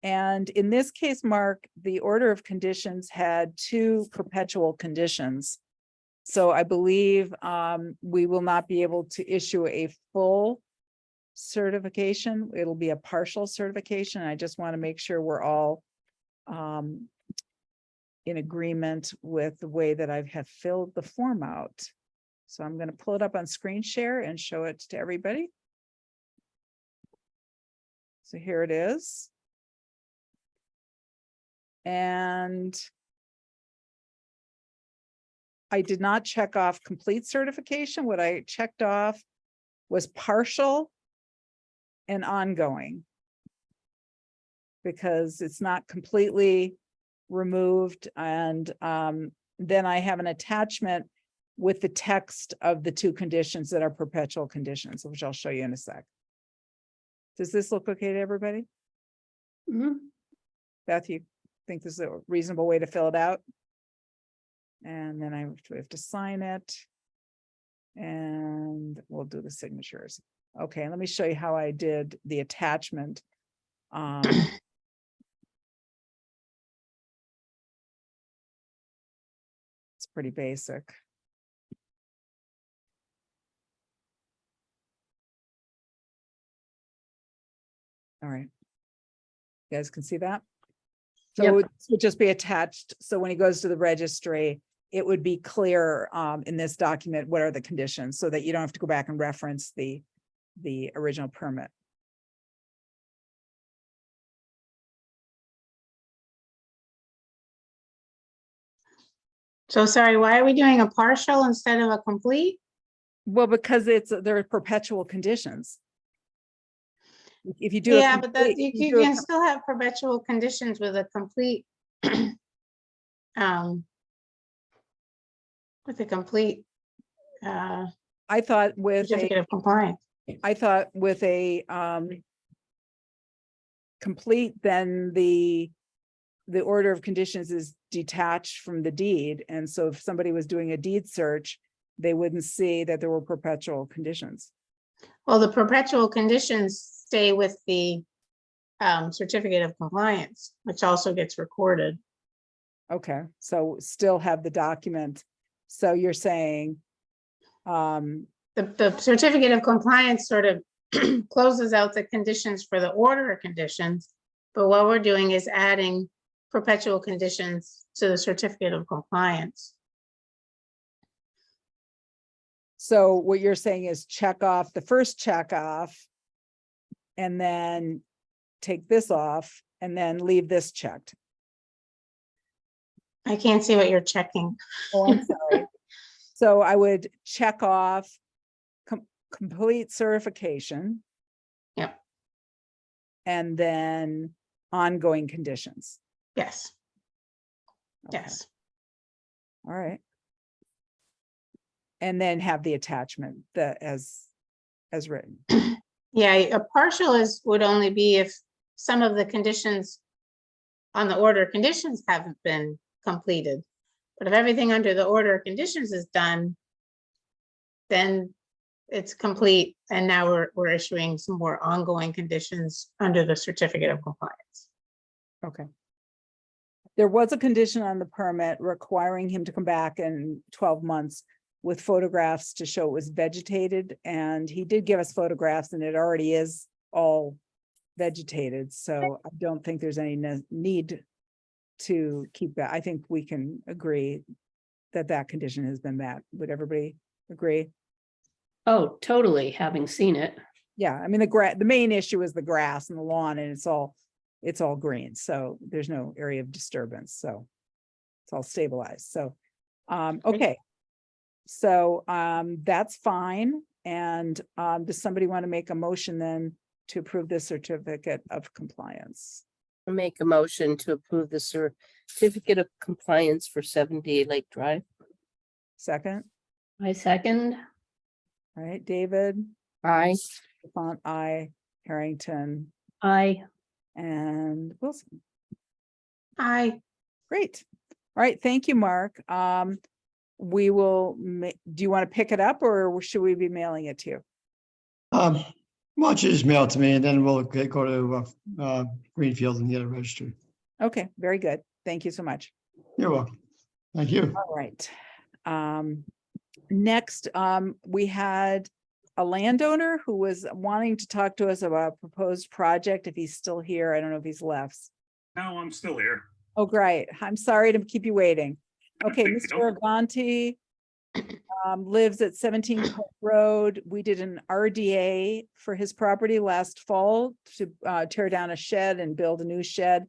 A: And in this case, Mark, the order of conditions had 2 perpetual conditions. So I believe we will not be able to issue a full certification. It'll be a partial certification. I just want to make sure we're all in agreement with the way that I have filled the form out. So I'm going to pull it up on screen share and show it to everybody. So here it is. And I did not check off complete certification. What I checked off was partial and ongoing. because it's not completely removed. And then I have an attachment with the text of the two conditions that are perpetual conditions, which I'll show you in a sec. Does this look okay to everybody?
D: Mhm.
A: Beth, you think this is a reasonable way to fill it out? And then we have to sign it. And we'll do the signatures. Okay, let me show you how I did the attachment. It's pretty basic. All right. You guys can see that? So
D: Yep.
A: it would just be attached. So when he goes to the registry, it would be clear in this document, what are the conditions, so that you don't have to go back and reference the original permit.
B: So sorry, why are we doing a partial instead of a complete?
A: Well, because they're perpetual conditions. If you do. a
B: Yeah, but that,
A: complete-
B: you
A: do a
B: can still have perpetual conditions with a complete, um, with a complete,
A: I thought with
B: certificate of compliance.
A: a complete, then the order of conditions is detached from the deed. And so if somebody was doing a deed search, they wouldn't see that there were perpetual conditions.
B: Well, the perpetual conditions stay with the certificate of compliance, which also gets recorded.
A: Okay, so still have the document. So you're saying,
B: The certificate of compliance sort of closes out the conditions for the order of conditions. But what we're doing is adding perpetual conditions to the certificate of compliance.
A: so what you're saying is check off the first check off, and then take this off, and then leave this checked.
B: I can't see what you're checking.
A: Oh, I'm sorry. So I would check off complete certification.
B: Yep.
A: And then ongoing conditions.
B: Yes,
A: Okay.
B: yes.
A: All right. And then have the attachment as written.
B: Yeah, a partial would only be if some of the conditions on the order of conditions haven't been completed. But if everything under the order of conditions is done, then it's complete. And now we're issuing some more ongoing conditions under the certificate of compliance.
A: Okay. There was a condition on the permit requiring him to come back in 12 months with photographs to show it was vegetated, and he did give us photographs, and it already is all vegetated. So I don't think there's any need to keep that. I think we can agree that that condition has been met. Would everybody agree?
D: Oh, totally, having seen it.
A: Yeah, I mean, the main issue is the grass and the lawn, and it's all green, so there's no area of disturbance, so it's all stabilized, so, okay. So, that's fine, and, does somebody want to make a motion then to approve this certificate of compliance?
G: I'll make a motion to approve the certificate of compliance for 70 Lake Drive.
A: Second,
D: I second.
A: all right, David,
G: Aye.
A: Font, I, Harrington,
D: I,
A: and Wilson.
B: Aye.
A: Great. All right, thank you, Mark. We will, do you want to pick it up, or should we be mailing it to you?
J: Why don't you just mail it to me, and then we'll go to Greenfield and get it registered.
A: Okay, very good. Thank you so much.
J: You're welcome. Thank you.
A: All right. Next, we had a landowner who was wanting to talk to us about a proposed project. If he's still here, I don't know if he's left.
K: No, I'm still here.
A: Oh, great. I'm sorry to keep you waiting. Okay,
K: Thank you.
A: Mr. Avanti lives at 17 Cook Road. We did an RDA for his property last fall to tear down a shed and build a new shed.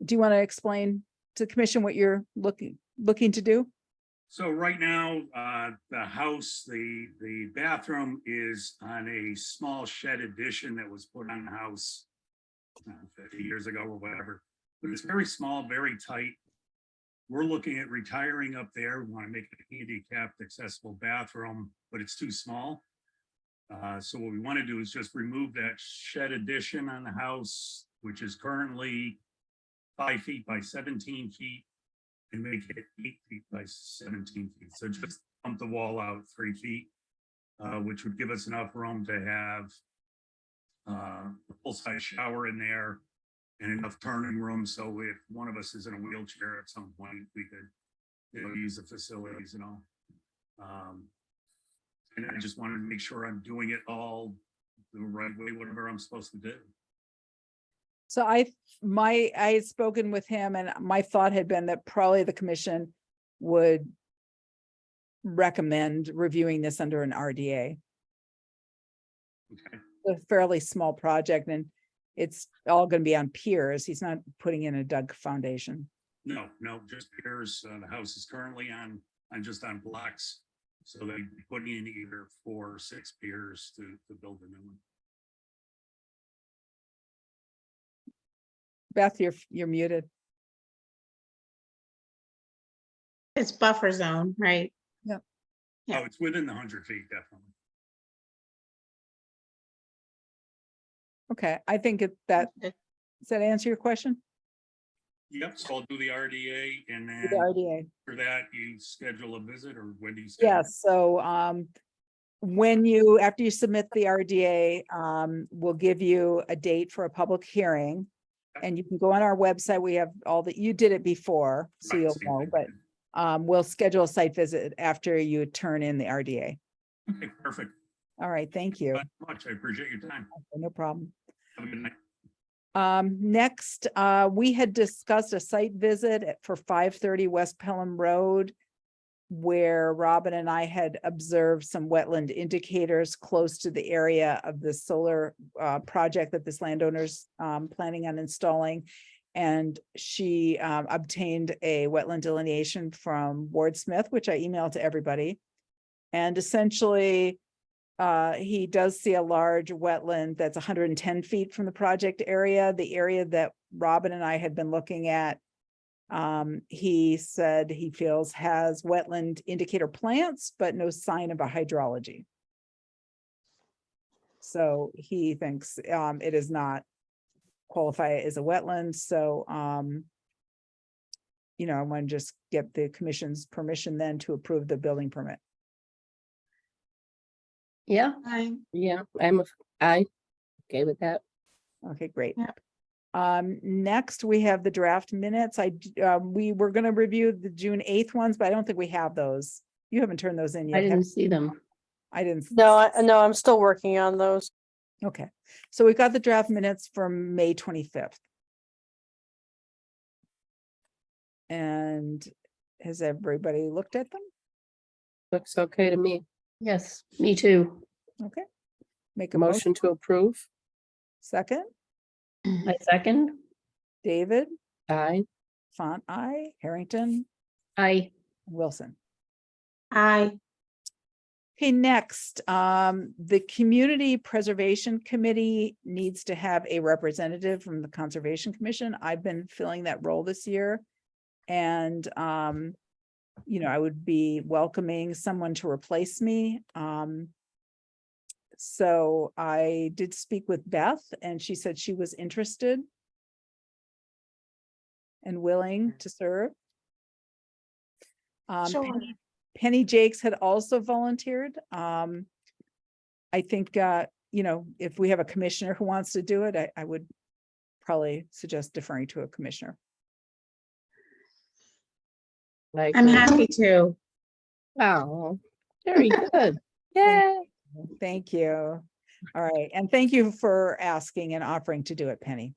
A: Do you want to explain to the commission what you're looking to do?
K: So right now, the house, the bathroom is on a small shed addition that was put on the house 50 years ago or whatever, but it's very small, very tight. We're looking at retiring up there. We want to make it a handicapped accessible bathroom, but it's too small. So what we want to do is just remove that shed addition on the house, which is currently 5 feet by 17 feet, and make it 8 feet by 17 feet. So just bump the wall out 3 feet, which would give us enough room to have a full-size shower in there and enough turning room. So if one of us is in a wheelchair at some point, we could, use the facilities and all. And I just wanted to make sure I'm doing it all the right way, whatever I'm supposed to do.
A: So I had spoken with him, and my thought had been that probably the commission would recommend reviewing this under an RDA.
K: Okay.
A: A fairly small project, and it's all going to be on piers. He's not putting in a dug foundation.
K: No, just piers. The house is currently on just on blocks. So they'd be putting in either 4 or 6 piers to build a new one.
A: Beth, you're muted.
B: It's buffer zone, right? Yeah.
K: Oh, it's within the 100 feet, definitely.
A: Okay, I think does that answer your question?
K: Yep, so I'll do the RDA, and then
A: The RDA.
K: for that, you schedule a visit, or when do you schedule?
A: Yes, so after you submit the RDA, we'll give you a date for a public hearing. And you can go on our website. We have you did it before, so
K: Right,
A: you'll
K: same
A: know,
K: thing.
A: but we'll schedule a site visit after you turn in the RDA.
K: Okay, perfect.
A: All right, thank you.
K: Thank you much. I appreciate your time.
A: No problem.
K: Have a good night.
A: Next, we had discussed a site visit for 530 West Pelham Road, where Robin and I had observed some wetland indicators close to the area of the solar project that this landowner's planning on installing. And she obtained a wetland delineation from Ward Smith, which I emailed to everybody. And essentially, he does see a large wetland that's 110 feet from the project area. The area that Robin and I had been looking at, he said he feels has wetland indicator plants, but no sign of a hydrology. So he thinks it is not qualify as a wetland. So, I want to just get the commission's permission then to approve the building permit.
G: Yeah,
B: Hi.
G: yeah, I okay with that.
A: Okay, great.
B: Yep.
A: Next, we have the draft minutes. We were going to review the June 8th ones, but I don't think we have those. You haven't turned those in yet.
D: I
A: have
D: didn't
A: you?
D: see them.
A: I didn't.
L: No, I'm still working on those.
A: Okay, so we've got the draft minutes from May 25th. And has everybody looked at them?
G: Looks okay to me.
D: Yes, me too.
A: Okay. Make a motion.
G: Motion to approve.
A: Second,
D: I second.
A: David,
G: Aye.
A: Font, I, Harrington,
D: I,
A: Wilson.
B: Hi.
A: Okay, next, the Community Preservation Committee needs to have a representative from the Conservation Commission. I've been filling that role this year. And, I would be welcoming someone to replace me. So I did speak with Beth, and she said she was interested and willing to serve.
B: Sure.
A: Penny Jakes had also volunteered. I think, if we have a commissioner who wants to do it, I would probably suggest deferring to a commissioner.
B: I'm happy to.
G: Oh, very good. Yeah.
A: Thank you. All right. And thank you for asking and offering to do it, Penny.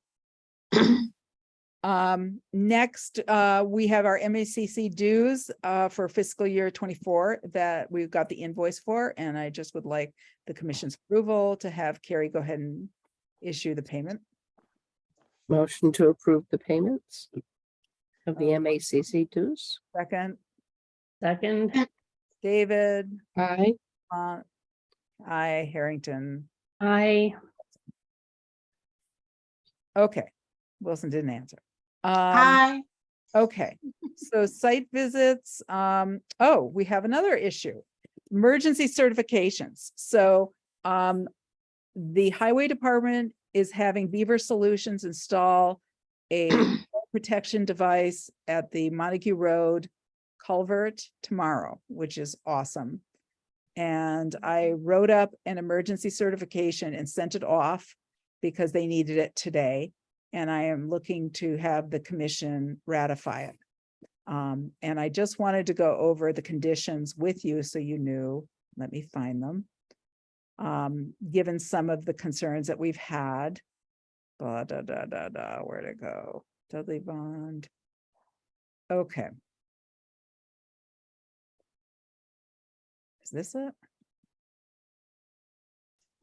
A: Next, we have our MACC dues for fiscal year 24 that we've got the invoice for, and I just would like the commission's approval to have Carrie go ahead and issue the payment.
G: Motion to approve the payments of the MACC dues.
A: Second,
D: second.
A: David,
G: Aye.
A: I, Harrington.
D: I,
A: Okay, Wilson didn't answer.
B: Hi.
A: Okay, so site visits, oh, we have another issue. Emergency certifications. So, the highway department is having Beaver Solutions install a protection device at the Montague Road culvert tomorrow, which is awesome. And I wrote up an emergency certification and sent it off because they needed it today. And I am looking to have the commission ratify it. And I just wanted to go over the conditions with you so you knew. Let me find them. Given some of the concerns that we've had. Where'd it go? Dudley Bond. Okay. Is this it?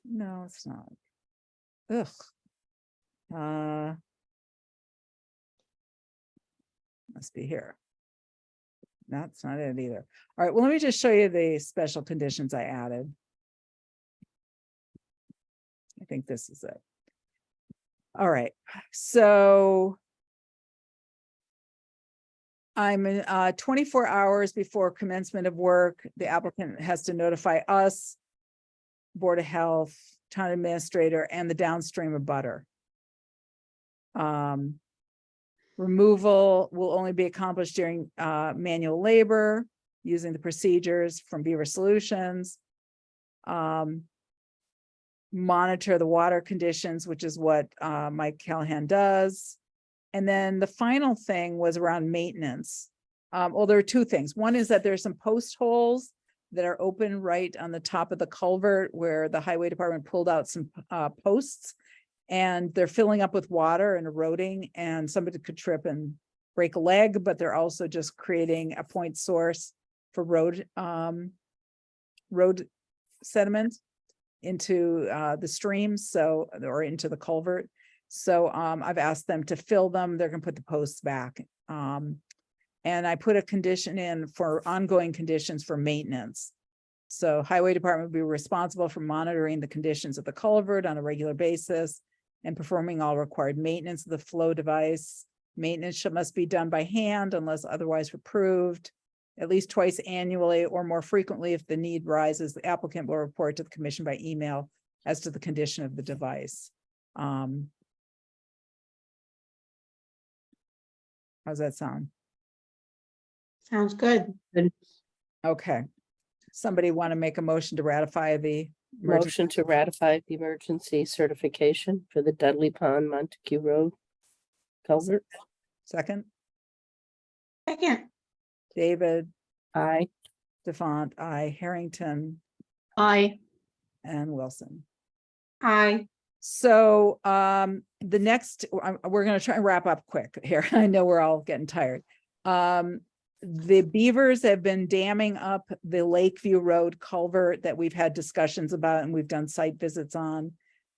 A: No, it's not. Ugh. Must be here. That's not it either. All right, well, let me just show you the special conditions I added. I think this is it. All right, so I'm in 24 hours before commencement of work, the applicant has to notify us, Board of Health, Town Administrator, and the downstream abutter. Removal will only be accomplished during manual labor using the procedures from Beaver Solutions. Monitor the water conditions, which is what Mike Callahan does. And then the final thing was around maintenance. Well, there are two things. One is that there's some post holes that are open right on the top of the culvert where the highway department pulled out some posts. And they're filling up with water and eroding, and somebody could trip and break a leg, but they're also just creating a point source for road sediment into the streams, so, or into the culvert. So I've asked them to fill them. They're gonna put the posts back. And I put a condition in for ongoing conditions for maintenance. So highway department will be responsible for monitoring the conditions of the culvert on a regular basis and performing all required maintenance of the flow device. Maintenance must be done by hand unless otherwise approved, at least twice annually or more frequently if the need rises. The applicant will report to the commission by email as to the condition of the device. How's that sound?
B: Sounds good.
A: Okay. Somebody want to make a motion to ratify the emergency?
G: Motion to ratify the emergency certification for the Dudley Pond Montague Road culvert.
A: Second,
B: Second.
A: David,
G: Aye.
A: DeFont, I, Harrington,
D: Aye.
A: and Wilson.
B: Aye.
A: So the next, we're going to try and wrap up quick here. I know we're all getting tired. The beavers have been damming up the Lakeview Road culvert that we've had discussions about and we've done site visits on.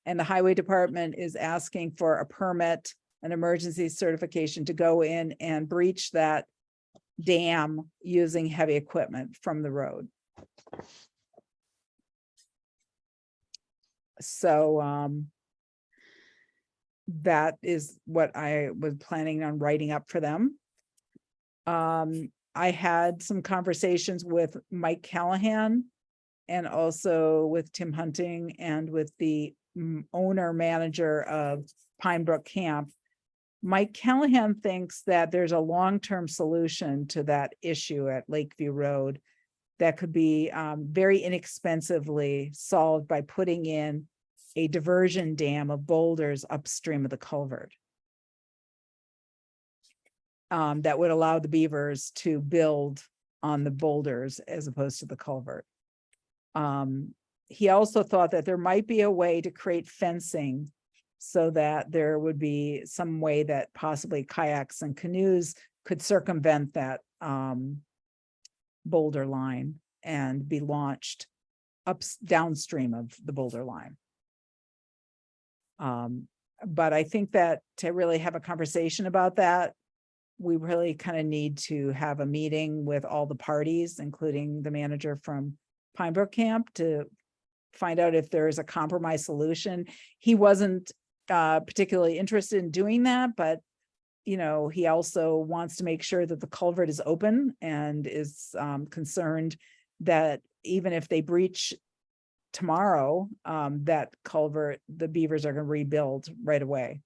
A: And the highway department is asking for a permit, an emergency certification to go in and breach that dam using heavy equipment from the road. So that is what I was planning on writing up for them. I had some conversations with Mike Callahan and also with Tim Hunting and with the owner manager of Pine Brook Camp. Mike Callahan thinks that there's a long-term solution to that issue at Lakeview Road that could be very inexpensively solved by putting in a diversion dam of boulders upstream of the culvert. That would allow the beavers to build on the boulders as opposed to the culvert. He also thought that there might be a way to create fencing so that there would be some way that possibly kayaks and canoes could circumvent that boulder line and be launched downstream of the boulder line. But I think that to really have a conversation about that, we really kind of need to have a meeting with all the parties, including the manager from Pine Brook Camp, to find out if there is a compromise solution. He wasn't particularly interested in doing that, but you know, he also wants to make sure that the culvert is open and is concerned that even if they breach tomorrow, that culvert, the beavers are going to rebuild right away.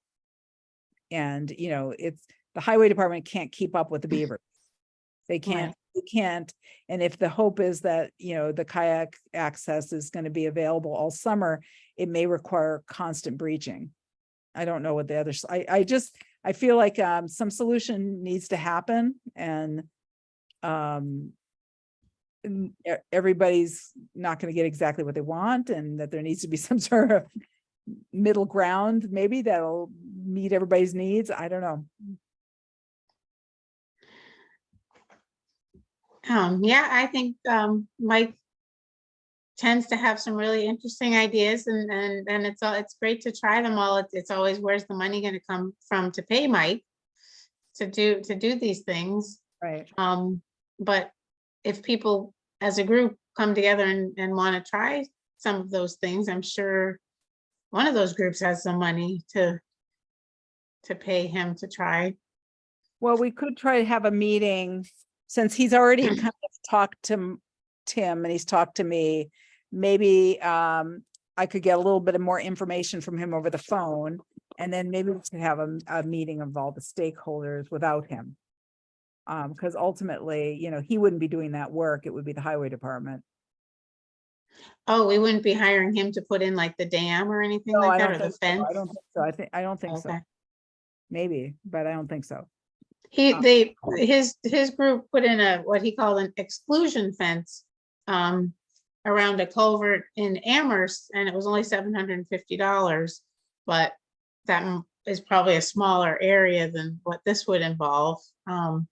A: And, you know, it's the highway department can't keep up with the beavers. They can't, they can't. And if the hope is that, you know, the kayak access is going to be available all summer, it may require constant breaching. I don't know what the other, I feel like some solution needs to happen, and everybody's not going to get exactly what they want, and that there needs to be some sort of middle ground, maybe that'll meet everybody's needs. I don't know.
B: Yeah, I think Mike tends to have some really interesting ideas, and it's great to try them all. It's always, where's the money going to come from to pay Mike to do these things?
A: Right.
B: But if people as a group come together and want to try some of those things, I'm sure one of those groups has some money to pay him to try.
A: Well, we could try to have a meeting, since he's already kind of talked to Tim and he's talked to me. Maybe I could get a little bit of more information from him over the phone, and then maybe we could have a meeting of all the stakeholders without him. Because ultimately, you know, he wouldn't be doing that work. It would be the highway department.
B: Oh, we wouldn't be hiring him to put in like the dam or anything
A: No,
B: like
A: I
B: that,
A: don't
B: or the
A: think so.
B: fence?
A: I don't think so.
B: Okay.
A: Maybe, but I don't think so.
B: His group put in what he called an exclusion fence around a culvert in Amherst, and it was only $750, but that is probably a smaller area than what this would involve.
A: And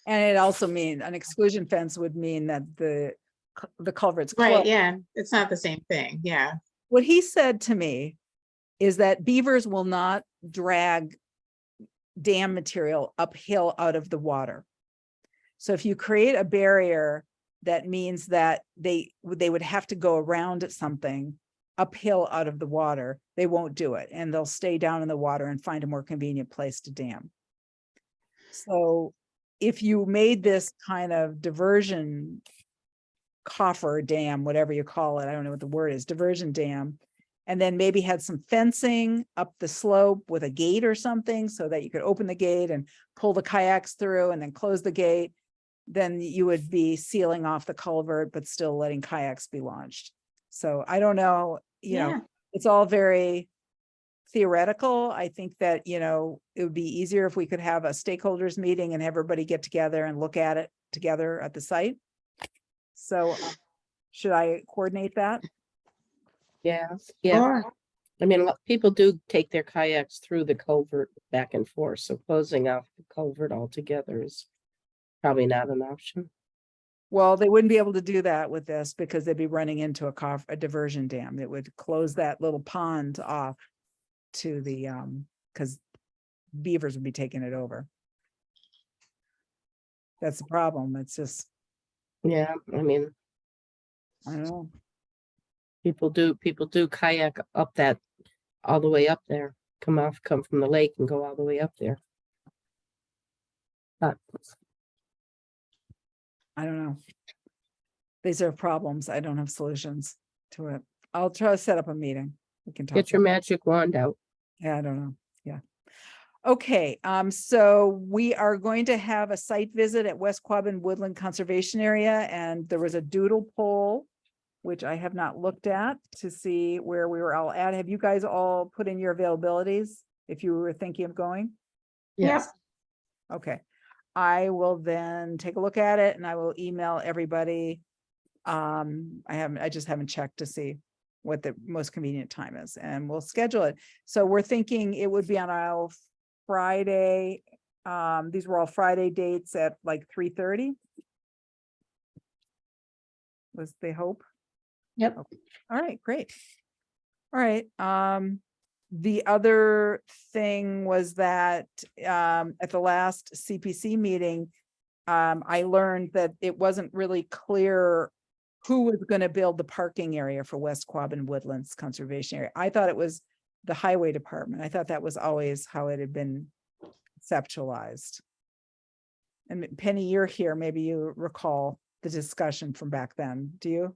A: it also means an exclusion fence would mean that the culvert's closed.
B: Right, yeah, it's not the same thing, yeah.
A: What he said to me is that beavers will not drag dam material uphill out of the water. So if you create a barrier, that means that they would have to go around something uphill out of the water. They won't do it, and they'll stay down in the water and find a more convenient place to dam. So if you made this kind of diversion coffer dam, whatever you call it, I don't know what the word is, diversion dam, and then maybe had some fencing up the slope with a gate or something so that you could open the gate and pull the kayaks through and then close the gate, then you would be sealing off the culvert, but still letting kayaks be launched. So I don't know, you know, it's all very theoretical. I think that, you know, it would be easier if we could have a stakeholders meeting and everybody get together and look at it together at the site. So should I coordinate that?
G: Yeah, yeah.
B: Sure.
G: I mean, people do take their kayaks through the culvert back and forth, so closing off the culvert altogether is probably not an option.
A: Well, they wouldn't be able to do that with this because they'd be running into a diversion dam. It would close that little pond off to the, because beavers would be taking it over. That's the problem. It's just,
G: Yeah, I mean,
A: I don't know.
G: people do kayak up that, all the way up there, come from the lake and go all the way up there. But
A: I don't know. These are problems. I don't have solutions to it. I'll try to set up a meeting. We can talk.
G: get your magic wand out.
A: Yeah, I don't know. Yeah. Okay, so we are going to have a site visit at West Quabbin Woodland Conservation Area, and there was a doodle poll, which I have not looked at to see where we were all at. Have you guys all put in your availabilities if you were thinking of going?
G: Yes.
A: Okay, I will then take a look at it and I will email everybody. I just haven't checked to see what the most convenient time is, and we'll schedule it. So we're thinking it would be on our Friday. These were all Friday dates at like 3:30. Was the hope?
D: Yep.
A: Okay. All right, great. All right. The other thing was that at the last CPC meeting, I learned that it wasn't really clear who was going to build the parking area for West Quabbin Woodlands Conservation Area. I thought it was the highway department. I thought that was always how it had been conceptualized. And Penny, you're here. Maybe you recall the discussion from back then. Do you?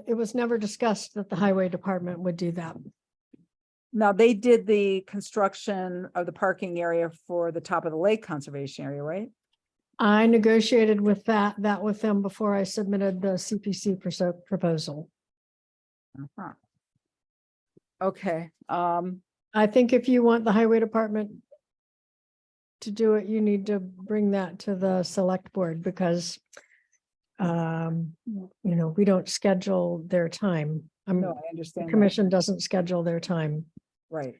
M: It was never discussed that the highway department would do that.
A: Now, they did the construction of the parking area for the top of the lake conservation area, right?
M: I negotiated with that with them before I submitted the CPC proposal.
A: Uh-huh. Okay,
M: I think if you want the highway department to do it, you need to bring that to the select board because we don't schedule their time.
A: no, I
M: The
A: understand that.
M: commission doesn't schedule their time.
A: Right.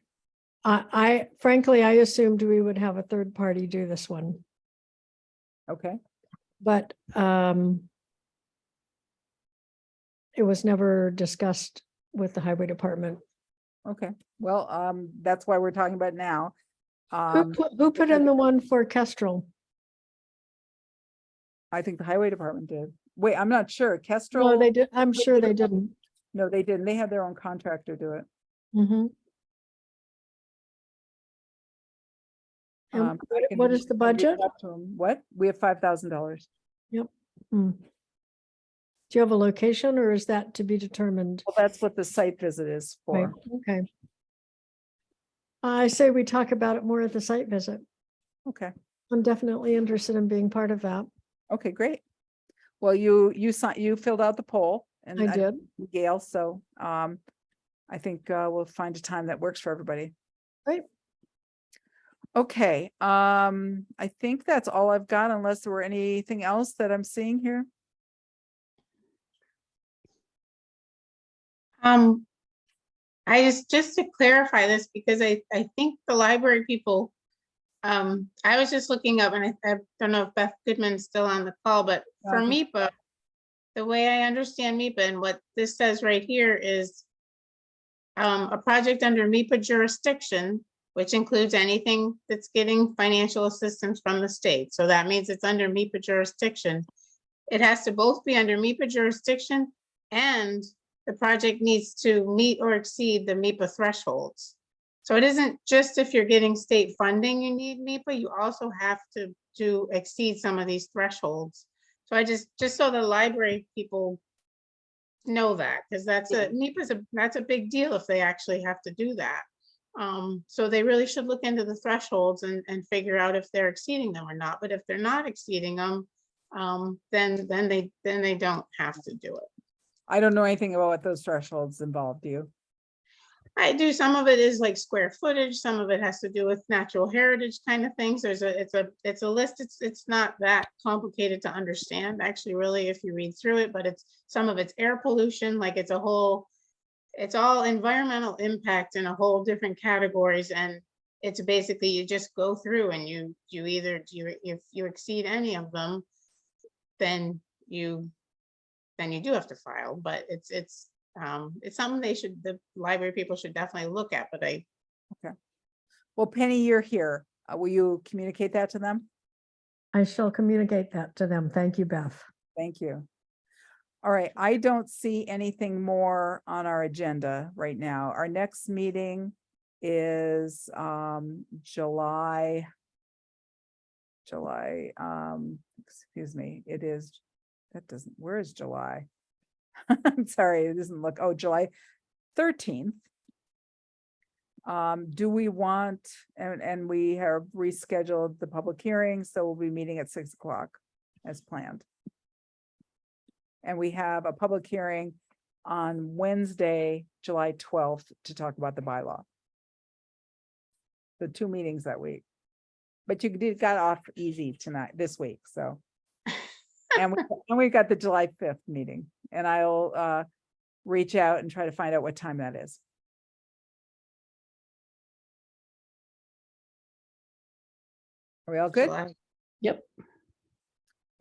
M: I frankly, I assumed we would have a third party do this one,
A: Okay,
M: but it was never discussed with the highway department.
A: okay. Well, that's why we're talking about it now.
M: Who put in the one for Kestrel?
A: I think the highway department did. Wait, I'm not sure.
M: No,
A: Kestrel?
M: they did. I'm sure they didn't.
A: No, they didn't. They had their own contractor do it.
M: Mhm. And
A: I can
M: what is the
A: reach
M: budget?
A: out to 'em. What? We have $5,000.
M: Hmm. Do you have a location or is that to be determined?
A: Well, that's what the site visit is
M: Right,
A: for.
M: okay. I say we talk about it more at the site visit.
A: Okay,
M: I'm definitely interested in being part of that.
A: okay, great. Well, you filled out the poll and
M: I did.
A: Gail, so I think we'll find a time that works for everybody.
M: Great.
A: Okay, I think that's all I've got unless there were anything else that I'm seeing here.
B: Just to clarify this, because I think the library people, I was just looking up and I don't know if Beth Goodman's still on the call, but for
A: I
B: MIPA, the way I understand MIPA and what this says right here is a project under MIPA jurisdiction, which includes anything that's getting financial assistance from the state. So that means it's under MIPA jurisdiction. It has to both be under MIPA jurisdiction and the project needs to meet or exceed the MIPA thresholds. So it isn't just if you're getting state funding, you need MIPA, you also have to exceed some of these thresholds. So I just so the library people know that, because that's a big deal if they actually have to do that. So they really should look into the thresholds and figure out if they're exceeding them or not. But if they're not exceeding them, then they don't have to do it.
A: I don't know anything about what those thresholds involve. Do you?
B: I do. Some of it is like square footage. Some of it has to do with natural heritage kind of things. It's a list. It's not that complicated to understand, actually, really, if you read through it. But some of it's air pollution. Like it's all environmental impact in a whole different categories. And it's basically you just go through and if you exceed any of them, then you do have to file. But it's something the library people should definitely look at, but
A: Okay. Well, Penny, you're here. Will you communicate that to them?
M: I shall communicate that to them. Thank you, Beth.
A: Thank you. All right, I don't see anything more on our agenda right now. Our next meeting is July, excuse me, it is, where is July? I'm sorry, it doesn't look, July 13th. Do we want, and we have rescheduled the public hearing, so we'll be meeting at 6 o'clock as planned. And we have a public hearing on Wednesday, July 12th to talk about the bylaw. The 2 meetings that week. But you got off easy this week, so. And we got the July 5th meeting, and I'll reach out and try to find out what time that is. Are we all good?
B: July.
D: Yep.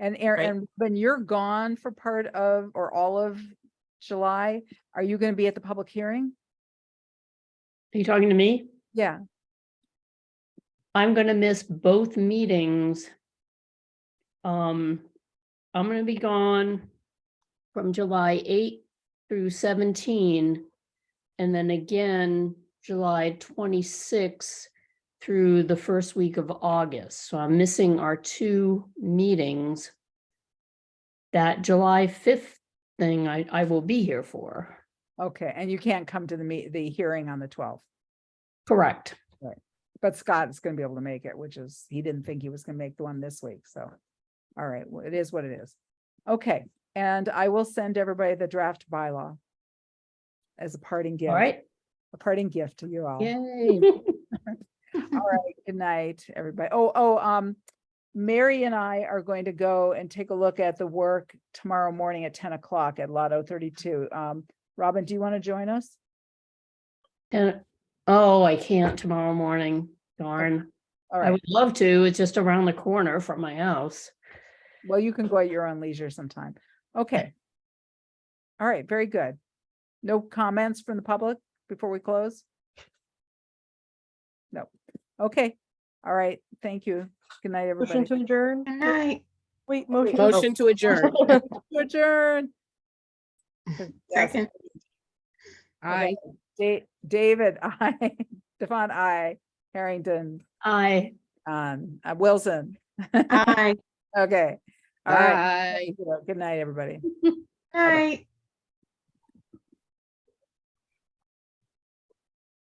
A: And Aaron, when you're gone for part of or all of July, are you going to be at the public hearing?
D: Are you talking to me?
A: Yeah.
D: I'm gonna miss both meetings. I'm gonna be gone from July 8 through 17. and then again, July 26th through the first week of August. So I'm missing our 2 meetings. That July 5th thing I will be here for.
A: Okay, and you can't come to the hearing on the 12th,
D: Correct.
A: but Scott is gonna be able to make it, which is, he didn't think he was gonna make the one this week, so. All right, well, it is what it is. Okay, and I will send everybody the draft bylaw as a parting gift.
D: All right.
A: A parting gift to you all.
D: Yay.
A: All right, good night, everybody. Mary and I are going to go and take a look at the work tomorrow morning at 10 o'clock at Lotto 32. Robin, do you want to join us?
D: And, oh, I can't tomorrow morning. Darn.
A: All
D: I
A: right,
D: would love to. It's just around the corner from my house.
A: well, you can go at your own leisure sometime. Okay. All right, very good. No comments from the public before we close? No. Okay. All right, thank you. Good night,
L: Motion
A: everybody.
L: to adjourn.
B: Good night.
L: Wait, motion.
G: Motion to adjourn.
A: Adjourn. Yes.
B: Second.
G: Aye.
A: David, I, Stefan, I, Harrington,
D: I.
A: Wilson.
B: Aye.
A: Okay. All right.
G: Aye.
A: Good night, everybody.
B: Night.